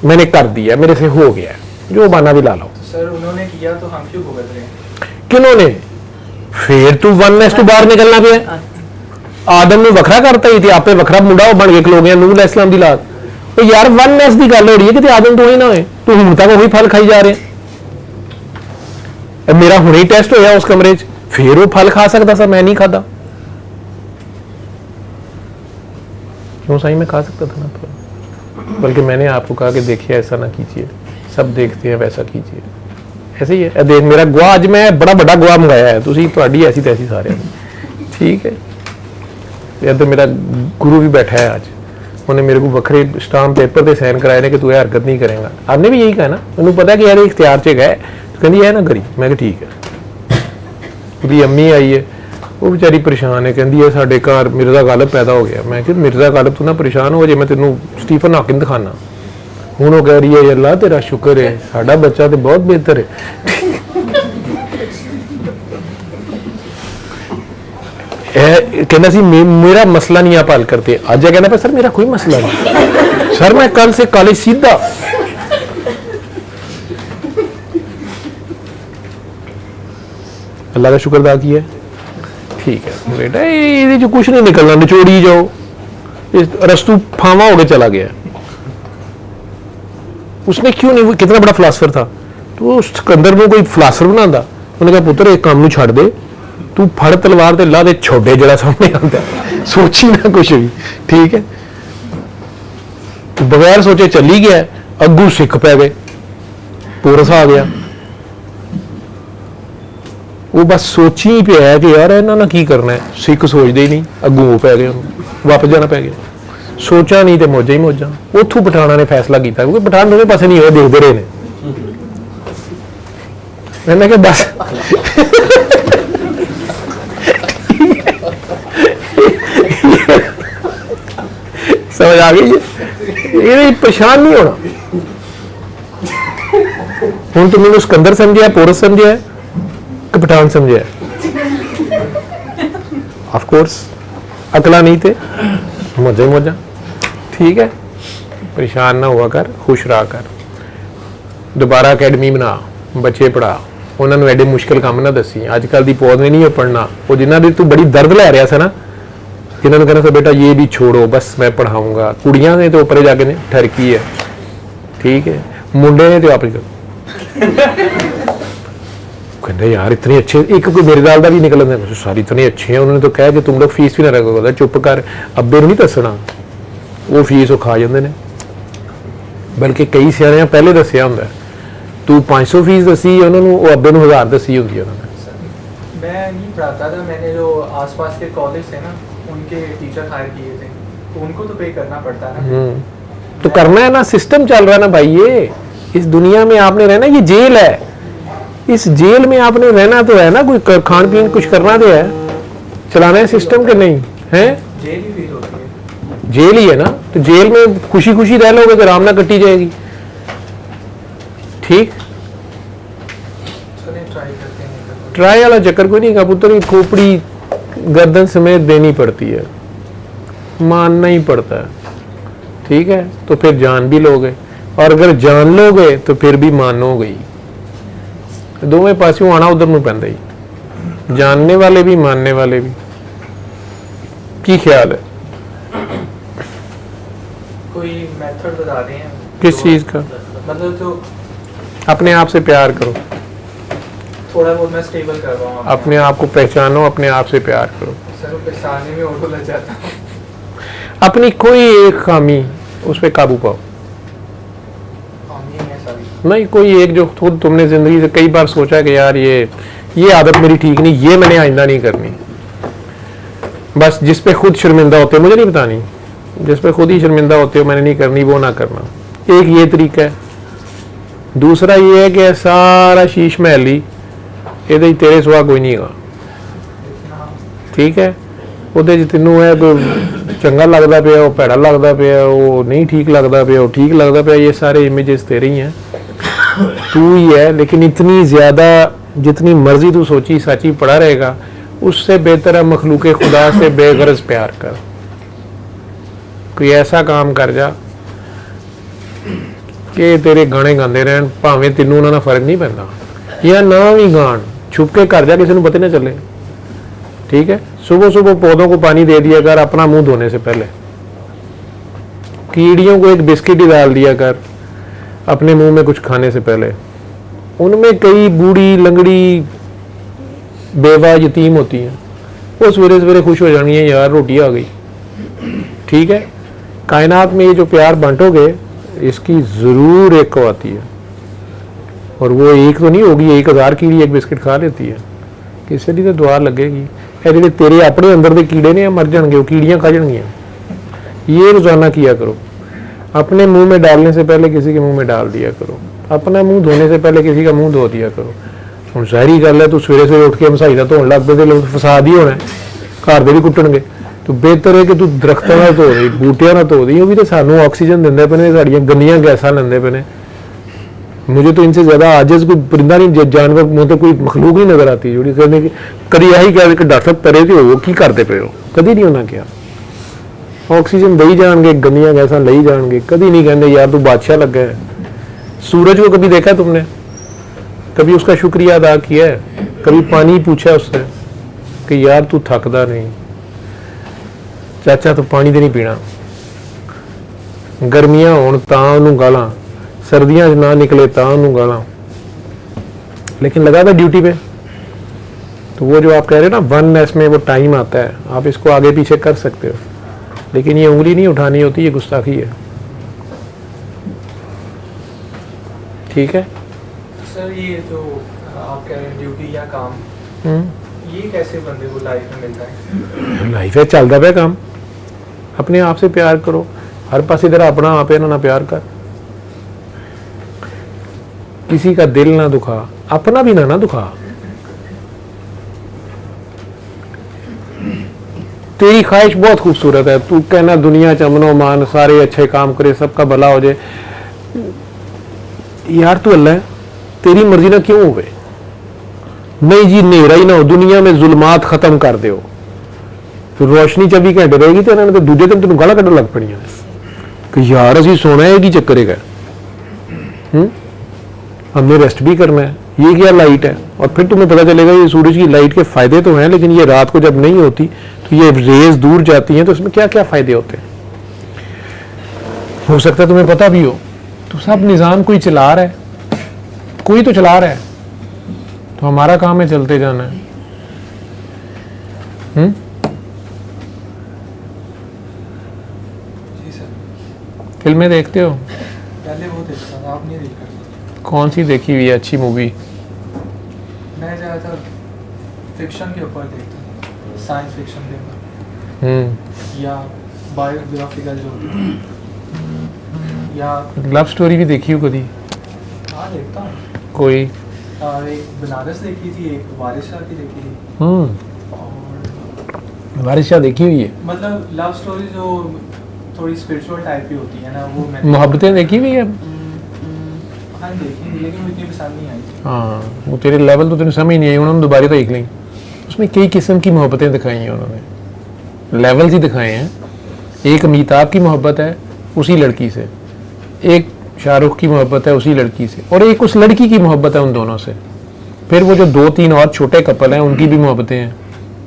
मैंने कर दिया, मेरे से हो गया, जो बहाना भी ला लो। तो सर उन्होंने किया तो हम क्यों भुगत रहे हैं? किन्होंने? फिर तू वननेस तो बाहर निकलना पिया। आदम ने वखरा करता ही थे, आपे वखरा मुंडा बन के खलो गया, नूह अलैहिस्सलाम दी औलाद। तो यार वननेस की गल हो रही है कि आदम तो ही ना होए, तू हुण तक वही फल खाई जा रहे। मेरा हुणे टेस्ट होया उस कमरे च, फिर वो फल खा सकता सा, मैं नहीं खाता। क्यों साईं, मैं खा सकता था ना थोड़ा, बल्कि मैंने आपको कहा कि देखिए ऐसा ना कीजिए, सब देखते हैं वैसा कीजिए। ऐसे ही है, देख मेरा गुआ अज मैं बड़ा बड़ा गुआ मंगाया है, तुसी तुहाडी ऐसी तैसी सारे, ठीक है। इधर मेरा गुरु भी बैठा है आज, उन्हें मेरे को वखरे स्टाम्प पेपर पे साइन कराए ने कि तू ये हरकत नहीं करेगा। आपने भी यही कहा ना, उन्हें पता है कि यार इख्तियार च गए, तो कहती है ना करी, मैं ठीक है। ਉਹਦੀ अम्मी आई है, वो बेचारी परेशान है, कहती है साडे घर मिर्जा गालिब पैदा हो गया। मैं कि मिर्जा गालिब तू ना परेशान हो जे, मैं तेनों स्टीफन हॉकिंग दिखाना। हुण वो कह रही है अल्लाह तेरा शुक्र है, साडा बच्चा तो बहुत बेहतर है। कहना सी मेरा मसला नहीं आप हल करते, अज कहना पे सर मेरा कोई मसला नहीं सर, मैं कल से कॉलेज सीधा। अल्लाह का शुक्र अदा किया, ठीक है बेटा, ये जो कुछ नहीं निकलना, निचोड़ी जाओ, रस्तू फावा हो गया चला गया। उसने क्यों नहीं, कितना बड़ा फिलासफर था, तो उस सिकंदर में कोई फिलासफर बनाता, उन्हें कहा पुत्र एक काम छड़ दे, तू फड़ तलवार ते ला दे छोड़े जरा सामने आता, सोची ना कुछ भी, ठीक है। बगैर सोचे चली गया, अगू सिख पै गए, पोरस आ गया। वो बस सोची ही पे है कि यार इन्होंने की करना है, सिख सोचते ही नहीं, अगू वो पै गए, वापस जाना पै गया। सोचा नहीं तो मौजा ही मौजा। उतों पठाना ने फैसला किया, क्योंकि पठान दोनों पासे नहीं होए, देखते रहे ने। मैंने कहा बस समझ आ गई, ये परेशान नहीं होना। हूँ तुमने सिकंदर समझा, पोरस समझा कि पठान समझा? ऑफ कोर्स अकला नहीं थे, मौजा ही मौजा, ठीक है। परेशान ना हुआ कर, खुश रहा कर। दोबारा अकैडमी बना, बच्चे पढ़ा, उन्होंने एडे मुश्किल काम ना दसी। अजकल की पौध ने नहीं पढ़ना, वो जिन्होंने तू बड़ी दर्द लै रहा था ना, जिन्होंने कहना था बेटा ये भी छोड़ो बस मैं पढ़ाऊंगा, कुड़ियां ने तो ऊपर जाके ठरकी है, ठीक है। मुंडे ने तो आप कहते यार इतने अच्छे, एक कोई मेरे गाल का भी निकल सारे इतने अच्छे हैं, उन्होंने तो कहा कि तुम लोग फीस भी ना रखो, चुप कर, अब्बे नहीं दसना, वो फीस वो खा जाते हैं। बल्कि कई सियाने पहले दसिया होंगे, तू 500 फीस दसी, उन्होंने वो अब्बे को 1000 दसी होंगी उन्होंने। मैं नहीं पढ़ाता था, मैंने जो आसपास के कॉलेज थे ना, उनके टीचर हायर किए थे, तो उनको तो पे करना पड़ता है ना। तो करना है ना, सिस्टम चल रहा है ना भाई, ये इस दुनिया में आपने रहना, ये जेल है, इस जेल में आपने रहना तो है ना, कोई खान पीन कुछ करना तो है, चलाना है सिस्टम के नहीं है। जेल ही फील होती है, जेल ही है ना, तो जेल में खुशी खुशी रह लोगे तो आराम ना कटी जाएगी, ठीक। चलिए ट्राई करते हैं। ट्राई वाला चक्कर कोई नहीं, कबूतर की खोपड़ी गर्दन समेत देनी पड़ती है, मानना ही पड़ता है, ठीक है। तो फिर जान भी लोगे, और अगर जान लोगे तो फिर भी मानोगे। दोवें पासों आना उधर में पैंदा ही, जानने वाले भी मानने वाले भी। की ख्याल है, कोई मेथड बता दें किस चीज का? मतलब जो अपने आप से प्यार करो, थोड़ा बहुत मैं स्टेबल कर रहा हूँ अपने आप को पहचानो, अपने आप से प्यार करो। सर पहचानने में और लग जाता हूँ। अपनी कोई एक खामी उस पर काबू पाओ, खामी है सारी, नहीं कोई एक जो खुद तुमने जिंदगी से कई बार सोचा कि यार ये आदत मेरी ठीक नहीं, ये मैंने आइंदा नहीं करनी। बस जिस पे खुद शर्मिंदा होते हो, मुझे नहीं बतानी, जिस पे खुद ही शर्मिंदा होते हो मैंने नहीं करनी, वो ना करना। एक ये तरीका है। दूसरा ये है कि सारा शीश महली ये तेरे सिवा कोई नहीं होगा, ठीक है। ਉਹਦੇ ਚ ਤੈਨੂੰ ਹੈ ਕੋਈ ਚੰਗਾ ਲੱਗਦਾ ਪਿਆ, ਉਹ ਭੈੜਾ ਲੱਗਦਾ ਪਿਆ, ਉਹ नहीं ठीक लगता पिया, वो ठीक लगता पिया, ये सारे इमेजेस तेरे ही हैं, तू ही है। लेकिन इतनी ज़्यादा जितनी मर्जी तू सोची साची पड़ा रहेगा, उससे बेहतर है मखलूक खुदा से बेगरज प्यार कर। कोई ऐसा काम कर जा कि तेरे गाने गाते रहन, भावें तेनों उन्हां नाल फर्क नहीं पैंदा, या ना भी गाण, छुप के कर जा, किसी को पता ना चले, ठीक है। सुबह सुबह पौधों को पानी दे दिया कर अपना मुंह धोने से पहले, कीड़ियों को एक बिस्किट ही डाल दिया कर अपने मुंह में कुछ खाने से पहले। उनमें कई बूढ़ी लंगड़ी बेवा यतीम होती हैं, वो सवेरे सवेरे खुश हो जानी है यार रोटी आ गई, ठीक है। कायनात में ये जो प्यार बांटोगे इसकी ज़रूर एक को आती है, और वो एक तो नहीं होगी, 1000 कीड़ी एक बिस्किट खा लेती है, किसी दी तो दुआ लगेगी। ये जेह्ड़े तेरे अपने अंदर के कीड़े ने मर जाएंगे, वो कीड़ियाँ खा जाएंगियाँ। ये रोज़ाना किया करो, अपने मुंह में डालने से पहले किसी के मुंह में डाल दिया करो, अपना मुंह धोने से पहले किसी का मुंह धो दिया करो। हुण ज़ाहिरी गल है, तू सवेरे सवेरे उठ के मसाई दा धोन लग पे तो लोग फसाद ही होना है, घर दे भी कुट्टणगे। तो बेहतर है कि तू दरख्तां नाल धो दे, बूटियां नाल धो दे, वो भी तो सानू ऑक्सीजन दिंदे पे ने, साड़ियां गंदियां गैसां लैंदे पे ने। मुझे तो इनसे ज़्यादा आजिज़ कोई परिंदा नहीं, जानवर मुझे कोई मखलूक नहीं नज़र आती जोड़ी कहने की कभी यही कह कि डॉक्टर साहब परे तो हो की करते पे हो, कभी नहीं होना क्या। ऑक्सीजन दई जाएंगे, गंदियां गैसां लई जाएंगे, कभी नहीं कहते यार तू बादशाह लगा है। सूरज को कभी देखा तुमने, कभी उसका शुक्रिया अदा किया है, कभी पानी पूछा उससे कि यार तू थकदा नहीं चाचा, तो पानी तो नहीं पीना। गर्मियां होण तां उहनूं गालां, सर्दियां च ना निकले तां उहनूं गालां, लेकिन लगा था ड्यूटी पे। तो वो जो आप कह रहे हो ना वननेस में वो टाइम आता है, आप इसको आगे पीछे कर सकते हो, लेकिन ये उंगली नहीं उठानी होती, ये गुस्ताखी है। ठीक है सर, ये जो आप कह रहे हैं ड्यूटी या काम, ये कैसे बंदे को लाइफ में मिलता है? लाइफ है, चलता पे काम। अपने आप से प्यार करो, हर पासे तेरा अपना आप है ना प्यार कर, किसी का दिल ना दुखा, अपना भी ना दुखा। तेरी ख्वाहिश बहुत खूबसूरत है, तू कहना दुनिया च अमनो मान, सारे अच्छे काम करे, सबका भला हो जाए। यार तू अल्लाह है, तेरी मर्जी ना क्यों होवे? नहीं जी, नेरा ही ना हो, दुनिया में जुल्मात खत्म कर दो, तो रोशनी 24 घंटे रहेगी, तो इन्होंने तो दूजे दिन तेन गाला कढ़न लग पड़ियां कि यार असी सोना है कि चक्कर है, हमने रेस्ट भी करना है, ये क्या लाइट है। और फिर तुम्हें पता चलेगा ये सूरज की लाइट के फायदे तो हैं, लेकिन ये रात को जब नहीं होती तो ये रेज दूर जाती हैं, तो इसमें क्या क्या फायदे होते हैं, हो सकता है तुम्हें पता भी हो। तो सब निज़ाम कोई चला रहा है, कोई तो चला रहा है, तो हमारा काम है चलते जाना है। जी सर। फिल्में देखते हो? पहले वो देखता था, आप नहीं देखा? कौन सी देखी हुई है अच्छी मूवी? मैं ज़्यादातर फिक्शन के ऊपर देखता था, साइंस फिक्शन के ऊपर, या बायोग्राफिकल जो होती है, या लव स्टोरी भी देखी हो कभी? हाँ देखता हूँ। कोई एक बनारस देखी थी, एक वारिस शाह की देखी थी, और वारिस शाह देखी हुई है। मतलब लव स्टोरी जो थोड़ी स्पिरिचुअल टाइप की होती है ना, वो मैंने मोहब्बतें देखी हुई है? हाँ देखी थी, लेकिन मुझे इतनी पसंद नहीं आई थी। हाँ, वो तेरे लेवल तो तेरे समझ नहीं आई, उन्होंने दोबारा देख ली। उसमें कई किस्म की मोहब्बतें दिखाई हैं उन्होंने, लेवल्स ही दिखाए हैं। एक अमिताभ की मोहब्बत है उसी लड़की से, एक शाहरुख की मोहब्बत है उसी लड़की से, और एक उस लड़की की मोहब्बत है उन दोनों से। फिर वो जो 2-3 और छोटे कपल हैं उनकी भी मोहब्बतें हैं,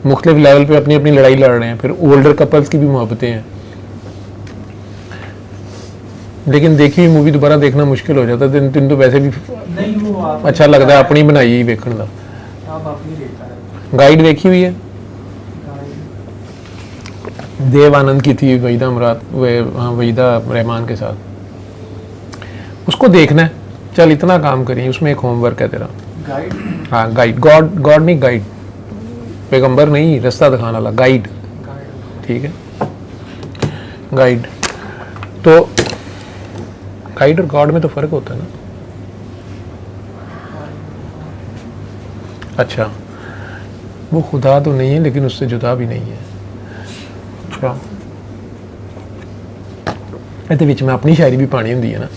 मुख्तलिफ लेवल पे अपनी अपनी लड़ाई लड़ रहे हैं। फिर ओल्डर कपल्स की भी मोहब्बतें हैं, लेकिन देखी हुई मूवी दोबारा देखना मुश्किल हो जाता है। तीन तो वैसे भी नहीं, वो आप अच्छा लगता है अपनी बनाई ही देखने का। आप अपनी देखता है। गाइड देखी हुई है? देव आनंद की थी, वहीदा मुराद, वहीदा रहमान के साथ। उसको देखना है, चल इतना काम करिए, उसमें एक होमवर्क है तेरा। गाइड? हाँ गाइड, गॉड नहीं, गाइड, पैगंबर नहीं, रास्ता दिखाने वाला गाइड, ठीक है, गाइड। तो गाइड और गॉड में तो फर्क होता है ना। अच्छा, वो खुदा तो नहीं है लेकिन उससे जुदा भी नहीं है। अच्छा, ਇਹਦੇ ਵਿੱਚ मैं अपनी शायरी भी पानी होंगी है ना,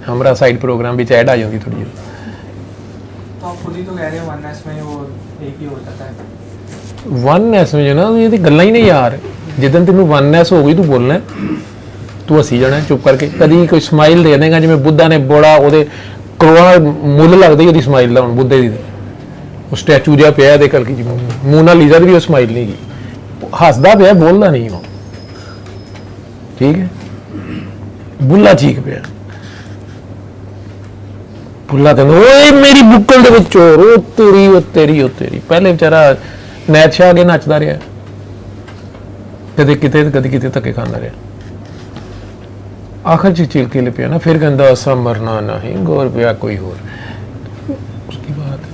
हमारा साइड प्रोग्राम भी ऐड आ जाती थोड़ी। तो आप खुद ही तो कह रहे हो वननेस में वो एक ही हो जाता है। वननेस में जो ना ये गल्लां ही नहीं यार, जिदन तेन वननेस हो गई तू बोलना तू हसी जाना चुप करके। कभी कोई स्माइल दे देगा, जिवें बुद्धा ने बड़ा वो करोड़ा मुੱਲ लगदा ही ਉਹਦੀ स्माइल ਦਾ। ਹੁਣ बुद्धे ਦੀ ਉਹ स्टैचू ਜਿਹਾ ਪਿਆ ਤੇ ਕਲਕੀ ਜੀ मोनालिसा ਦੀ ਵੀ ਉਹ स्माइल नहीं की, हसदा ਪਿਆ, बोलदा नहीं वो, ठीक है, बुला चीक पे बुला तेन ओए मेरी बुक्कल दे विच चोर, ओ तेरी ओ तेरी ओ तेरी। पहले बेचारा नैत शाह अगे नचदा रहा, कदे किते कदे किते धक्के खांदा रहा। आखिर च चिलके लिपिया ना फिर कहता असा मरना नहीं गौर पिया कोई और उसकी बात है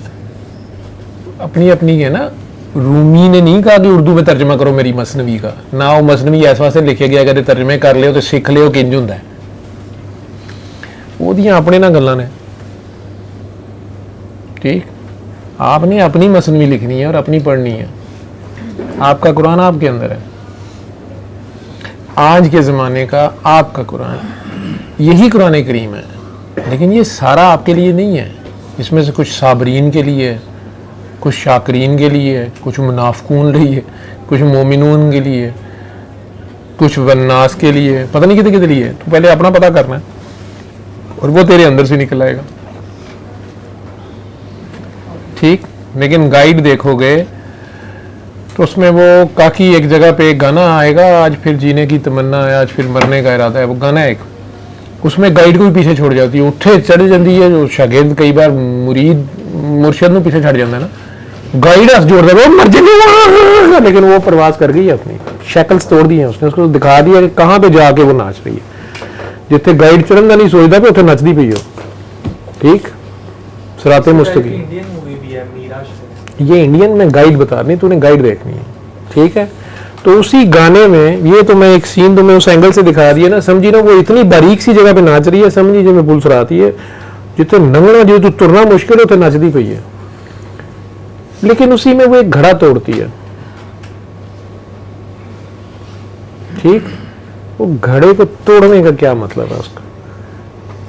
अपनी अपनी है ना। रूमी ने नहीं कहा कि उर्दू में तर्जमा करो मेरी मसनवी का, ना वो मसनवी इस वास्ते लिखे गया कि तर्जमे कर लियो तो सीख लियो कि इंज हुंदा है। ओदियां अपने ना गल्लां ने, ठीक। आपने अपनी मसनवी लिखनी है और अपनी पढ़नी है। आपका कुरान आपके अंदर है, आज के ज़माने का आपका कुरान, यही कुरान करीम है। लेकिन ये सारा आपके लिए नहीं है, इसमें से कुछ साबरीन के लिए है, कुछ शाकरीन के लिए है, कुछ मुनाफिकून के लिए, कुछ मोमिनून के लिए, कुछ वन्नास के लिए, पता नहीं कितने कितने लिए। तो पहले अपना पता करना है और वो तेरे अंदर से निकल आएगा, ठीक। लेकिन गाइड देखोगे तो उसमें वो काकी एक जगह पे एक गाना आएगा, आज फिर जीने की तमन्ना है, आज फिर मरने का इरादा है, वो गाना एक, उसमें गाइड को भी पीछे छोड़ जाती है, उठे चढ़ जाती है। जो शागिर्द कई बार मुरीद मुर्शद को पीछे छड़ जाता है ना, गाइड हस जोड़ दे मर जाएगा, लेकिन वो प्रवास कर गई है, अपनी शैकल्स तोड़ दी हैं उसने, उसको दिखा दिया कि कहाँ पे जाके वो नाच रही है। जिथे गाइड चढ़न का नहीं सोचता पे उथे नचदी पई हो, ठीक। सिराते मुस्तकीम इंडियन मूवी भी है मीरा, ये इंडियन में गाइड बता रही, तूने गाइड देखनी है, ठीक है। तो उसी गाने में ये तो मैं एक सीन तो मैं उस एंगल से दिखा दिया ना, समझी ना, वो इतनी बारीक सी जगह पे नाच रही है, समझी जिसमें पुलिस आती है, जिथे नंगना जो तो तुरना मुश्किल होता नचदी पई है। लेकिन उसी में वो एक घड़ा तोड़ती है, ठीक। वो घड़े को तोड़ने का क्या मतलब है उसका,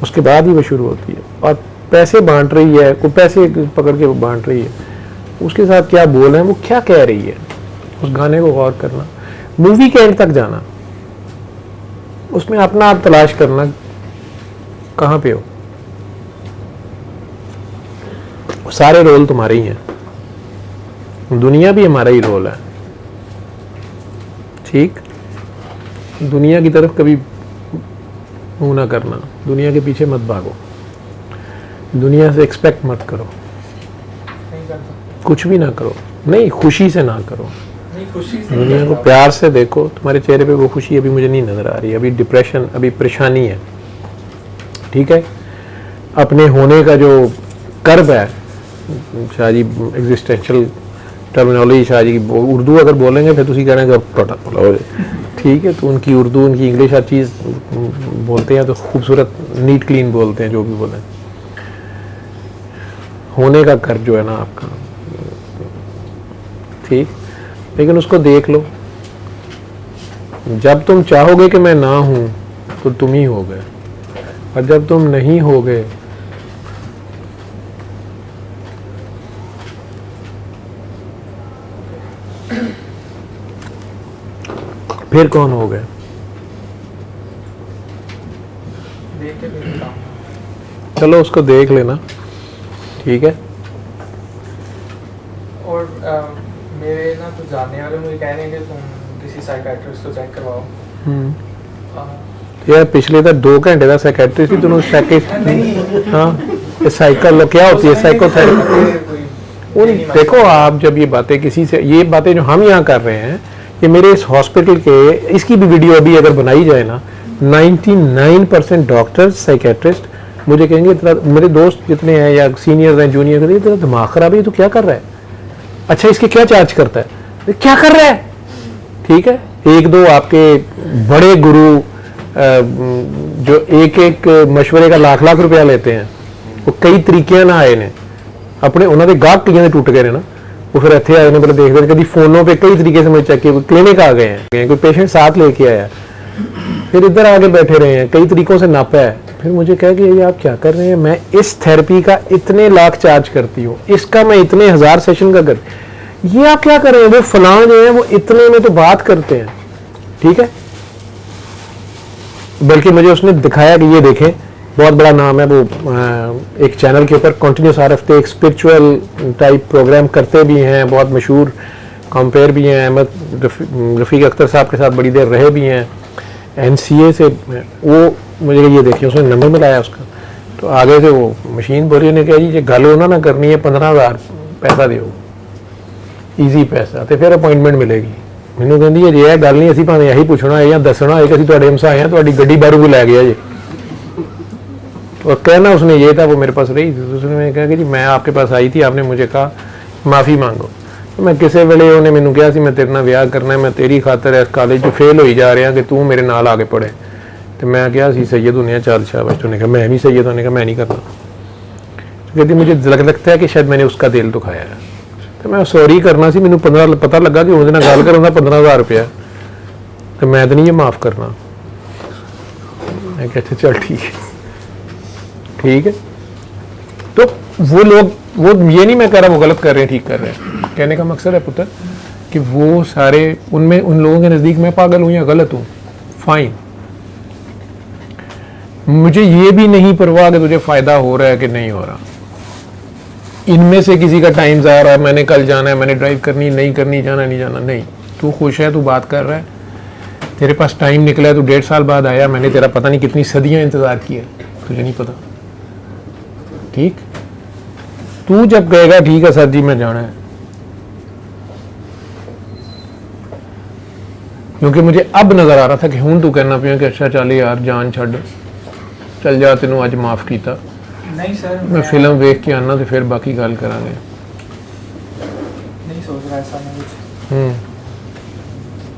उसके बाद ही वो शुरू होती है और पैसे बांट रही है, कोई पैसे पकड़ के वो बांट रही है, उसके साथ क्या बोल रहे हैं, वो क्या कह रही है, उस गाने को गौर करना, मूवी के एंड तक जाना, उसमें अपना आप तलाश करना कहाँ पे हो। सारे रोल तुम्हारे ही हैं, दुनिया भी हमारा ही रोल है, ठीक। दुनिया की तरफ कभी मुंह ना करना, दुनिया के पीछे मत भागो, दुनिया से एक्सपेक्ट मत करो, नहीं करता, कुछ भी ना करो, नहीं खुशी से ना करो, नहीं खुशी से दुनिया को प्यार से देखो। तुम्हारे चेहरे पे वो खुशी अभी मुझे नहीं नजर आ रही, अभी डिप्रेशन, अभी परेशानी है, ठीक है। अपने होने का जो कर्ब है, शाहजी एग्जिस्टेंशियल टर्मिनोलॉजी शाहजी की उर्दू अगर बोलेंगे फिर तुम कहना कि ठीक है। तो उनकी उर्दू, उनकी इंग्लिश हर चीज़ बोलते हैं तो खूबसूरत नीट क्लीन बोलते हैं, जो भी बोलें। होने का कर्ज जो है ना आपका, ठीक। लेकिन उसको देख लो, जब तुम चाहोगे कि मैं ना हूं तो तुम ही हो गए, और जब तुम नहीं होगे फिर कौन हो गए। देख के फिर काम। चलो उसको देख लेना, ठीक है। और मेरे ना कुछ जानने वाले मुझे कह रहे हैं कि तुम किसी साइकियाट्रिस्ट को चेक करवाओ। यार पिछले तक 2 घंटे का साइकियाट्रिस्ट ही तुम साइकियाट्रिस्ट, हाँ ये साइकिल क्या होती है, साइकोथेरेपी। उन देखो आप जब ये बातें किसी से, ये बातें जो हम यहाँ कर रहे हैं, ये मेरे इस हॉस्पिटल के, इसकी भी वीडियो अभी अगर बनाई जाए ना, 99% डॉक्टर साइकियाट्रिस्ट मुझे कहेंगे तेरा, मेरे दोस्त जितने हैं या सीनियर हैं जूनियर हैं, तेरा दिमाग खराब है, तो क्या कर रहा है, अच्छा इसके क्या चार्ज करता है, क्या कर रहा है, ठीक है। 1-2 आपके बड़े गुरु जो एक मशवरे का लाख रुपया लेते हैं, वो कई तरीके ना आए ने अपने, उन्होंने गाहक कई टूट गए ना, वो फिर इतने आए ने, पहले देखते कभी फोनों पे कई तरीके से मुझे चेक किया, क्लिनिक आ गए हैं, कोई पेशेंट साथ लेके आया, फिर इधर आके बैठे रहे हैं, कई तरीकों से नापा है, फिर मुझे कहा कि ये आप क्या कर रहे हैं, मैं इस थेरेपी का इतने लाख चार्ज करती हूँ, इसका मैं इतने 1000 सेशन का कर, ये आप क्या कर रहे हैं, वो फलां जो है वो इतने में तो बात करते हैं, ठीक है। बल्कि मुझे उसने दिखाया कि ये देखें, बहुत बड़ा नाम है वो, एक चैनल के ऊपर कंटिन्यूस हर हफ्ते एक स्पिरिचुअल टाइप प्रोग्राम करते भी हैं, बहुत मशहूर कंपेयर भी हैं, अहमद रफ़ीक अख्तर साहब के साथ बड़ी देर रहे भी हैं, NCA से। वो मुझे ये देखिए उसने नंबर मिलाया उसका, तो आगे से वो मशीन बोली, ने कहा जी ये गल होना ना करनी है, 15,000 पैसा दो, ईजी पैसा, तो फिर अपॉइंटमेंट मिलेगी। ਮੈਨੂੰ ਕਹਿੰਦੀ ਹੈ ਜੇ ਇਹ ਗੱਲ ਨਹੀਂ ਅਸੀਂ ਭਾਵੇਂ ਇਹੀ ਪੁੱਛਣਾ ਹੈ ਜਾਂ ਦੱਸਣਾ ਹੈ कि ਅਸੀਂ ਤੁਹਾਡੇ ਹਮਸਾਏ हैं ਤੁਹਾਡੀ ਗੱਡੀ ਬਾਹਰੋਂ भी लै गया जी और कहना उसने ये था वो मेरे पास रही थी उसने कहा कि जी मैं आपके पास आई थी आपने मुझे कहा माफ़ी मांगो तो मैं किसी वेले उन्हें मैनू कहा सी मैं तेरे नाल विआह करना है मैं तेरी खातर इस कॉलेज चो फेल होई जा रहा कि तू मेरे नाल आके पढ़े तो मैं कहा सी सैयद होने चार शाबाश उन्हें कहा मैं भी सैयद होने का मैं नहीं करना तो कहती मुझे लगता है कि शायद मैंने उसका दिल दुखाया है तो मैं सॉरी करना सी मैनू 15 पता लगा कि उस गल करन दा 15,000 रुपया तो मैं तो नहीं ये माफ़ करना मैं कहते चल ठीक है तो वो लोग वो ये नहीं मैं कह रहा वो गलत कर रहे हैं ठीक कर रहे हैं कहने का मकसद है पुत्र कि वो सारे उनमें उन लोगों के नज़दीक मैं पागल हूँ या गलत हूँ फाइन मुझे ये भी नहीं परवाह कि तुझे फ़ायदा हो रहा है कि नहीं हो रहा इनमें से किसी का टाइम जा रहा है मैंने कल जाना है मैंने ड्राइव करनी नहीं करनी जाना नहीं जाना नहीं तू खुश है तू बात कर रहा है तेरे पास टाइम निकला है तू 1.5 साल बाद आया मैंने तेरा पता नहीं कितनी सदियां इंतज़ार किया तुझे नहीं पता ठीक तू जब कहेगा ठीक है सर जी मैं जाना है क्योंकि मुझे अब नज़र आ रहा था कि हूँ तू कहना पिया कि अच्छा चल यार जान छड़ चल जा तेनों अज माफ़ किया नहीं सर मैं फिल्म वेख के आना तो फिर बाकी गल करांगे नहीं सोच रहा ऐसा मैं कुछ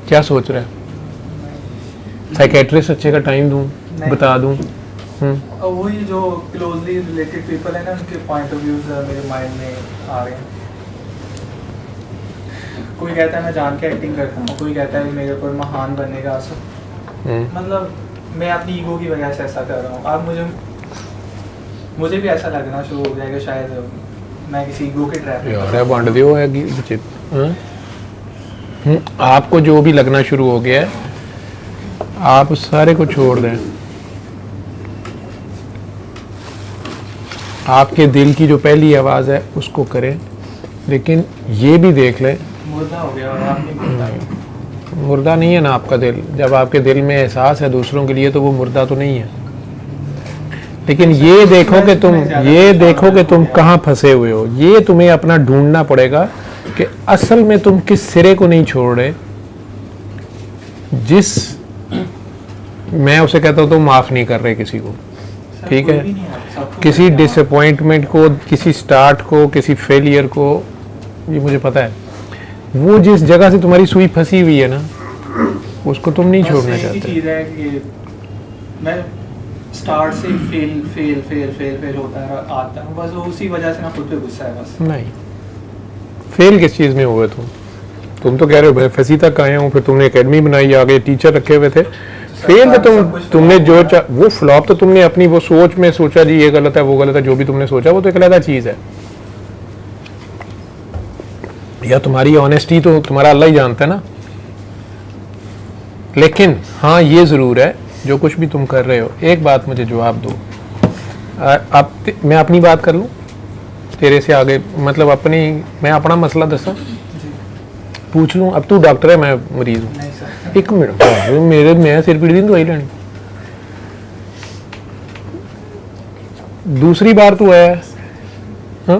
क्या सोच रहा है साइकेट्रिस्ट अच्छे का टाइम दूं बता दूं और वही जो क्लोजली रिलेटेड पीपल है ना उनके पॉइंट ऑफ व्यूज मेरे माइंड में आ रहे हैं कोई कहता है मैं जान के एक्टिंग करता हूँ कोई कहता है मेरे को महान बनने का आशा मतलब मैं अपनी ईगो की वजह से ऐसा कर रहा हूँ अब मुझे भी ऐसा लगना शुरू हो जाएगा शायद मैं किसी ईगो के ट्रैप में यार बंद दियो है आपको जो भी लगना शुरू हो गया है आप उस सारे को छोड़ दें आपके दिल की जो पहली आवाज़ है उसको करें लेकिन ये भी देख लें मुर्दा हो गया और आप नहीं मुर्दा नहीं है ना आपका दिल जब आपके दिल में एहसास है दूसरों के लिए तो वो मुर्दा तो नहीं है लेकिन ये देखो कि तुम कहाँ फंसे हुए हो ये तुम्हें अपना ढूंढना पड़ेगा कि असल में तुम किस सिरे को नहीं छोड़ रहे जिस मैं उसे कहता हूँ तुम माफ़ नहीं कर रहे किसी को ठीक है किसी डिसअपॉइंटमेंट को किसी स्टार्ट को किसी फेलियर को ये मुझे पता है वो जिस जगह से तुम्हारी सुई फंसी हुई है ना उसको तुम नहीं छोड़ना चाहते चीज़ है कि मैं स्टार्ट से फेल होता है आता है बस उसी वजह से ना खुद पे गुस्सा है बस नहीं फेल किस चीज़ में हुए तुम तो कह रहे हो भाई फंसी तक आए हूँ फिर तुमने एकेडमी बनाई आगे टीचर रखे हुए थे फेल तो तुमने जो वो फ्लॉप तो तुमने अपनी वो सोच में सोचा जी ये गलत है वो गलत है जो भी तुमने सोचा वो तो एक अलग चीज़ है या तुम्हारी ऑनेस्टी तो तुम्हारा अल्लाह ही जानता है ना लेकिन हाँ ये ज़रूर है जो कुछ भी तुम कर रहे हो एक बात मुझे जवाब दो अब मैं अपनी बात कर लूँ तेरे से आगे मतलब मैं अपना मसला दसा पूछ लूँ अब तू डॉक्टर है मैं मरीज हूँ एक मिनट मैं सिर पीड़ दी दवाई लेनी दूसरी बार तू आया हाँ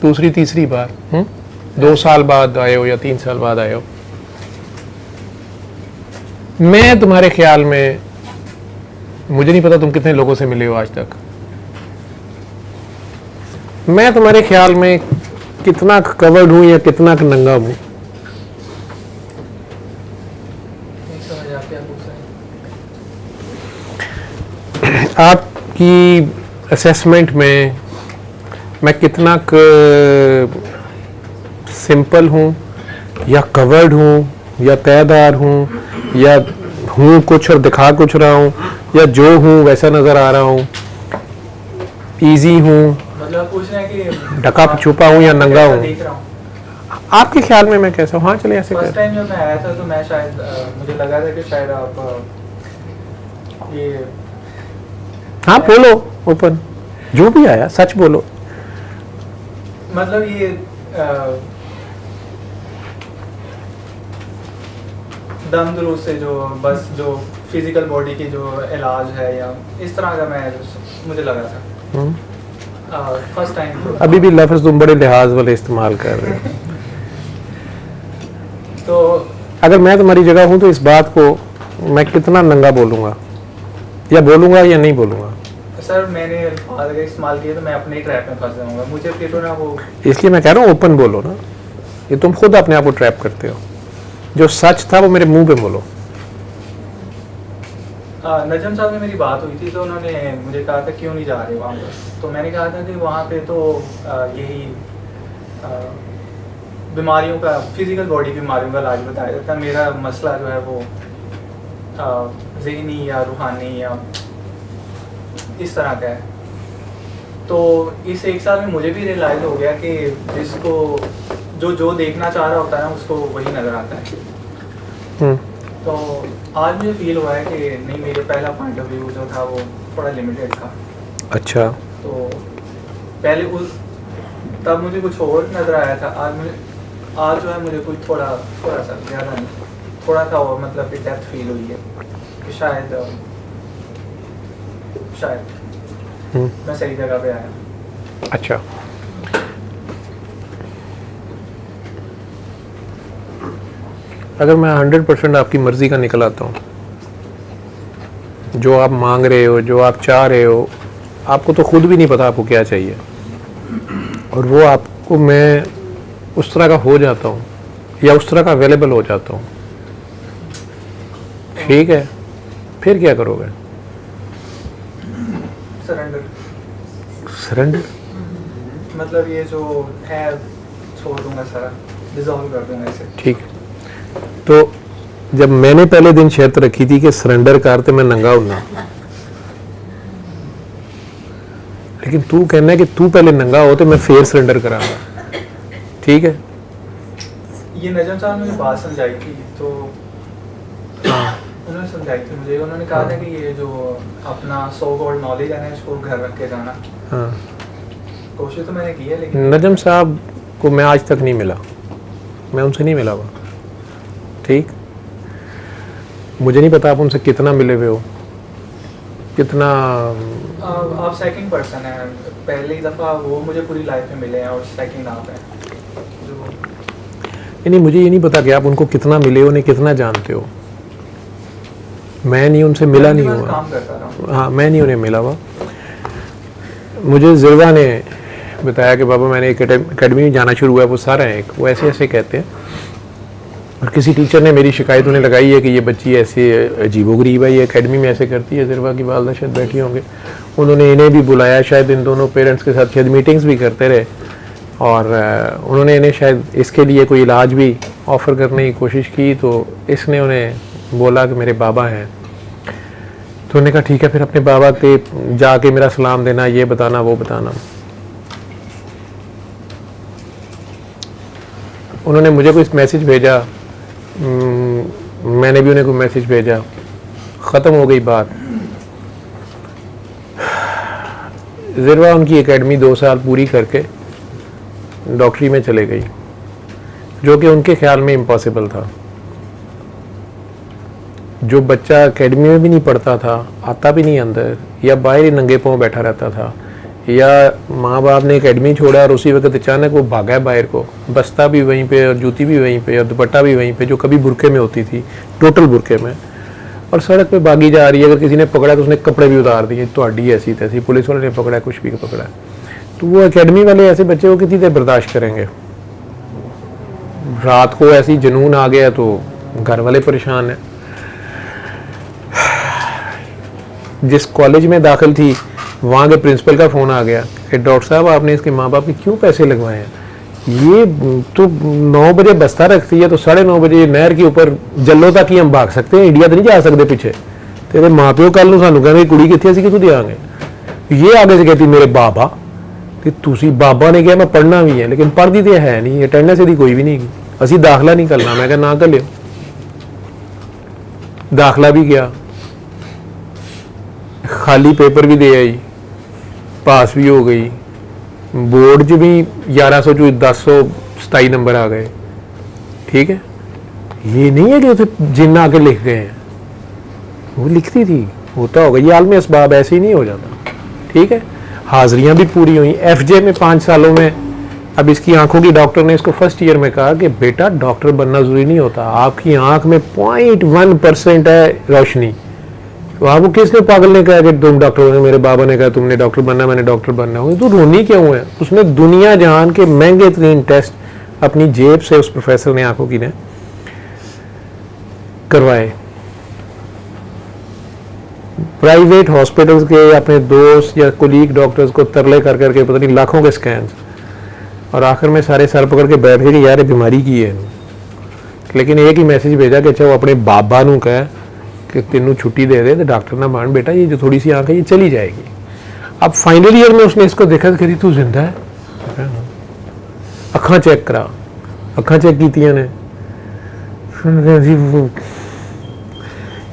दूसरी तीसरी बार 2 साल बाद आए हो या 3 साल बाद आए हो मैं तुम्हारे ख्याल में मुझे नहीं पता तुम कितने लोगों से मिले हो आज तक मैं तुम्हारे ख्याल में कितना कवर्ड हूं या कितना नंगा हूं आपकी असेसमेंट में मैं कितना सिंपल हूं या कवर्ड हूं या तयदार हूं या हूं कुछ और दिखा कुछ रहा हूं या जो हूं वैसा नजर आ रहा हूं इजी हूं मतलब पूछ रहे हैं कि ढका छुपा हूं या नंगा हूं देख रहा हूं आपके ख्याल में मैं कैसा हूं हाँ चले ऐसे फर्स्ट टाइम जब मैं आया था तो मैं शायद मुझे लगा था कि शायद आप ये हाँ बोलो ओपन जो भी आया सच बोलो मतलब ये दम दुरुस्त से जो बस जो फिजिकल बॉडी की जो इलाज है या इस तरह का मैं मुझे लगा था फर्स्ट टाइम अभी भी लफ्ज़ तुम बड़े लिहाज वाले इस्तेमाल कर रहे हो तो अगर मैं तुम्हारी जगह हूँ तो इस बात को मैं कितना नंगा बोलूँगा, या बोलूँगा या नहीं बोलूँगा? सर मैंने अल्फाज इस्तेमाल किए तो मैं अपने ही ट्रैप में फंस जाऊँगा, मुझे फिर तो ना वो। इसलिए मैं कह रहा हूँ ओपन बोलो ना, ये तुम खुद अपने आप को ट्रैप करते हो। जो सच था वो मेरे मुंह पे बोलो। नजम साहब ने मेरी बात हुई थी तो उन्होंने मुझे कहा था क्यों नहीं जा रहे वहाँ पर, तो मैंने कहा था कि वहाँ पे तो यही बीमारियों का, फिजिकल बॉडी बीमारियों का इलाज बताया जाता है। मेरा मसला जो है वो ज़हनी या रूहानी या इस तरह का है। तो इस 1 साल में मुझे भी रियलाइज़ हो गया कि जिसको जो देखना चाह रहा होता है ना उसको वही नज़र आता है। तो आज मुझे फील हुआ है कि नहीं, मेरे पहला पॉइंट ऑफ व्यू जो था वो थोड़ा लिमिटेड था। अच्छा। तो पहले उस तब मुझे कुछ और नज़र आया था, आज जो है मुझे कुछ थोड़ा सा ज़्यादा नहीं, थोड़ा सा और मतलब कि डेप्थ फील हुई है कि शायद मैं सही जगह पे आया। अच्छा, अगर मैं 100% आपकी मर्ज़ी का निकल आता हूँ, जो आप मांग रहे हो, जो आप चाह रहे हो, आपको तो खुद भी नहीं पता आपको क्या चाहिए, और वो आपको मैं उस तरह का हो जाता हूँ या उस तरह का अवेलेबल हो जाता हूँ, ठीक है, फिर क्या करोगे? सरेंडर मतलब ये जो है छोड़ दूंगा सारा, डिसॉल्व कर दूंगा इसे। ठीक। तो जब मैंने पहले दिन शर्त रखी थी कि सरेंडर करते मैं नंगा हूं, लेकिन तू कहना है कि तू पहले नंगा हो तो मैं फिर सरेंडर करांगा, ठीक है? ये नजम साहब ने मुझे बात समझाई थी, तो उन्होंने समझाई थी मुझे, उन्होंने कहा था कि ये जो अपना सो कॉल्ड नॉलेज है ना इसको घर रख के जाना। हाँ, कोशिश तो मैंने की है, लेकिन नजम साहब को मैं आज तक नहीं मिला, मैं उनसे नहीं मिला हुआ, ठीक? मुझे नहीं पता आप उनसे कितना मिले हुए हो, कितना। आप सेकंड पर्सन है, पहली दफ़ा वो मुझे पूरी लाइफ में मिले हैं और सेकंड आप हैं। नहीं, मुझे ये नहीं पता कि आप उनको कितना मिले हो, उन्हें कितना जानते हो। मैं नहीं, उनसे मिला नहीं हुआ। काम करता रहा। हाँ, मैं नहीं उन्हें मिला हुआ। मुझे ज़िरवा ने बताया कि बाबा मैंने एक अकेडमी में जाना शुरू हुआ है, वो सारा है एक, वो ऐसे ऐसे कहते हैं, और किसी टीचर ने मेरी शिकायत उन्हें लगाई है कि ये बच्ची ऐसे अजीबोगरीब है, ये अकेडमी में ऐसे करती है। ज़िरवा की वालदा शायद बैठी होंगे, उन्होंने इन्हें भी बुलाया, शायद इन दोनों पेरेंट्स के साथ शायद मीटिंग्स भी करते रहे, और उन्होंने इन्हें शायद इसके लिए कोई इलाज भी ऑफ़र करने की कोशिश की। तो इसने उन्हें बोला कि मेरे बाबा हैं, तो उन्होंने कहा ठीक है, फिर अपने बाबा के जाके मेरा सलाम देना, ये बताना वो बताना। उन्होंने मुझे कोई मैसेज भेजा, मैंने भी उन्हें कोई मैसेज भेजा, ख़त्म हो गई बात। ज़िरवा उनकी एकेडमी 2 साल पूरी करके डॉक्टरी में चले गई, जो कि उनके ख्याल में इम्पॉसिबल था। जो बच्चा एकेडमी में भी नहीं पढ़ता था, आता भी नहीं अंदर, या बाहर ही नंगे पाँव बैठा रहता था, या माँ बाप ने एकेडमी छोड़ा और उसी वक्त अचानक वो भागा है बाहर को, बस्ता भी वहीं पे और जूती भी वहीं पे और दुपट्टा भी वहीं पे, जो कभी बुरके में होती थी, टोटल बुरके में, और सड़क पे भागी जा रही है। अगर किसी ने पकड़ा तो उसने कपड़े भी उतार दिए, तो ऐसी तैसी, पुलिस वाले ने पकड़ा, कुछ भी पकड़ा। तो वो एकेडमी वाले ऐसे बच्चे को कितनी देर बर्दाश्त करेंगे? रात को ऐसी जुनून आ गया तो घर वाले परेशान हैं। जिस कॉलेज में दाखिल थी वहाँ के प्रिंसिपल का फ़ोन आ गया कि डॉक्टर साहब आपने इसके माँ बाप के क्यों पैसे लगवाए हैं? ये तो 9 बजे बस्ता रखती है तो 9:30 बजे नहर के ऊपर जल्लो तक ही हम भाग सकते हैं, इंडिया तो नहीं जा सकते पीछे। तेरे माँ प्यो कल सानू कहने कुड़ी कितने सी कि तू देंगे। ये आगे से कहती मेरे बाबा कि तुसी बाबा ने कहा मैं पढ़ना भी है, लेकिन पढ़ती तो है नहीं, अटेंडेंस यदि कोई भी नहीं, असी दाखला नहीं करना। मैं कहा ना कर लियो, दाखला भी किया, खाली पेपर भी दे आई, पास भी हो गई, बोर्ड च भी 1100 चो 1027 नंबर आ गए, ठीक है। ये नहीं है कि उसे जिन आके लिख गए हैं, वो लिखती थी, होता होगा, ये आलमी असबाब, ऐसे ही नहीं हो जाता, ठीक है। हाजिरियां भी पूरी हुई। FJ में 5 सालों में अब इसकी आंखों की डॉक्टर ने इसको फर्स्ट ईयर में कहा कि बेटा डॉक्टर बनना ज़रूरी नहीं होता, आपकी आंख में 0.1% है रोशनी। तो आपको किसने पागल ने कहा कि तुम डॉक्टर बनो? मेरे बाबा ने कहा तुमने डॉक्टर बनना, मैंने डॉक्टर बनना हो। तो रोनी क्यों है? उसने दुनिया जहान के महंगे तरीन टेस्ट अपनी जेब से उस प्रोफेसर ने आंखों की ने करवाए। प्राइवेट हॉस्पिटल्स के अपने दोस्त या कोलीग डॉक्टर्स को तरले कर करके पता नहीं लाखों के स्कैन्स, और आखिर में सारे सर पकड़ के बैठ गए कि यार ये बीमारी की है। लेकिन एक ही मैसेज भेजा कि अच्छा वो अपने बाबा नू कहे कि तेनू छुट्टी दे दे, तो डॉक्टर ना मान बेटा ये जो थोड़ी सी आंख है ये चली जाएगी। अब फाइनल ईयर में उसने इसको देखा कि तू जिंदा है, अखा चेक करा, अखा चेक कीतियां ने,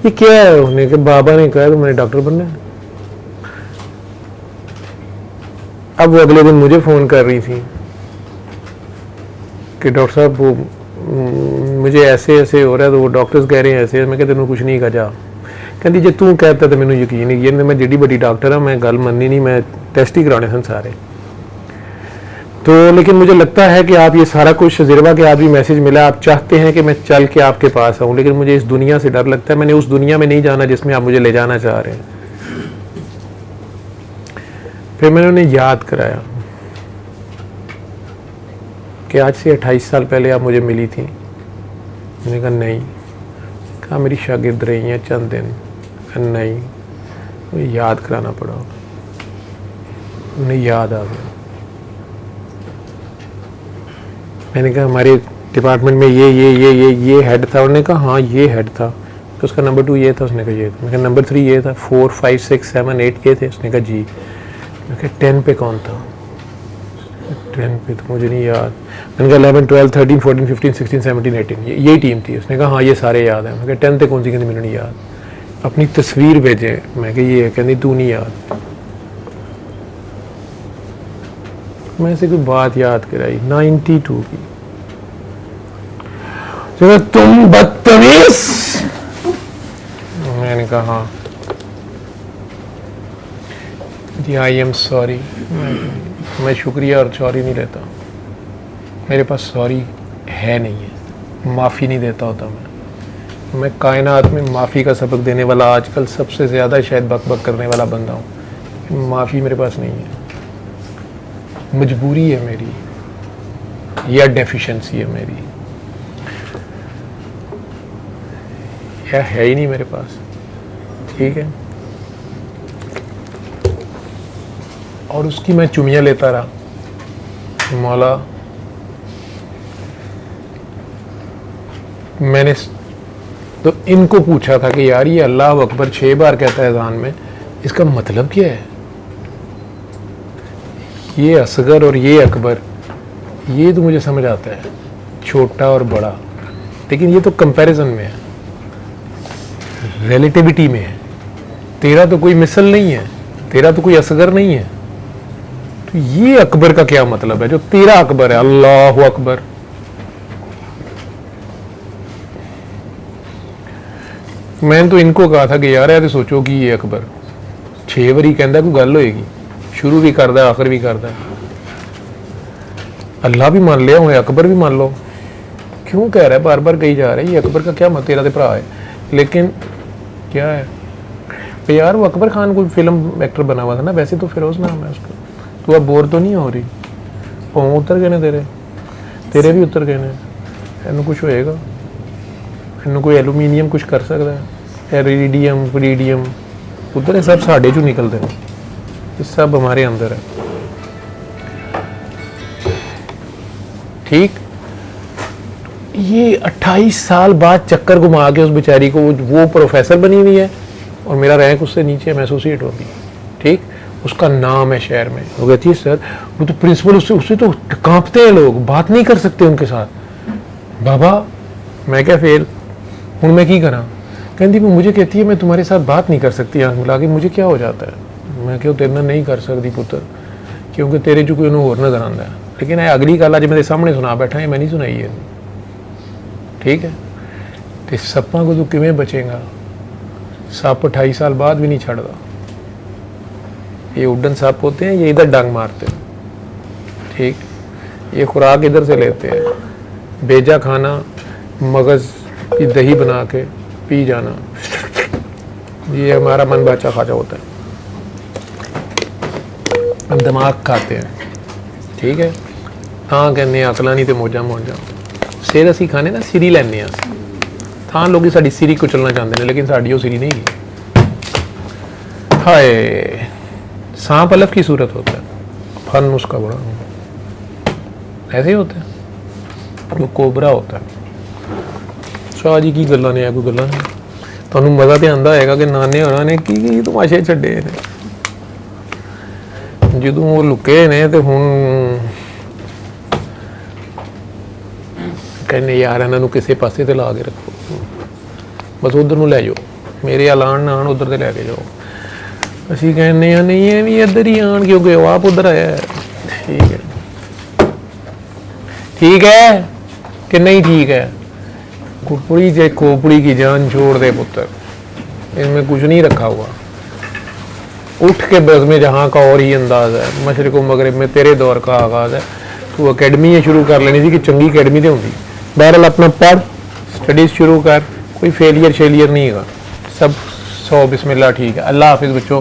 ये क्या है? उन्होंने कि बाबा ने कहा तो मैंने डॉक्टर बनना है। अब वो अगले दिन मुझे फ़ोन कर रही थी कि डॉक्टर साहब वो मुझे ऐसे ऐसे हो रहा है, तो वो डॉक्टर्स कह रहे हैं ऐसे। मैं कहते तेन कुछ नहीं कहा जा, कहती जे तू कहता तो मैंने यकीन नहीं किया, मैं जिड्डी बड़ी डॉक्टर हाँ, मैं गल मननी नहीं, मैं टेस्ट ही कराने सन सारे। तो लेकिन मुझे लगता है कि आप ये सारा कुछ तजुर्बा के आज भी मैसेज मिला, आप चाहते हैं कि मैं चल के आपके पास आऊँ, लेकिन मुझे इस दुनिया से डर लगता है। मैंने उस दुनिया में नहीं जाना जिसमें आप मुझे ले जाना चाह रहे हैं। फिर मैंने उन्हें याद कराया कि आज से 28 साल पहले आप मुझे मिली थी। मैंने कहा नहीं, कहा मेरी शागिर्द रही हैं चंद दिन। नहीं, मुझे याद कराना पड़ा, उन्हें याद आ गया। मैंने कहा हमारे डिपार्टमेंट में ये हेड था। उन्होंने कहा हाँ ये हेड था, तो उसका नंबर 2 ये था। उसने कहा ये था। मैंने कहा नंबर 3 ये था, 4 5 6 7 8 ये थे। उसने कहा जी। मैंने कहा 10 पे कौन था? 10 पे तो मुझे नहीं याद। मैंने कहा 11 12 13 14 15 16 17 18 यही टीम थी। उसने कहा हाँ ये सारे याद हैं। मैंने कहा 10 पे कौन सी? कहती मैंने नहीं याद। अपनी तस्वीर भेजे। मैं कहा ये है। कहती तू नहीं याद। मैं से कोई बात याद कराई 92 की। तो तुम बदतमीज। मैंने कहा हाँ जी, आई एम सॉरी। मैं शुक्रिया और सॉरी नहीं लेता, मेरे पास सॉरी है नहीं है, माफ़ी नहीं देता होता। मैं कायनात में माफ़ी का सबक देने वाला आजकल सबसे ज़्यादा शायद बक करने वाला बंदा हूँ। माफ़ी मेरे पास नहीं है, मजबूरी है मेरी या डेफिशिएंसी है मेरी, या है ही नहीं मेरे पास। ठीक है, और उसकी मैं चुमियाँ लेता रहा। मौला मैंने तो इनको पूछा था कि यार ये अल्लाह अकबर 6 बार कहता है अज़ान में, इसका मतलब क्या है? ये असगर और ये अकबर, ये तो मुझे समझ आता है, छोटा और बड़ा, लेकिन ये तो कंपैरिजन में है, रिलेटिविटी में है। तेरा तो कोई मिसल नहीं है, तेरा तो कोई असगर नहीं है, तो ये अकबर का क्या मतलब है जो तेरा अकबर है? अल्लाह अकबर। मैंने तो इनको कहा था कि यार ऐसे सोचो कि ये अकबर 6 बारी कहता कोई गल होएगी, शुरू भी करता है आखिर भी करता है। अल्लाह भी मान लिया, अकबर भी मान लो, क्यों कह रहा है बार बार कही जा रहा है ये अकबर का क्या मत? तेरा तो भरा है, लेकिन क्या है तो यार वो अकबर खान कोई फिल्म एक्टर बना हुआ था ना, वैसे तो फिरोज नाम है उसका। तू अब बोर तो नहीं हो रही? पाँव उतर गए ने तेरे भी उतर गए ने। इनू कुछ होएगा, इनू कोई एलूमीनियम कुछ कर सकता है? इरिडियम फ्रीडियम उधर है, सब साढ़े चो निकलते हैं, ये सब हमारे अंदर है। ठीक, ये 28 साल बाद चक्कर घुमा के उस बेचारी को वो प्रोफेसर बनी हुई है और मेरा रैंक उससे नीचे है, एसोसिएट होगी। ठीक, उसका नाम है शहर में। वो कहती है सर वो तो प्रिंसिपल, उससे तो कांपते हैं लोग, बात नहीं कर सकते उनके साथ। बाबा मैं क्या फेल हूँ, मैं की करा? कहती वो मुझे कहती है मैं तुम्हारे साथ बात नहीं कर सकती आंख मिला के, मुझे क्या हो जाता है? मैं क्यों तेरे नहीं कर सकती पुत्र, क्योंकि तेरे जो कोई होर नजर आता है। लेकिन अगली गल अज मेरे सामने सुना बैठा है, मैं नहीं सुनाई है। ठीक है, तो सप्पा को तू किवें बचेगा? सप 28 साल बाद भी नहीं छड़ता। ये उड्डन सप होते हैं, ये इधर डंग मारते हैं। ठीक, ये खुराक इधर से लेते हैं, भेजा खाना, मगज़ की दही बना के पी जाना, ये हमारा मन बाचा खाचा होता है। हम दिमाग खाते हैं, ठीक है। ਤਾਂ ਕਹਿੰਦੇ ਅਕਲਾਂ ਨਹੀਂ ਤੇ ਮੋਜਾਂ ਮੋਜਾਂ, ਸਿਰ ਅਸੀਂ ਖਾਣੇ ਨਾ ਸਿਰੀ ਲੈਂਦੇ ਹਾਂ। ਤਾਂ ਲੋਕੀ ਸਾਡੀ ਸਿਰੀ ਕੁਚਲਣਾ ਚਾਹੁੰਦੇ ਨੇ, ਲੇਕਿਨ ਸਾਡੀ ਉਹ ਸਿਰੀ नहीं है। हाय, सांप अलफ की सूरत होता है, फन उसका बड़ा ऐसे ही होता है, वो कोबरा होता है। शाह जी की गल्लां ने, कोई गल्लां नहीं। ਤੁਹਾਨੂੰ ਮਜ਼ਾ ਤੇ ਆਉਂਦਾ ਹੋਏਗਾ ਕਿ ਨਾਨੇ ਹੋਰਾਂ ਨੇ ਕੀ ਤਮਾਸ਼ੇ ਛੱਡੇ ਨੇ, ਜਦੋਂ ਉਹ ਲੁਕੇ ਨੇ ਤੇ ਹੁਣ ਕਹਿੰਦੇ ਯਾਰ ਇਹਨਾਂ ਨੂੰ ਕਿਸੇ ਪਾਸੇ ਤੇ ਲਾ ਕੇ ਰੱਖੋ, ਬਸ ਉਧਰ ਨੂੰ ਲੈ ਜਾਓ, ਮੇਰੇ ਐਲਾਨ ਨਾ ਆਣ ਉਧਰ ਤੇ ਲੈ ਕੇ ਜਾਓ। ਅਸੀਂ ਕਹਿੰਦੇ ਆ ਨਹੀਂ ਇਹ ਵੀ ਇੱਧਰ ਹੀ ਆਣ, ਕਿਉਂਕਿ ਉਹ ਆਪ ਉਧਰ ਆਇਆ ਹੈ। ठीक है कि नहीं ठीक है? कुपड़ी से खोपड़ी की जान छोड़ दे पुत्र, इसमें कुछ नहीं रखा हुआ। उठ के बस में जहाँ का और ही अंदाज है, मशरिक़ व मगरिब में तेरे दौर का आगाज़ है। तू अकेडमी शुरू कर लेनी थी कि चंगी अकेडमी तो होंगी। बहरहाल अपना पढ़, स्टडीज़ शुरू कर, कोई फेलियर शेलियर नहीं है, सब 100 बिस्मिल्लाह ठीक है। अल्लाह हाफिज़ बच्चों।